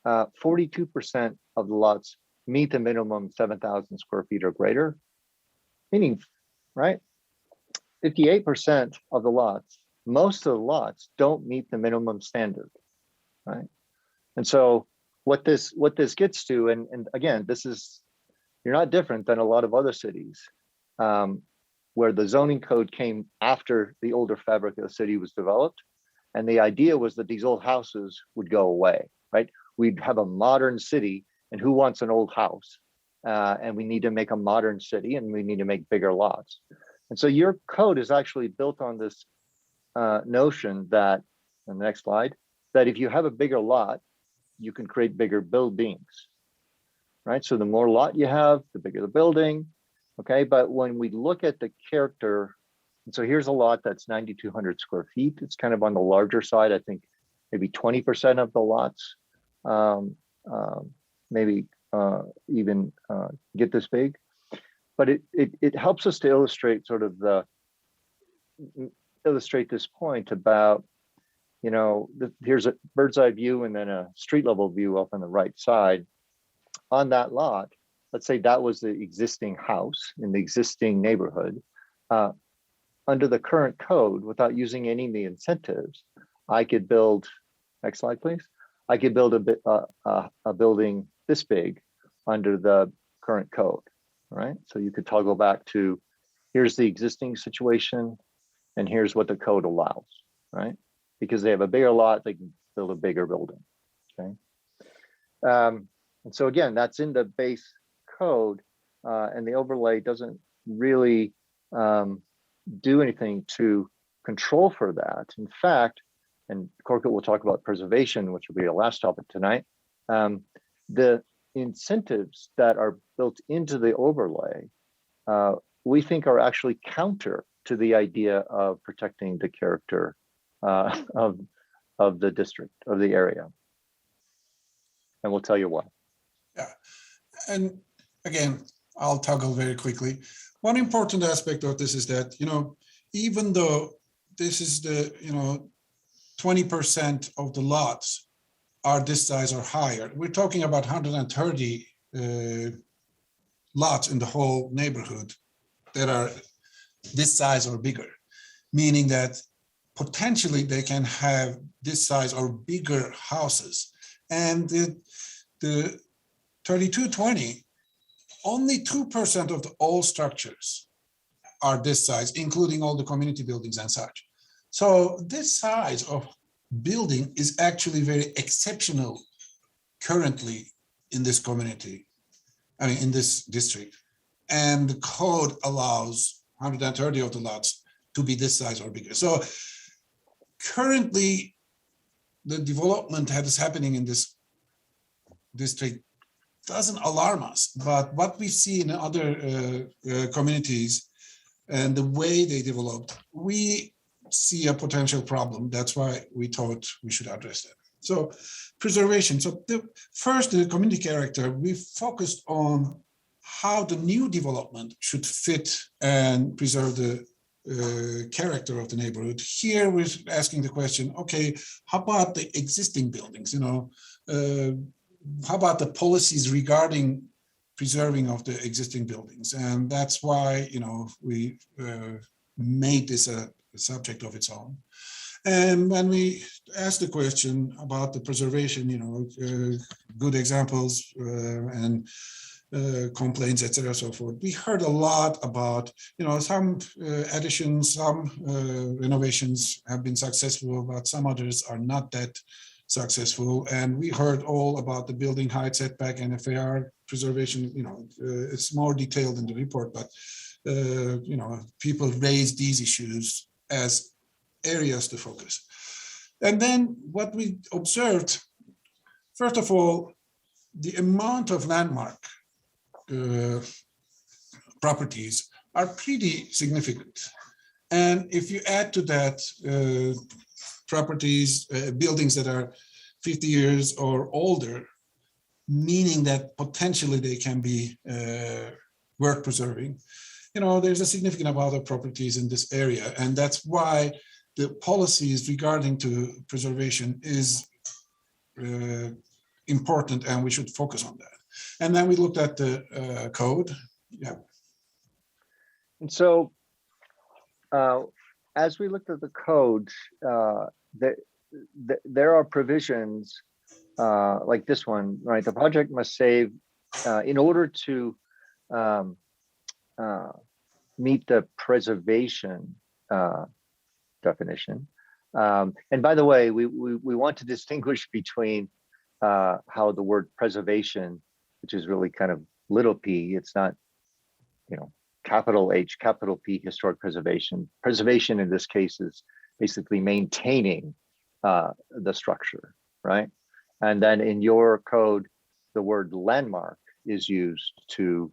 42% of the lots meet the minimum 7,000 square feet or greater, meaning, right, 58% of the lots, most of the lots don't meet the minimum standard, right? And so what this gets to, and again, you're not different than a lot of other cities where the zoning code came after the older fabric of the city was developed. And the idea was that these old houses would go away, right? We'd have a modern city, and who wants an old house? And we need to make a modern city, and we need to make bigger lots. And so your code is actually built on this notion that, on the next slide, that if you have a bigger lot, you can create bigger buildings, right? So the more lot you have, the bigger the building, okay? But when we look at the character, and so here's a lot that's 9,200 square feet. It's kind of on the larger side. I think maybe 20% of the lots maybe even get this big. But it helps us to illustrate sort of illustrate this point about, you know, here's a bird's eye view and then a street level view up on the right side. On that lot, let's say that was the existing house in the existing neighborhood. Under the current code, without using any of the incentives, I could build, next slide, please. I could build a building this big under the current code, right? So you could toggle back to, here's the existing situation, and here's what the code allows, right? Because they have a bigger lot, they can build a bigger building, okay? And so again, that's in the base code, and the overlay doesn't really do anything to control for that. In fact, and Corkett will talk about preservation, which will be our last topic tonight, the incentives that are built into the overlay, we think are actually counter to the idea of protecting the character of the district, of the area. And we'll tell you why. Yeah, and again, I'll toggle very quickly. One important aspect of this is that, you know, even though this is the, you know, 20% of the lots are this size or higher, we're talking about 130 lots in the whole neighborhood that are this size or bigger, meaning that potentially they can have this size or bigger houses. And the 3220, only 2% of the all structures are this size, including all the community buildings and such. So this size of building is actually very exceptional currently in this community, I mean, in this district. And the code allows 130 of the lots to be this size or bigger. So currently, the development that is happening in this district doesn't alarm us, but what we see in other communities and the way they developed, we see a potential problem. That's why we thought we should address that. So preservation. So first, the community character, we focused on how the new development should fit and preserve the character of the neighborhood. Here we're asking the question, okay, how about the existing buildings? You know, how about the policies regarding preserving of the existing buildings. And that's why, we made this a subject of its own. And when we asked the question about the preservation, good examples and complaints, etc., so forth, we heard a lot about, some additions, some renovations have been successful, but some others are not that successful. And we heard all about the building height, setback, and FAR preservation. It's more detailed in the report, but people raise these issues as areas to focus. And then what we observed, first of all, the amount of landmark properties are pretty significant. And if you add to that properties, buildings that are 50 years or older, meaning that potentially they can be worth preserving, there's a significant amount of properties in this area. And that's why the policies regarding to preservation is important, and we should focus on that. And then we looked at the code. Yeah. And so as we looked at the code, there are provisions like this one, right? The project must save in order to meet the preservation definition. And by the way, we want to distinguish between how the word preservation, which is really kind of little p, it's not, capital H, capital P, historic preservation. Preservation in this case is basically maintaining the structure, right? And then in your code, the word landmark is used to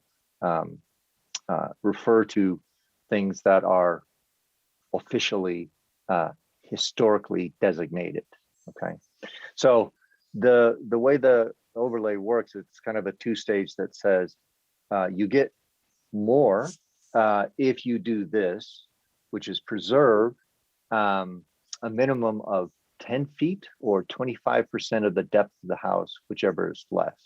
refer to things that are officially historically designated. Okay, so the way the overlay works, it's kind of a two-stage that says you get more if you do this, which is preserve a minimum of 10 feet or 25% of the depth of the house, whichever is less.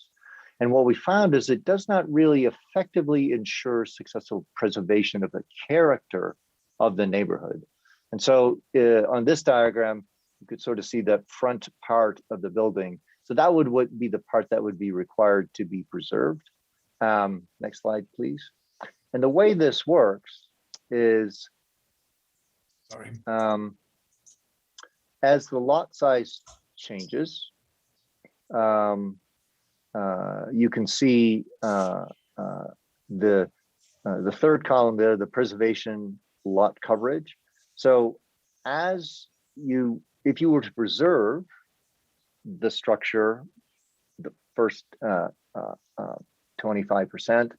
And what we found is it does not really effectively ensure successful preservation of the character of the neighborhood. And so on this diagram, you could sort of see the front part of the building. So that would be the part that would be required to be preserved. Next slide, please. And the way this works is, as the lot size changes, you can see the third column there, the preservation lot coverage. So if you were to preserve the structure, the first 25%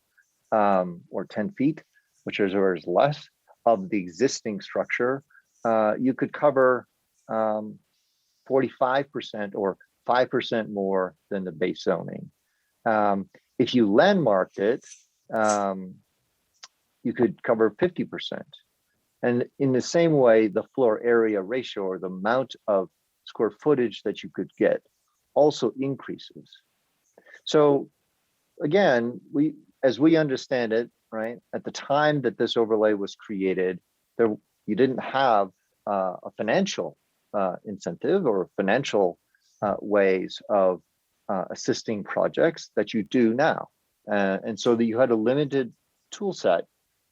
or 10 feet, whichever is less of the existing structure, you could cover 45% or 5% more than the base zoning. If you landmarked it, you could cover 50%. And in the same way, the floor area ratio, or the amount of square footage that you could get, also increases. So again, as we understand it, right, at the time that this overlay was created, you didn't have a financial incentive or financial ways of assisting projects that you do now. And so that you had a limited tool set.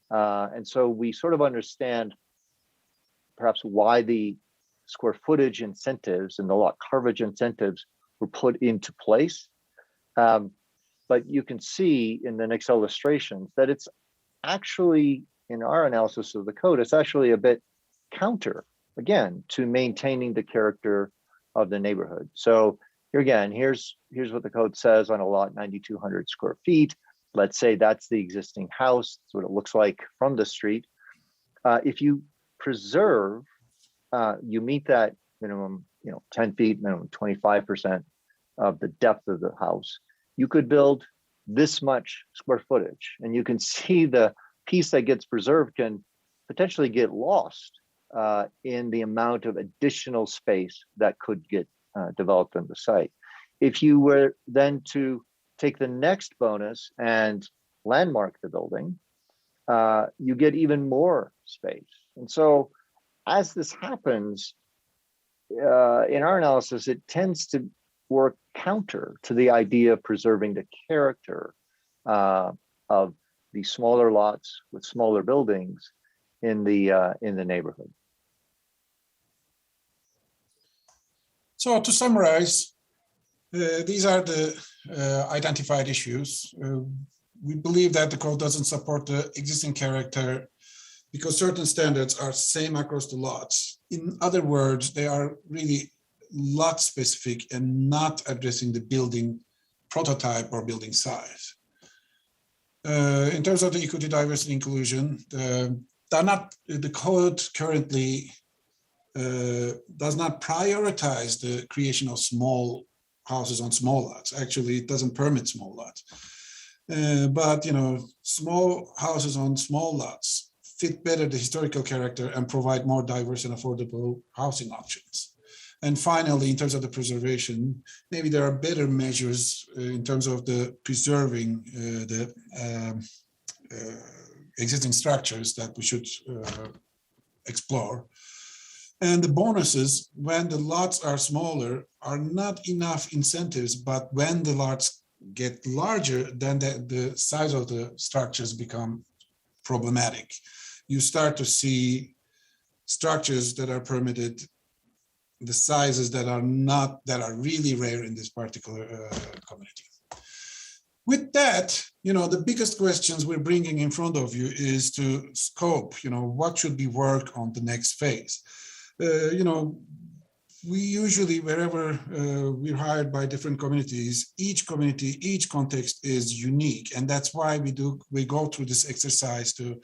And so we sort of understand perhaps why the square footage incentives and the lot coverage incentives were put into place. But you can see in the next illustrations that it's actually, in our analysis of the code, it's actually a bit counter, again, to maintaining the character of the neighborhood. So here again, here's what the code says on a lot 9,200 square feet. Let's say that's the existing house. That's what it looks like from the street. If you preserve, you meet that minimum, 10 feet, minimum 25% of the depth of the house. You could build this much square footage, and you can see the piece that gets preserved can potentially get lost in the amount of additional space that could get developed on the site. If you were then to take the next bonus and landmark the building, you get even more space. And so as this happens, in our analysis, it tends to work counter to the idea of preserving the character of the smaller lots with smaller buildings in the neighborhood. So to summarize, these are the identified issues. We believe that the code doesn't support the existing character because certain standards are same across the lots. In other words, they are really lot specific and not addressing the building prototype or building size. In terms of the equity, diversity, inclusion, the code currently does not prioritize the creation of small houses on small lots. Actually, it doesn't permit small lots. But small houses on small lots fit better the historical character and provide more diverse and affordable housing options. And finally, in terms of the preservation, maybe there are better measures in terms of the preserving the existing structures that we should explore. And the bonuses, when the lots are smaller, are not enough incentives, but when the lots get larger, then the size of the structures become problematic. You start to see structures that are permitted, the sizes that are really rare in this particular community. With that, the biggest questions we're bringing in front of you is to scope, what should be work on the next phase? We usually, wherever we're hired by different communities, each community, each context is unique. And that's why we go through this exercise to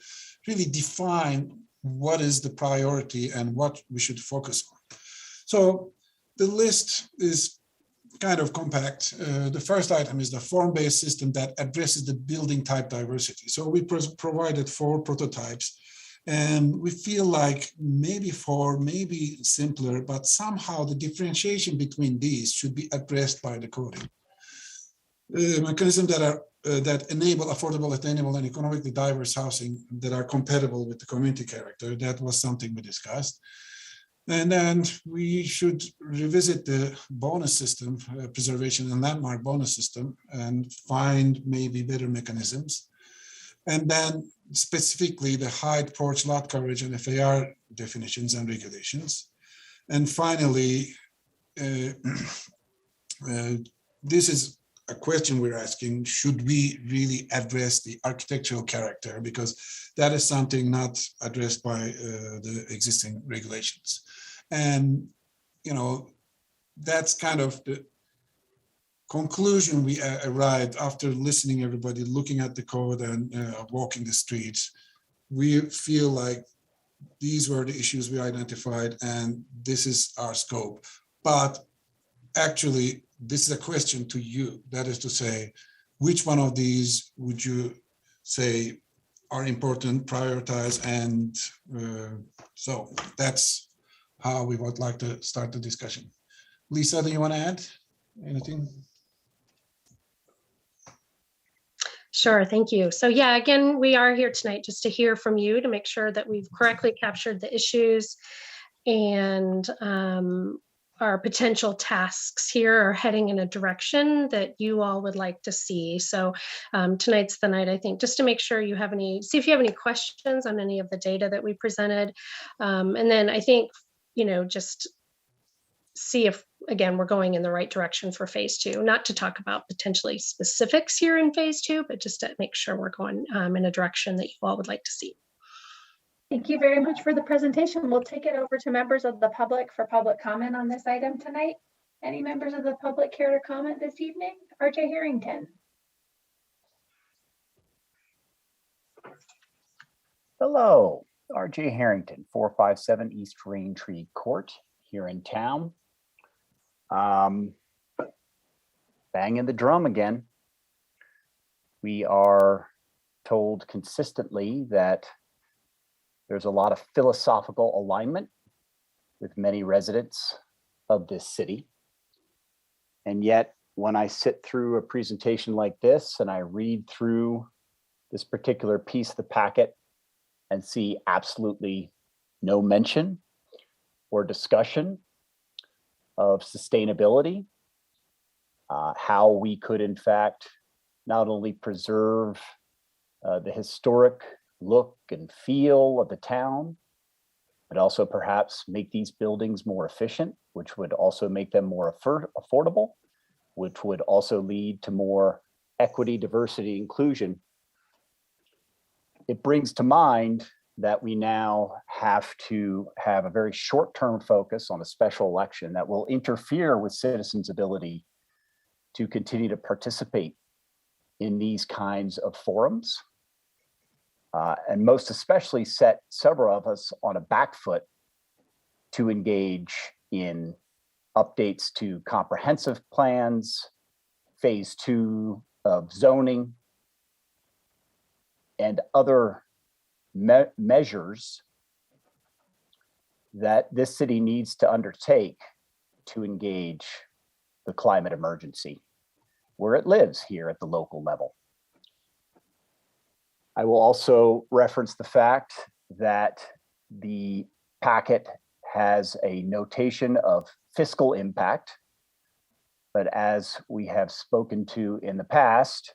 really define what is the priority and what we should focus on. So the list is kind of compact. The first item is the form-based system that addresses the building type diversity. So we provided 4 prototypes. And we feel like maybe 4, maybe simpler, but somehow the differentiation between these should be addressed by the coding. Mechanisms that enable affordable, attainable, and economically diverse housing that are compatible with the community character. That was something we discussed. And then we should revisit the bonus system, preservation and landmark bonus system, and find maybe better mechanisms. And then specifically the height, porch, lot coverage, and FAR definitions and regulations. And finally, this is a question we're asking, should we really address the architectural character? Because that is something not addressed by the existing regulations. And, that's kind of the conclusion we arrived after listening everybody, looking at the code and walking the streets. We feel like these were the issues we identified and this is our scope. But actually, this is a question to you. That is to say, which one of these would you say are important, prioritize, and so that's how we would like to start the discussion. Lisa, do you want to add anything? Sure, thank you. So yeah, again, we are here tonight just to hear from you to make sure that we've correctly captured the issues and our potential tasks here are heading in a direction that you all would like to see. So tonight's the night, I think, just to make sure you have see if you have any questions on any of the data that we presented. And then I think, just see if, again, we're going in the right direction for phase 2, not to talk about potentially specifics here in phase 2, but just to make sure we're going in a direction that you all would like to see. Thank you very much for the presentation. We'll take it over to members of the public for public comment on this item tonight. Any members of the public care to comment this evening? RJ Harrington. Hello, RJ Harrington, 457 East Raintree Court here in town. Banging the drum again. We are told consistently that there's a lot of philosophical alignment with many residents of this city. And yet when I sit through a presentation like this and I read through this particular piece of the packet and see absolutely no mention or discussion of sustainability, how we could in fact not only preserve the historic look and feel of the town, but also perhaps make these buildings more efficient, which would also make them more affordable, which would also lead to more equity, diversity, inclusion. It brings to mind that we now have to have a very short-term focus on a special election that will interfere with citizens' ability to continue to participate in these kinds of forums. And most especially set several of us on a back foot to engage in updates to comprehensive plans, phase 2 of zoning, and other measures that this city needs to undertake to engage the climate emergency where it lives here at the local level. I will also reference the fact that the packet has a notation of fiscal impact, but as we have spoken to in the past,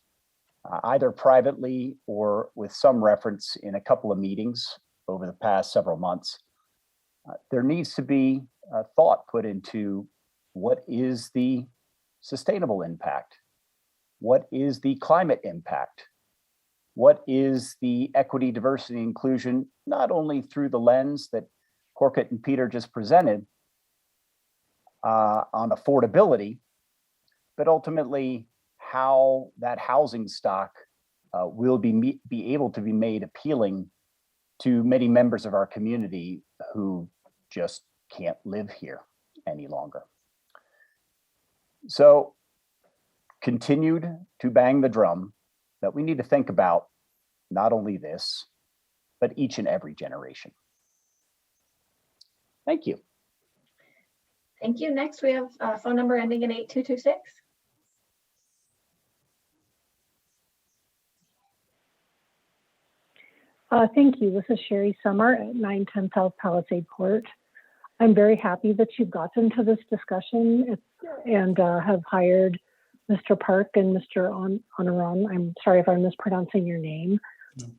either privately or with some reference in a couple of meetings over the past several months, there needs to be thought put into what is the sustainable impact? What is the climate impact? What is the equity, diversity, inclusion, not only through the lens that Corkett and Peter just presented on affordability, but ultimately how that housing stock will be able to be made appealing to many members of our community who just can't live here any longer. So continued to bang the drum that we need to think about not only this, but each and every generation. Thank you. Thank you. Next, we have a phone number ending in 8226. Thank you. This is Sherry Summer at 910 South Palisade Court. I'm very happy that you've gotten to this discussion and have hired Mr. Park and Mr. Honoran. I'm sorry if I'm mispronouncing your name.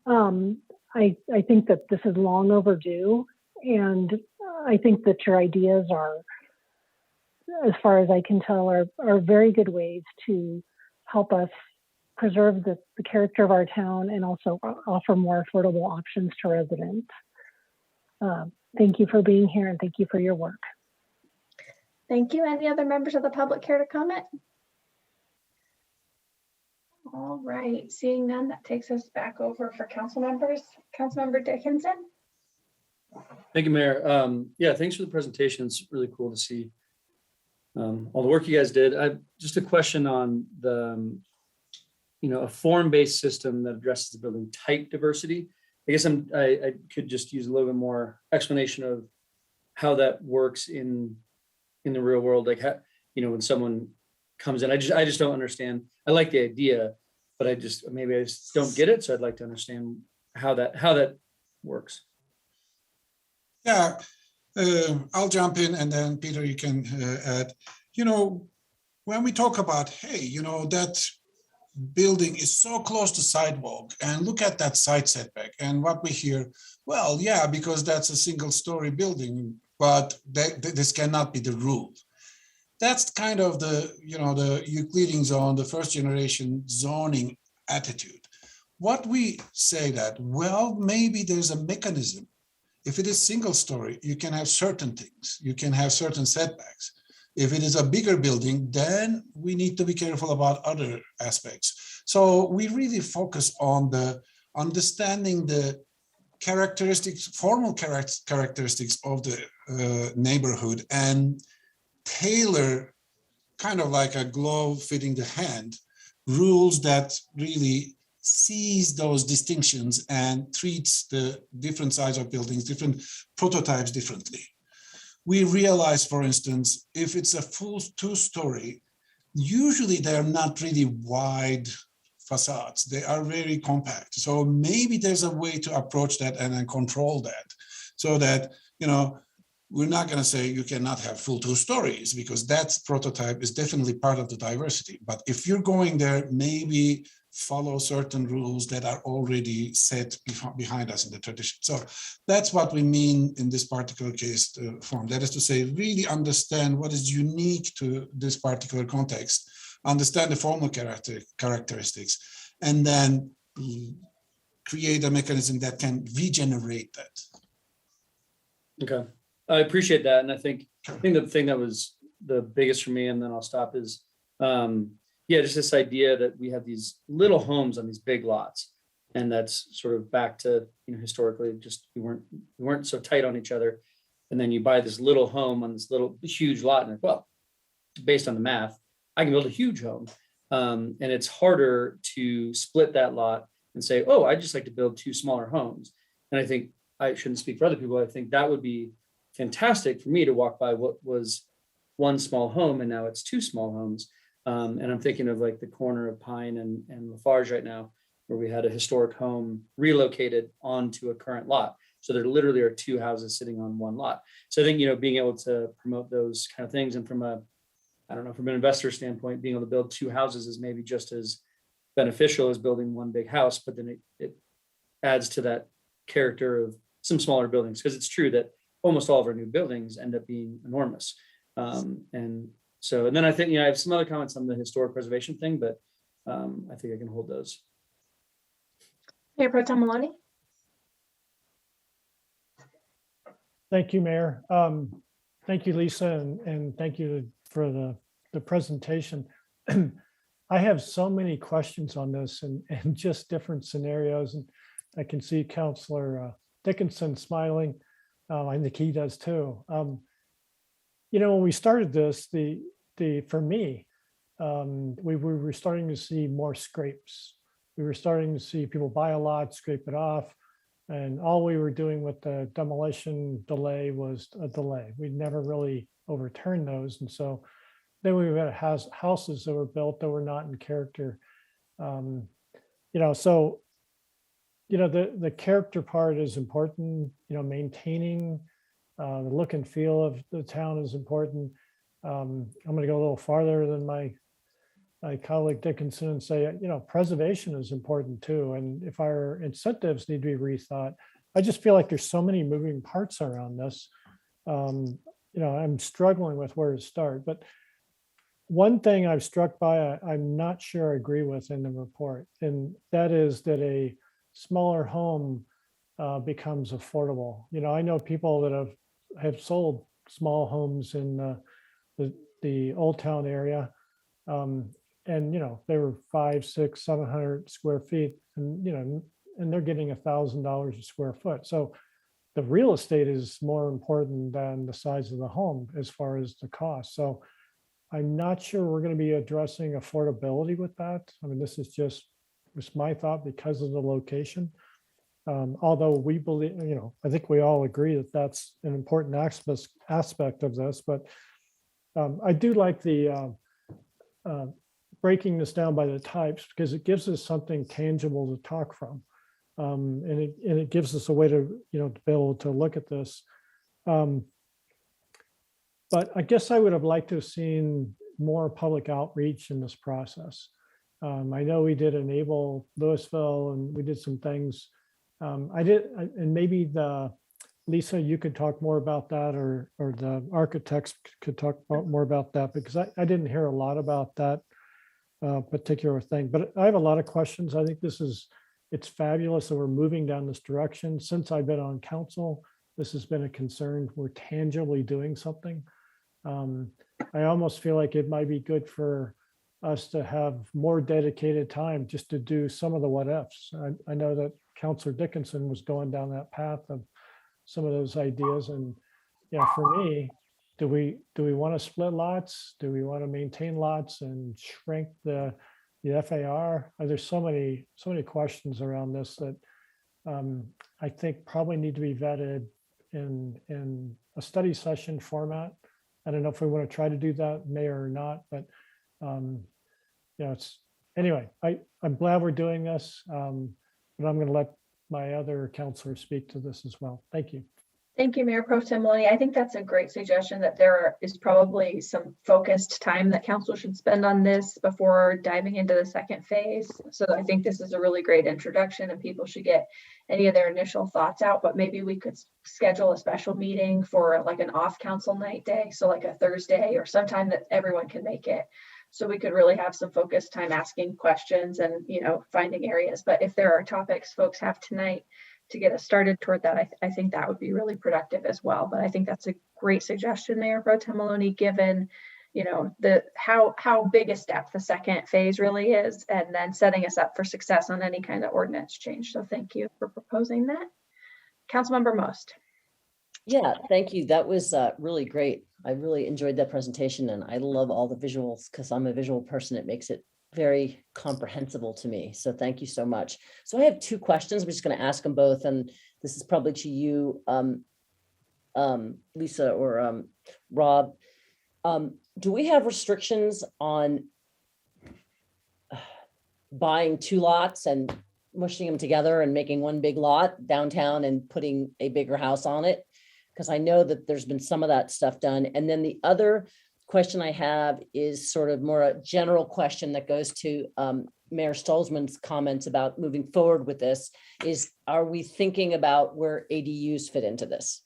I think that this is long overdue, and I think that your ideas are, as far as I can tell, are very good ways to help us preserve the character of our town and also offer more affordable options to residents. Thank you for being here and thank you for your work. Thank you. Any other members of the public care to comment? All right, seeing none, that takes us back over for council members. Councilmember Dickinson. Thank you, Mayor. Yeah, thanks for the presentation. It's really cool to see all the work you guys did. Just a question on the, a form-based system that addresses the building type diversity. I guess I could just use a little bit more explanation of how that works in the real world. Like how, when someone comes in, I just don't understand. I like the idea, but maybe I just don't get it. So I'd like to understand how that works. Yeah, I'll jump in and then Peter, you can add. When we talk about, hey, that building is so close to sidewalk and look at that side setback, and what we hear, well, yeah, because that's a single story building, but this cannot be the rule. That's kind of the Euclidean zone, the first generation zoning attitude. What we say that, well, maybe there's a mechanism. If it is single story, you can have certain things, you can have certain setbacks. If it is a bigger building, then we need to be careful about other aspects. So we really focus on the understanding the characteristics, formal characteristics of the neighborhood, and tailor, kind of like a glove fitting the hand, rules that really sees those distinctions and treats the different size of buildings, different prototypes differently. We realize, for instance, if it's a full 2-story, usually they are not really wide facades. They are very compact. So maybe there's a way to approach that and then control that so that, we're not going to say you cannot have full 2 stories because that prototype is definitely part of the diversity. But if you're going there, maybe follow certain rules that are already set behind us in the tradition. So that's what we mean in this particular case form. That is to say, really understand what is unique to this particular context, understand the formal characteristics, and then create a mechanism that can regenerate that. Okay. I appreciate that. And I think the thing that was the biggest for me, and then I'll stop, is just this idea that we have these little homes on these big lots. And that's sort of back to, historically, just we weren't so tight on each other. And then you buy this little home on this little huge lot, and based on the math, I can build a huge home. And it's harder to split that lot and say, oh, I just like to build 2 smaller homes. And I think I shouldn't speak for other people. I think that would be fantastic for me to walk by what was 1 small home and now it's 2 small homes. And I'm thinking of like the corner of Pine and Lafarge right now, where we had a historic home relocated onto a current lot. So there literally are 2 houses sitting on 1 lot. So I think, being able to promote those kind of things, and from an investor standpoint, being able to build 2 houses is maybe just as beneficial as building 1 big house, but then it adds to that character of some smaller buildings, because it's true that almost all of our new buildings end up being enormous. And then I think, I have some other comments on the historic preservation thing, but I think I can hold those. Mayor Pro Tem Maloney. Thank you, Mayor. Thank you, Lisa, and thank you for the presentation. I have so many questions on this and just different scenarios. And I can see Councilor Dickinson smiling. I think he does too. When we started this, for me, we were starting to see more scrapes. We were starting to see people buy a lot, scrape it off, and all we were doing with the demolition delay was a delay. We never really overturned those, and so then we had houses that were built that were not in character. The character part is important. Maintaining the look and feel of the town is important. I'm going to go a little farther than my colleague Dickinson and say, preservation is important too. And if our incentives need to be rethought, I just feel like there's so many moving parts around this. I'm struggling with where to start. But one thing I've struck by, I'm not sure I agree with in the report, and that is that a smaller home becomes affordable. I know people that have sold small homes in the Old Town area, and they were 500, 600, 700 square feet, and they're getting $1,000 a square foot. So the real estate is more important than the size of the home as far as the cost. So I'm not sure we're going to be addressing affordability with that. I mean, this is just my thought because of the location. Although we believe, I think we all agree that that's an important aspect of this, but I do like the breaking this down by the types, because it gives us something tangible to talk from. And it gives us a way to, to be able to look at this. But I guess I would have liked to have seen more public outreach in this process. I know we did enable Louisville and we did some things. And maybe Lisa, you could talk more about that, or the architects could talk more about that, because I didn't hear a lot about that particular thing. But I have a lot of questions. I think it's fabulous that we're moving down this direction. Since I've been on council, this has been a concern. We're tangibly doing something. I almost feel like it might be good for us to have more dedicated time just to do some of the what ifs. I know that Councilor Dickinson was going down that path of some of those ideas. And for me, do we want to split lots? Do we want to maintain lots and shrink the FAR? There's so many questions around this that I think probably need to be vetted in a study session format. I don't know if we want to try to do that, Mayor, or not, but Anyway, I'm glad we're doing this, but I'm going to let my other counselors speak to this as well. Thank you. Thank you, Mayor Pro Tem Maloney. I think that's a great suggestion, that there is probably some focused time that council should spend on this before diving into the second phase. So I think this is a really great introduction, and people should get any of their initial thoughts out, but maybe we could schedule a special meeting for like an off council night day. So like a Thursday or sometime that everyone can make it. So we could really have some focused time asking questions and, finding areas. But if there are topics folks have tonight to get us started toward that, I think that would be really productive as well. But I think that's a great suggestion, Mayor Pro Tem Maloney, given, how big a step the second phase really is, and then setting us up for success on any kind of ordinance change. So thank you for proposing that. Councilmember Most. Yeah, thank you. That was really great. I really enjoyed that presentation, and I love all the visuals because I'm a visual person. It makes it very comprehensible to me. So thank you so much. So I have two questions. We're just going to ask them both, and this is probably to you, Lisa or Rob. Do we have restrictions on buying two lots and mushing them together and making one big lot downtown and putting a bigger house on it? Because I know that there's been some of that stuff done. And then the other question I have is sort of more a general question that goes to Mayor Stolzman's comments about moving forward with this is, are we thinking about where ADUs fit into this?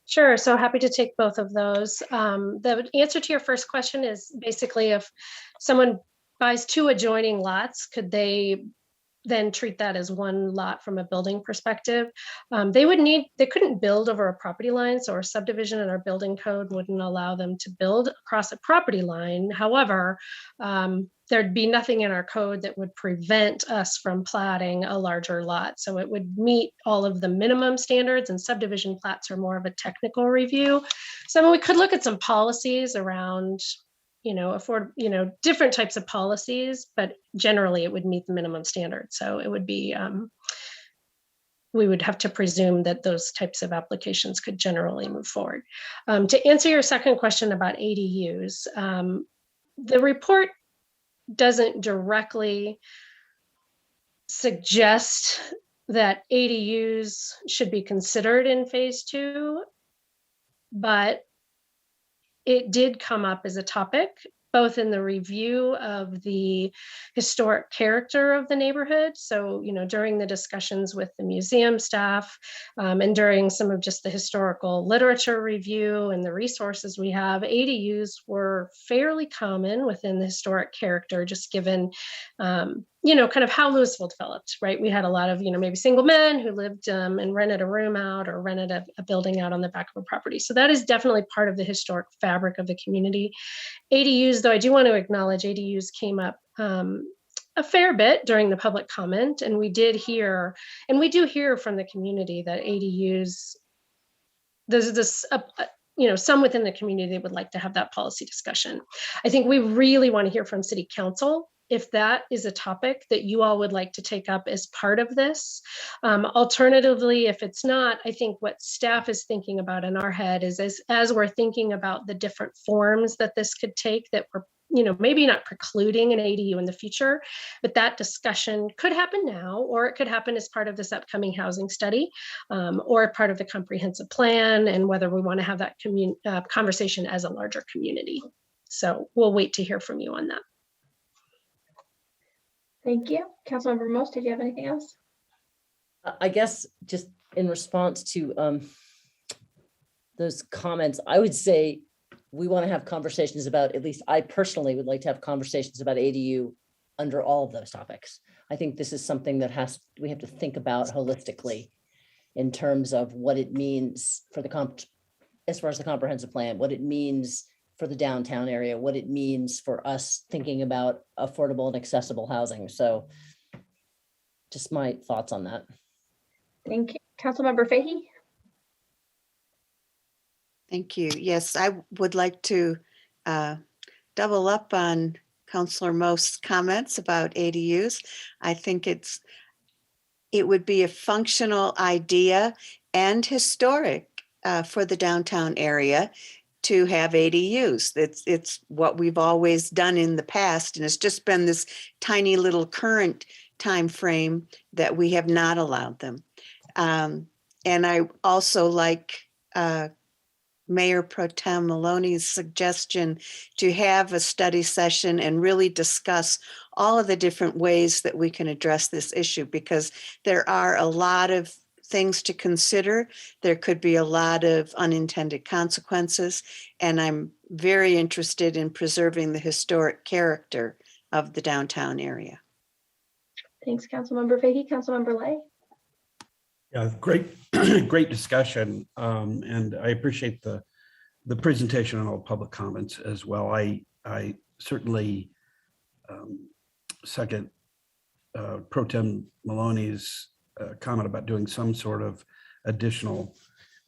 Sure. So happy to take both of those. The answer to your first question is basically, if someone buys two adjoining lots, could they then treat that as one lot from a building perspective? They couldn't build over a property line. So our subdivision and our building code wouldn't allow them to build across a property line. However, there'd be nothing in our code that would prevent us from platting a larger lot. So it would meet all of the minimum standards, and subdivision plats are more of a technical review. So we could look at some policies around different types of policies, but generally it would meet the minimum standards. So it would be, we would have to presume that those types of applications could generally move forward. To answer your second question about ADUs, the report doesn't directly suggest that ADUs should be considered in phase 2, but it did come up as a topic, both in the review of the historic character of the neighborhood. So, during the discussions with the museum staff and during some of just the historical literature review and the resources we have, ADUs were fairly common within the historic character, just given, kind of how Louisville developed, right? We had a lot of, maybe single men who lived and rented a room out or rented a building out on the back of a property. So that is definitely part of the historic fabric of the community. ADUs, though, I do want to acknowledge ADUs came up a fair bit during the public comment, and we do hear from the community that ADUs, there's this, some within the community that would like to have that policy discussion. I think we really want to hear from City Council if that is a topic that you all would like to take up as part of this. Alternatively, if it's not, I think what staff is thinking about in our head is as we're thinking about the different forms that this could take, that we're maybe not precluding an ADU in the future, but that discussion could happen now, or it could happen as part of this upcoming housing study, or part of the comprehensive plan, and whether we want to have that conversation as a larger community. So we'll wait to hear from you on that. Thank you. Councilmember Most, did you have anything else? I guess just in response to those comments, I would say we want to have conversations about, at least I personally would like to have conversations about ADU under all of those topics. I think this is something that we have to think about holistically in terms of what it means for as far as the comprehensive plan, what it means for the downtown area, what it means for us thinking about affordable and accessible housing. So just my thoughts on that. Thank you. Councilmember Fahey. Thank you. Yes, I would like to double up on Councilor Most's comments about ADUs. I think it would be a functional idea and historic for the downtown area to have ADUs. It's what we've always done in the past, and it's just been this tiny little current time frame that we have not allowed them. And I also like Mayor Pro Tem Maloney's suggestion to have a study session and really discuss all of the different ways that we can address this issue, because there are a lot of things to consider. There could be a lot of unintended consequences, and I'm very interested in preserving the historic character of the downtown area. Thanks, Councilmember Fahey. Councilmember Lay. Yeah, great, great discussion. And I appreciate the presentation and all the public comments as well. I certainly second Pro Tem Maloney's comment about doing some sort of additional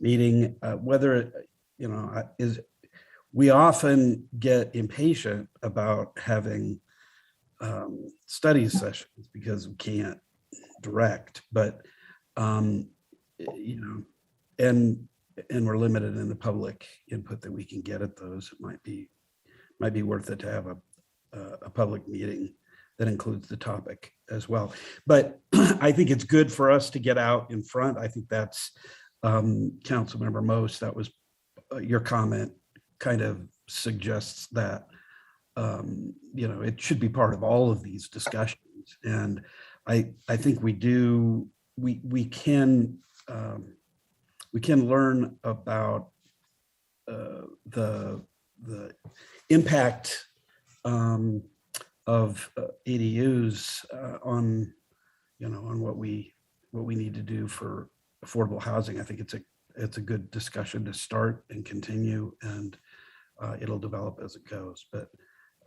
meeting, whether, you know, we often get impatient about having study sessions because we can't direct, but you know, and we're limited in the public input that we can get at those. It might be worth it to have a public meeting that includes the topic as well. But I think it's good for us to get out in front. I think that's Councilmember Most, that was your comment, kind of suggests that you know, it should be part of all of these discussions. And I think we can learn about the impact of ADUs on, you know, on what we need to do for affordable housing. I think it's a good discussion to start and continue, and it'll develop as it goes. But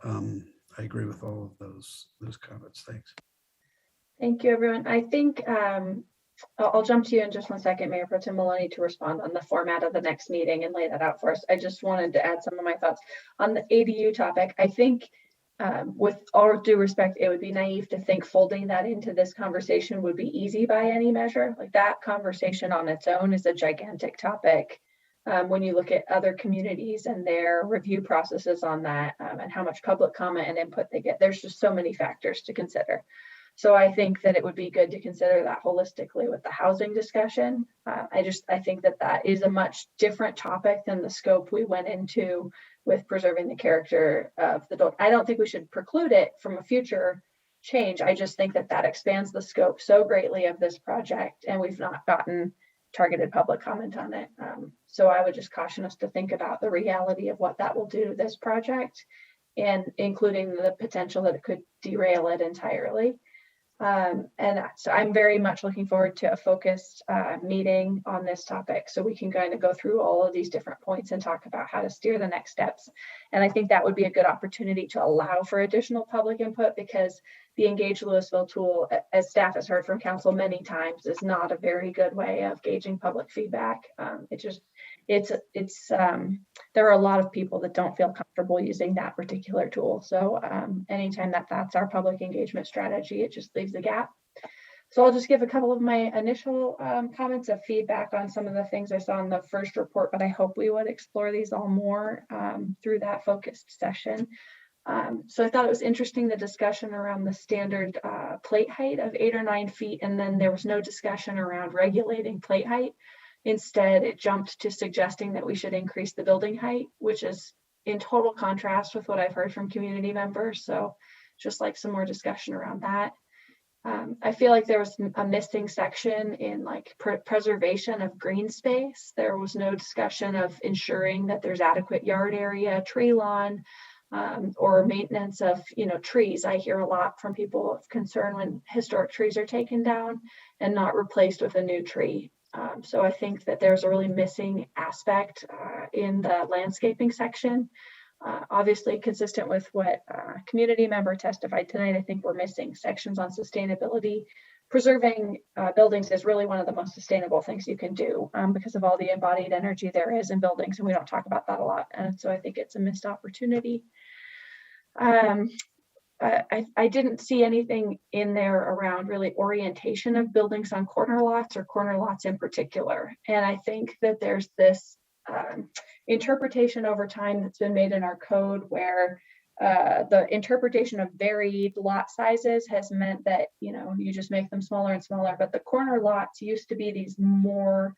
I agree with all of those comments. Thanks. Thank you, everyone. I think I'll jump to you in just one second, Mayor Pro Tem Maloney, to respond on the format of the next meeting and lay that out for us. I just wanted to add some of my thoughts on the ADU topic. I think with all due respect, it would be naive to think folding that into this conversation would be easy by any measure. Like, that conversation on its own is a gigantic topic. When you look at other communities and their review processes on that, and how much public comment and input they get, there's just so many factors to consider. So I think that it would be good to consider that holistically with the housing discussion. I think that is a much different topic than the scope we went into with preserving the character of the building. I don't think we should preclude it from a future change. I just think that expands the scope so greatly of this project, and we've not gotten targeted public comment on it. So I would just caution us to think about the reality of what that will do to this project, and including the potential that it could derail it entirely. And so I'm very much looking forward to a focused meeting on this topic, so we can kind of go through all of these different points and talk about how to steer the next steps. And I think that would be a good opportunity to allow for additional public input, because the Engage Louisville tool, as staff has heard from council many times, is not a very good way of gauging public feedback. There are a lot of people that don't feel comfortable using that particular tool. So anytime that's our public engagement strategy, it just leaves a gap. So I'll just give a couple of my initial comments of feedback on some of the things I saw in the first report, but I hope we would explore these all more through that focused session. So I thought it was interesting, the discussion around the standard plate height of 8 or 9 feet, and then there was no discussion around regulating plate height. Instead, it jumped to suggesting that we should increase the building height, which is in total contrast with what I've heard from community members. So just like some more discussion around that. I feel like there was a missing section in like preservation of green space. There was no discussion of ensuring that there's adequate yard area, tree lawn, or maintenance of, trees. I hear a lot from people of concern when historic trees are taken down and not replaced with a new tree. So I think that there's a really missing aspect in the landscaping section. Obviously, consistent with what community member testified tonight, I think we're missing sections on sustainability. Preserving buildings is really one of the most sustainable things you can do because of all the embodied energy there is in buildings, and we don't talk about that a lot. And so I think it's a missed opportunity. I didn't see anything in there around really orientation of buildings on corner lots, or corner lots in particular. And I think that there's this interpretation over time that's been made in our code where the interpretation of varied lot sizes has meant that, you know, you just make them smaller and smaller, but the corner lots used to be these more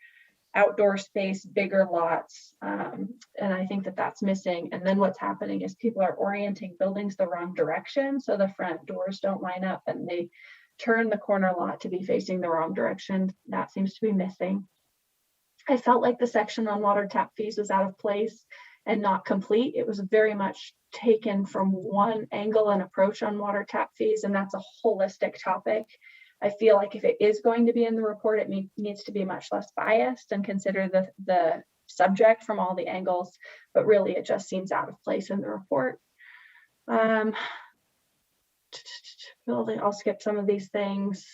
outdoor space, bigger lots. And I think that that's missing. And then what's happening is people are orienting buildings the wrong direction. So the front doors don't line up and they turn the corner lot to be facing the wrong direction. That seems to be missing. I felt like the section on water tap fees was out of place and not complete. It was very much taken from one angle and approach on water tap fees, and that's a holistic topic. I feel like if it is going to be in the report, it needs to be much less biased and consider the subject from all the angles, but really it just seems out of place in the report. I'll skip some of these things.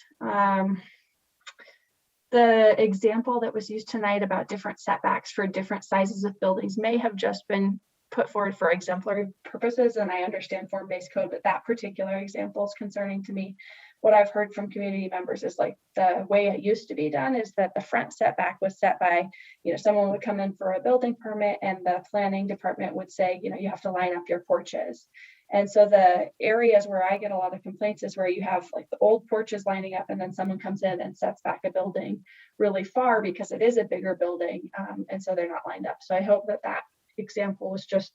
The example that was used tonight about different setbacks for different sizes of buildings may have just been put forward for exemplary purposes, and I understand form-based code, but that particular example is concerning to me. What I've heard from community members is like the way it used to be done is that the front setback was set by, you know, someone would come in for a building permit and the planning department would say, you know, you have to line up your porches. And so the areas where I get a lot of complaints is where you have like the old porches lining up and then someone comes in and sets back a building really far because it is a bigger building. And so they're not lined up. So I hope that that example was just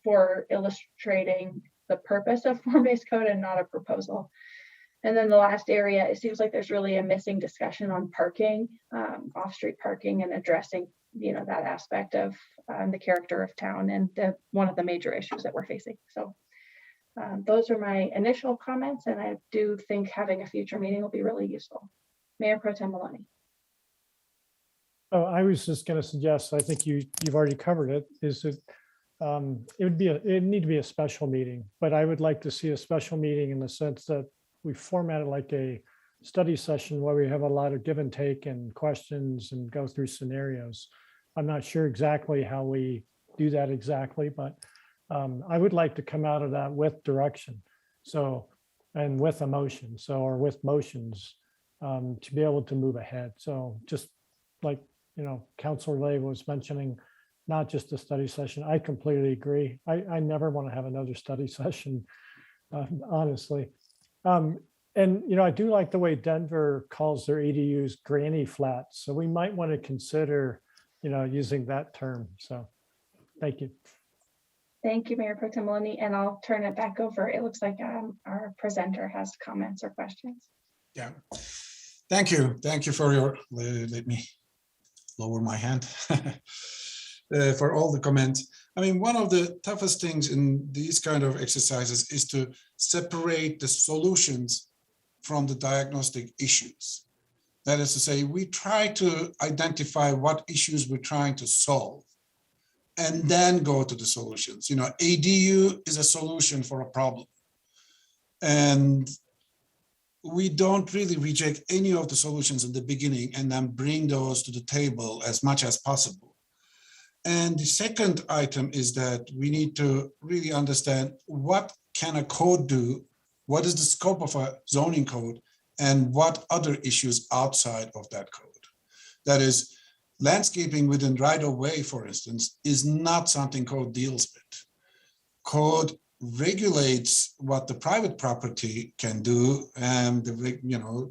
for illustrating the purpose of form-based code and not a proposal. And then the last area, it seems like there's really a missing discussion on parking, off-street parking, and addressing, you know, that aspect of the character of town and one of the major issues that we're facing. So those are my initial comments, and I do think having a future meeting will be really useful. Mayor Pro Tem Maloney. Oh, I was just going to suggest, I think you've already covered it, is that it'd need to be a special meeting, but I would like to see a special meeting in the sense that we format it like a study session where we have a lot of give and take and questions and go through scenarios. I'm not sure exactly how we do that exactly, but I would like to come out of that with direction. So, and with emotion, or with motions to be able to move ahead. So just like, you know, Councilor Lay was mentioning, not just a study session. I completely agree. I never want to have another study session, honestly. And, you know, I do like the way Denver calls their EDUs granny flats. So we might want to consider, you know, using that term. So thank you. Thank you, Mayor Pro Tem Maloney, and I'll turn it back over. It looks like our presenter has comments or questions. Yeah, thank you. Thank you for your, let me lower my hand, for all the comments. I mean, one of the toughest things in these kind of exercises is to separate the solutions from the diagnostic issues. That is to say, we try to identify what issues we're trying to solve and then go to the solutions. You know, ADU is a solution for a problem. And we don't really reject any of the solutions in the beginning and then bring those to the table as much as possible. And the second item is that we need to really understand what can a code do, what is the scope of a zoning code, and what other issues outside of that code. That is, landscaping within right-of-way, for instance, is not something code deals with. Code regulates what the private property can do and the, you know,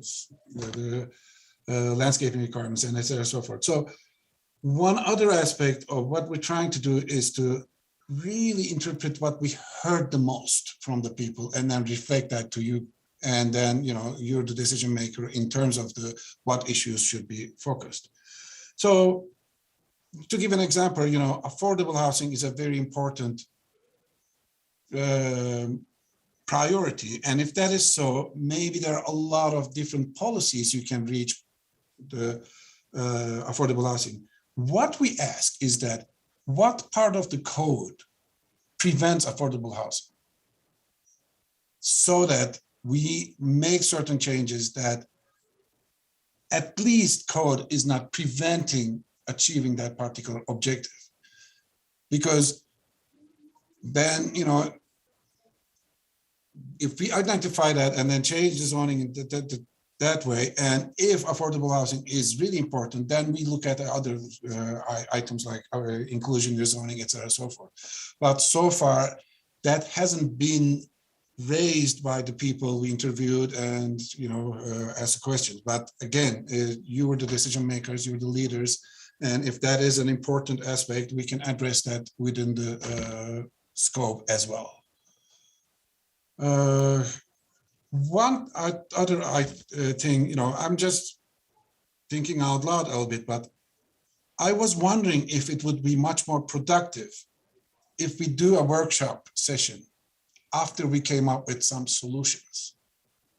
the landscaping requirements and et cetera, so forth. So one other aspect of what we're trying to do is to really interpret what we heard the most from the people and then reflect that to you. And then, you know, you're the decision maker in terms of what issues should be focused. So to give an example, you know, affordable housing is a very important priority. And if that is so, maybe there are a lot of different policies you can reach the affordable housing. What we ask is that what part of the code prevents affordable housing so that we make certain changes that at least code is not preventing achieving that particular objective. Because then, you know, if we identify that and then change the zoning, that way. And if affordable housing is really important, then we look at the other items like inclusion, rezoning, et cetera, so forth. But so far, that hasn't been raised by the people we interviewed and, asked questions. But again, you were the decision makers, you were the leaders. And if that is an important aspect, we can address that within the scope as well. One other thing, I'm just thinking out loud a little bit, but I was wondering if it would be much more productive if we do a workshop session after we came up with some solutions,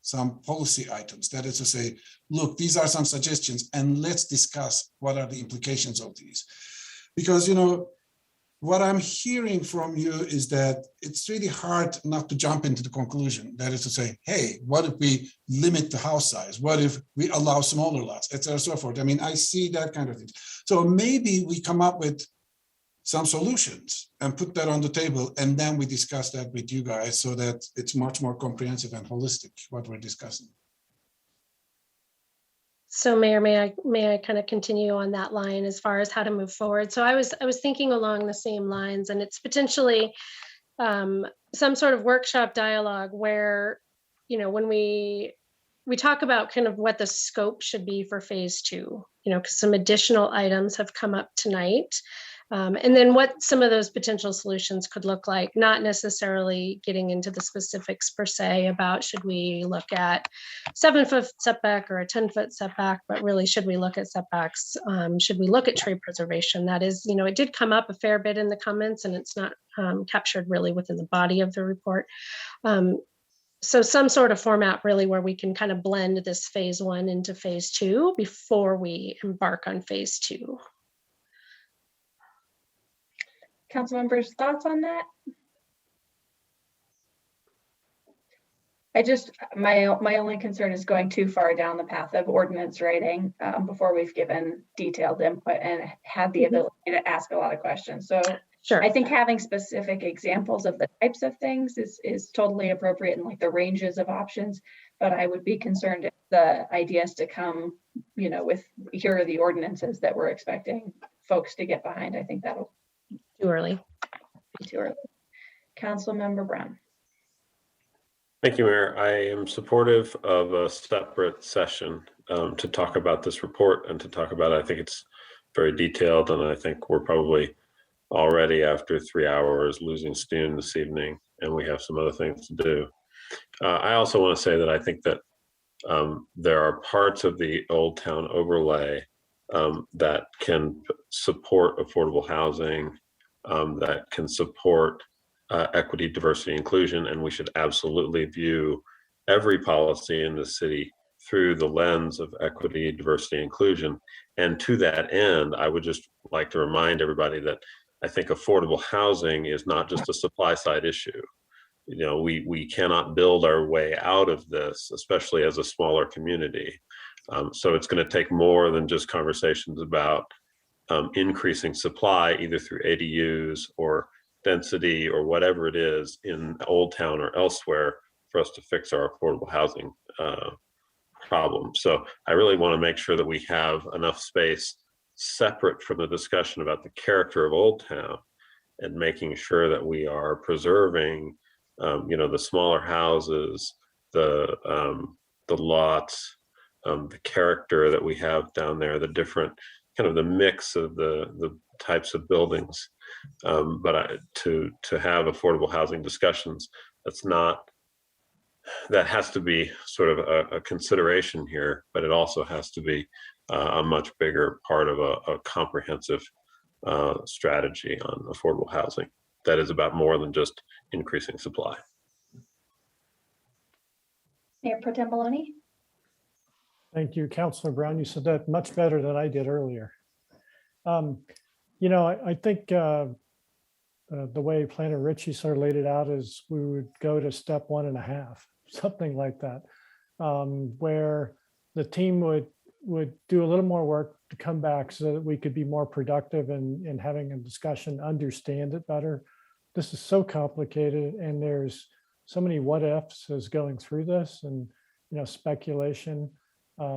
some policy items. That is to say, look, these are some suggestions and let's discuss what are the implications of these. Because, what I'm hearing from you is that it's really hard not to jump into the conclusion. That is to say, hey, what if we limit the house size? What if we allow smaller lots, et cetera, so forth? I mean, I see that kind of thing. So maybe we come up with some solutions and put that on the table, and then we discuss that with you guys so that it's much more comprehensive and holistic, what we're discussing. So Mayor, may I kind of continue on that line as far as how to move forward? So I was thinking along the same lines, and it's potentially some sort of workshop dialogue where, when we talk about kind of what the scope should be for phase 2, because some additional items have come up tonight. And then what some of those potential solutions could look like, not necessarily getting into the specifics per se about should we look at 7-foot setback or a 10-foot setback, but really should we look at setbacks? Should we look at tree preservation? That is, it did come up a fair bit in the comments and it's not captured really within the body of the report. So some sort of format really where we can kind of blend this phase 1 into phase 2 before we embark on phase 2. Council members, thoughts on that? My only concern is going too far down the path of ordinance writing before we've given detailed input and had the ability to ask a lot of questions. So sure. I think having specific examples of the types of things is totally appropriate and like the ranges of options, but I would be concerned if the ideas to come, with here are the ordinances that we're expecting folks to get behind. I think that'll too early. Too early. Councilmember Brown. Thank you, Mayor. I am supportive of a separate session to talk about this report and to talk about it. I think it's very detailed, and I think we're probably already after 3 hours losing steam this evening, and we have some other things to do. I also want to say that I think that there are parts of the Old Town overlay that can support affordable housing, that can support equity, diversity, inclusion, and we should absolutely view every policy in the city through the lens of equity, diversity, inclusion. And to that end, I would just like to remind everybody that I think affordable housing is not just a supply side issue. We cannot build our way out of this, especially as a smaller community. So it's going to take more than just conversations about increasing supply, either through ADUs or density or whatever it is in Old Town or elsewhere, for us to fix our affordable housing problem. So I really want to make sure that we have enough space separate from the discussion about the character of Old Town and making sure that we are preserving, the smaller houses, the lots, the character that we have down there, the different kind of the mix of the types of buildings. But to have affordable housing discussions, that has to be sort of a consideration here, but it also has to be a much bigger part of a comprehensive strategy on affordable housing that is about more than just increasing supply. Mayor Pro Tem Maloney. Thank you, Councilor Brown. You said that much better than I did earlier. I think the way Planner Ritchie sort of laid it out is we would go to step 1.5, something like that, where the team would do a little more work to come back so that we could be more productive in having a discussion, understand it better. This is so complicated, and there's so many what ifs as going through this, and speculation.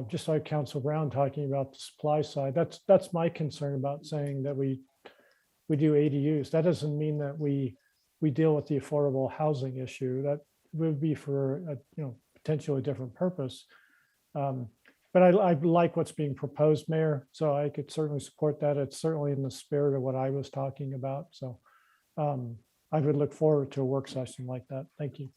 just like Council Brown talking about the supply side, that's my concern about saying that we do ADUs. That doesn't mean that we deal with the affordable housing issue. That would be for a potentially different purpose. But I like what's being proposed, Mayor, so I could certainly support that. It's certainly in the spirit of what I was talking about. So I would look forward to a work session like that. Thank you.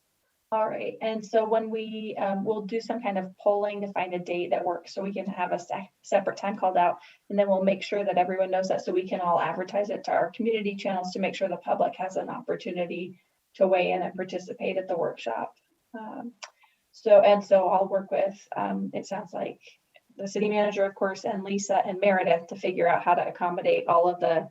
All right, and so when we'll do some kind of polling to find a date that works, so we can have a separate time called out, and then we'll make sure that everyone knows that, so we can all advertise it to our community channels to make sure the public has an opportunity to weigh in and participate at the workshop. So I'll work with, it sounds like the city manager, of course, and Lisa and Meredith to figure out how to accommodate all of the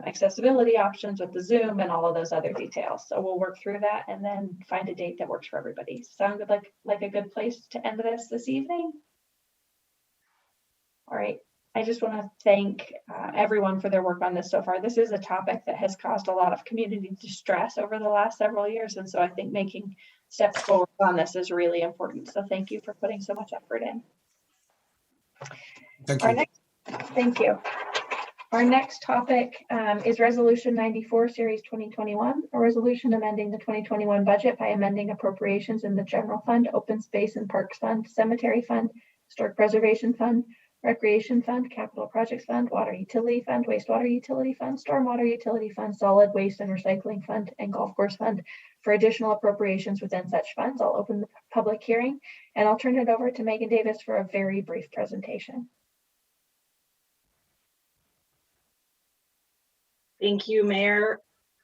accessibility options with the Zoom and all of those other details. So we'll work through that and then find a date that works for everybody. Sound good, like a good place to end this evening? All right. I just want to thank everyone for their work on this so far. This is a topic that has caused a lot of community distress over the last several years. And so I think making steps forward on this is really important. So thank you for putting so much effort in. Thank you. Thank you. Our next topic is Resolution 94, Series 2021, a resolution amending the 2021 budget by amending appropriations in the General Fund, Open Space and Parks Fund, Cemetery Fund, Historic Preservation Fund, Recreation Fund, Capital Projects Fund, Water Utility Fund, Wastewater Utility Fund, Stormwater Utility Fund, Solid Waste and Recycling Fund, and Golf Course Fund for additional appropriations within such funds. I'll open the public hearing and I'll turn it over to Megan Davis for a very brief presentation. Thank you, Mayor.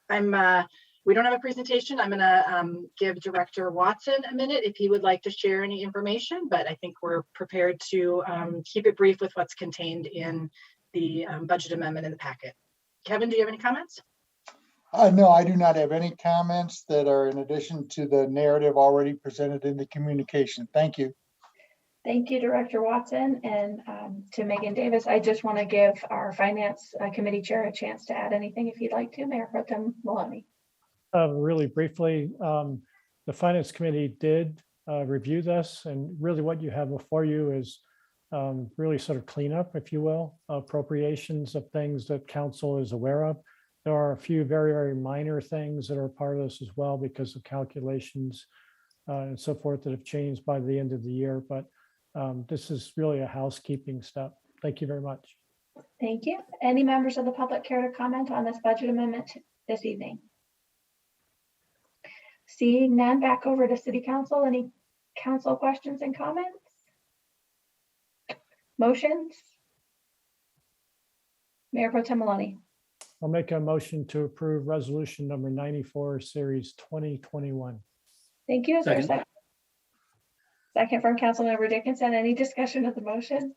We don't have a presentation. I'm gonna give Director Watson a minute if he would like to share any information, but I think we're prepared to keep it brief with what's contained in the budget amendment in the packet. Kevin, do you have any comments? No, I do not have any comments that are in addition to the narrative already presented in the communication. Thank you. Thank you, Director Watson, and to Megan Davis. I just want to give our Finance Committee Chair a chance to add anything if you'd like to, Mayor Pro Tem Maloney. Really briefly, the Finance Committee did review this, and really what you have before you is really sort of cleanup, if you will, appropriations of things that Council is aware of. There are a few very, very minor things that are part of this as well because of calculations and so forth that have changed by the end of the year, but this is really a housekeeping step. Thank you very much. Thank you. Any members of the public care to comment on this budget amendment this evening? Seeing none, back over to City Council. Any council questions and comments? Motions? Mayor Pro Tem Maloney. I'll make a motion to approve resolution number 94, series 2021. Thank you. Is there a second? Second from Councilmember Dickinson. Any discussion of the motion?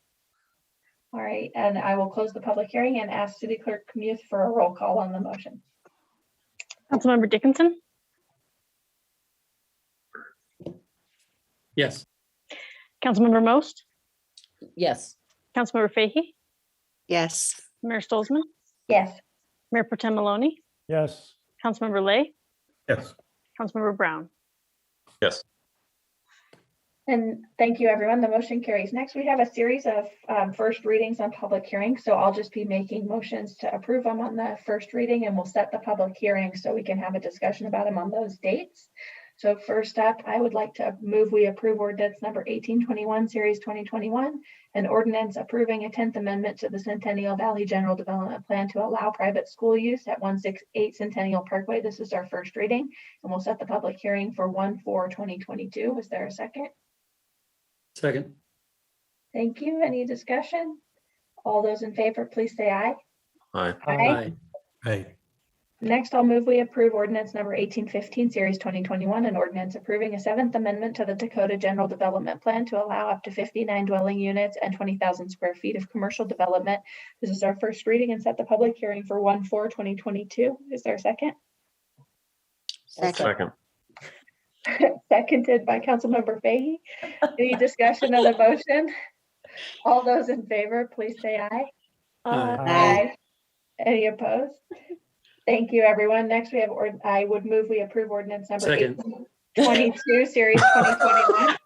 All right, and I will close the public hearing and ask City Clerk Muth for a roll call on the motion. Councilmember Dickinson? Yes. Councilmember Most? Yes. Councilmember Fahey? Yes. Mayor Stolzman? Yes. Mayor Pro Tem Maloney? Yes. Councilmember Lay? Yes. Councilmember Brown? Yes. And thank you, everyone. The motion carries. Next, we have a series of first readings on public hearings. So I'll just be making motions to approve them on the first reading, and we'll set the public hearing so we can have a discussion about them on those dates. So first up, I would like to move we approve ordinance number 1821, series 2021, an ordinance approving a 10th amendment to the Centennial Valley General Development Plan to allow private school use at 168 Centennial Parkway. This is our first reading, and we'll set the public hearing for 1/4/2022. Is there a second? Second. Thank you. Any discussion? All those in favor, please say aye. Aye. Aye. Aye. Next, I'll move we approve ordinance number 1815, series 2021, an ordinance approving a 7th amendment to the Dakota General Development Plan to allow up to 59 dwelling units and 20,000 square feet of commercial development. This is our first reading and set the public hearing for 1/4/2022. Is there a second? Second. Seconded by Councilmember Fahey. Any discussion of the motion? All those in favor, please say aye. Aye. Any opposed? Thank you, everyone. Next, we have, I would move we approve ordinance number 1822, series 2021.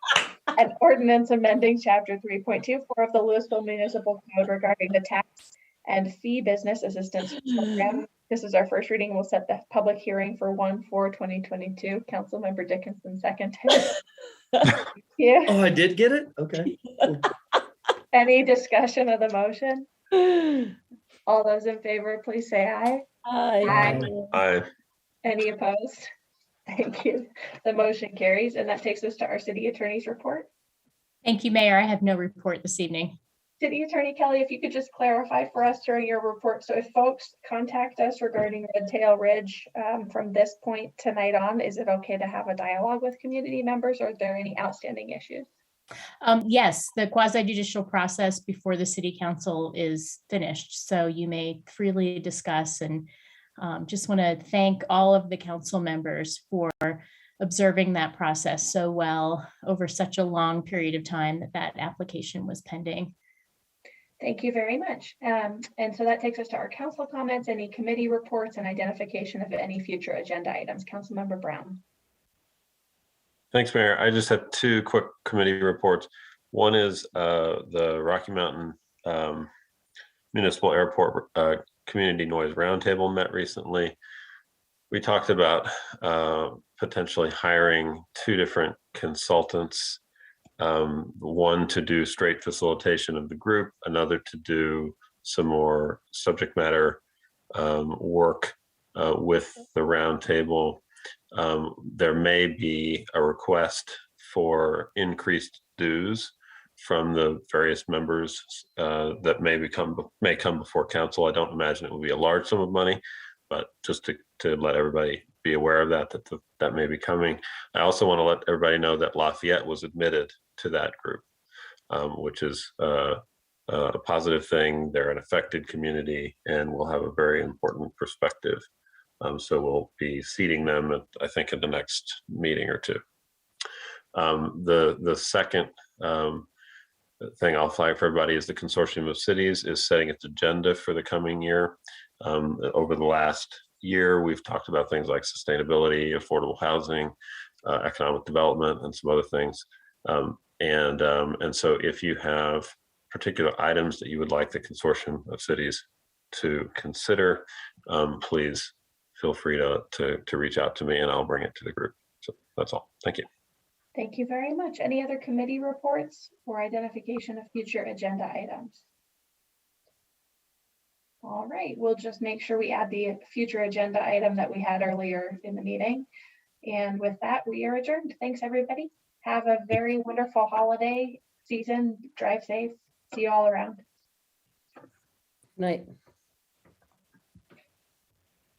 An ordinance amending chapter 3.24 of the Louisville Municipal Code regarding the tax and fee business assistance program. This is our first reading. We'll set the public hearing for 1/4/2022. Councilmember Dickinson seconded. Yeah. Oh, I did get it? Okay. Any discussion of the motion? All those in favor, please say aye. Aye. Aye. Any opposed? Thank you. The motion carries, and that takes us to our city attorney's report. Thank you, Mayor. I have no report this evening. City Attorney Kelly, if you could just clarify for us during your report. So if folks contact us regarding Red Tail Ridge from this point tonight on, is it okay to have a dialogue with community members, or are there any outstanding issues? Yes, the quasi-judicial process before the city council is finished, so you may freely discuss, and just want to thank all of the council members for observing that process so well over such a long period of time that application was pending. Thank you very much. And so that takes us to our council comments, any committee reports, and identification of any future agenda items. Councilmember Brown. Thanks, Mayor. I just have two quick committee reports. One is the Rocky Mountain Municipal Airport Community Noise Roundtable met recently. We talked about potentially hiring two different consultants, one to do straight facilitation of the group, another to do some more subject matter work with the roundtable. There may be a request for increased dues from the various members that may come before council. I don't imagine it will be a large sum of money, but just to let everybody be aware of that may be coming. I also want to let everybody know that Lafayette was admitted to that group, which is a positive thing. They're an affected community and will have a very important perspective. So we'll be seating them, I think, in the next meeting or two. The second thing I'll flag for everybody is the Consortium of Cities is setting its agenda for the coming year. Over the last year, we've talked about things like sustainability, affordable housing, economic development, and some other things. And so if you have particular items that you would like the Consortium of Cities to consider, please feel free to reach out to me and I'll bring it to the group. So that's all. Thank you. Thank you very much. Any other committee reports or identification of future agenda items? All right, we'll just make sure we add the future agenda item that we had earlier in the meeting. And with that, we are adjourned. Thanks, everybody. Have a very wonderful holiday season. Drive safe. See you all around. Night.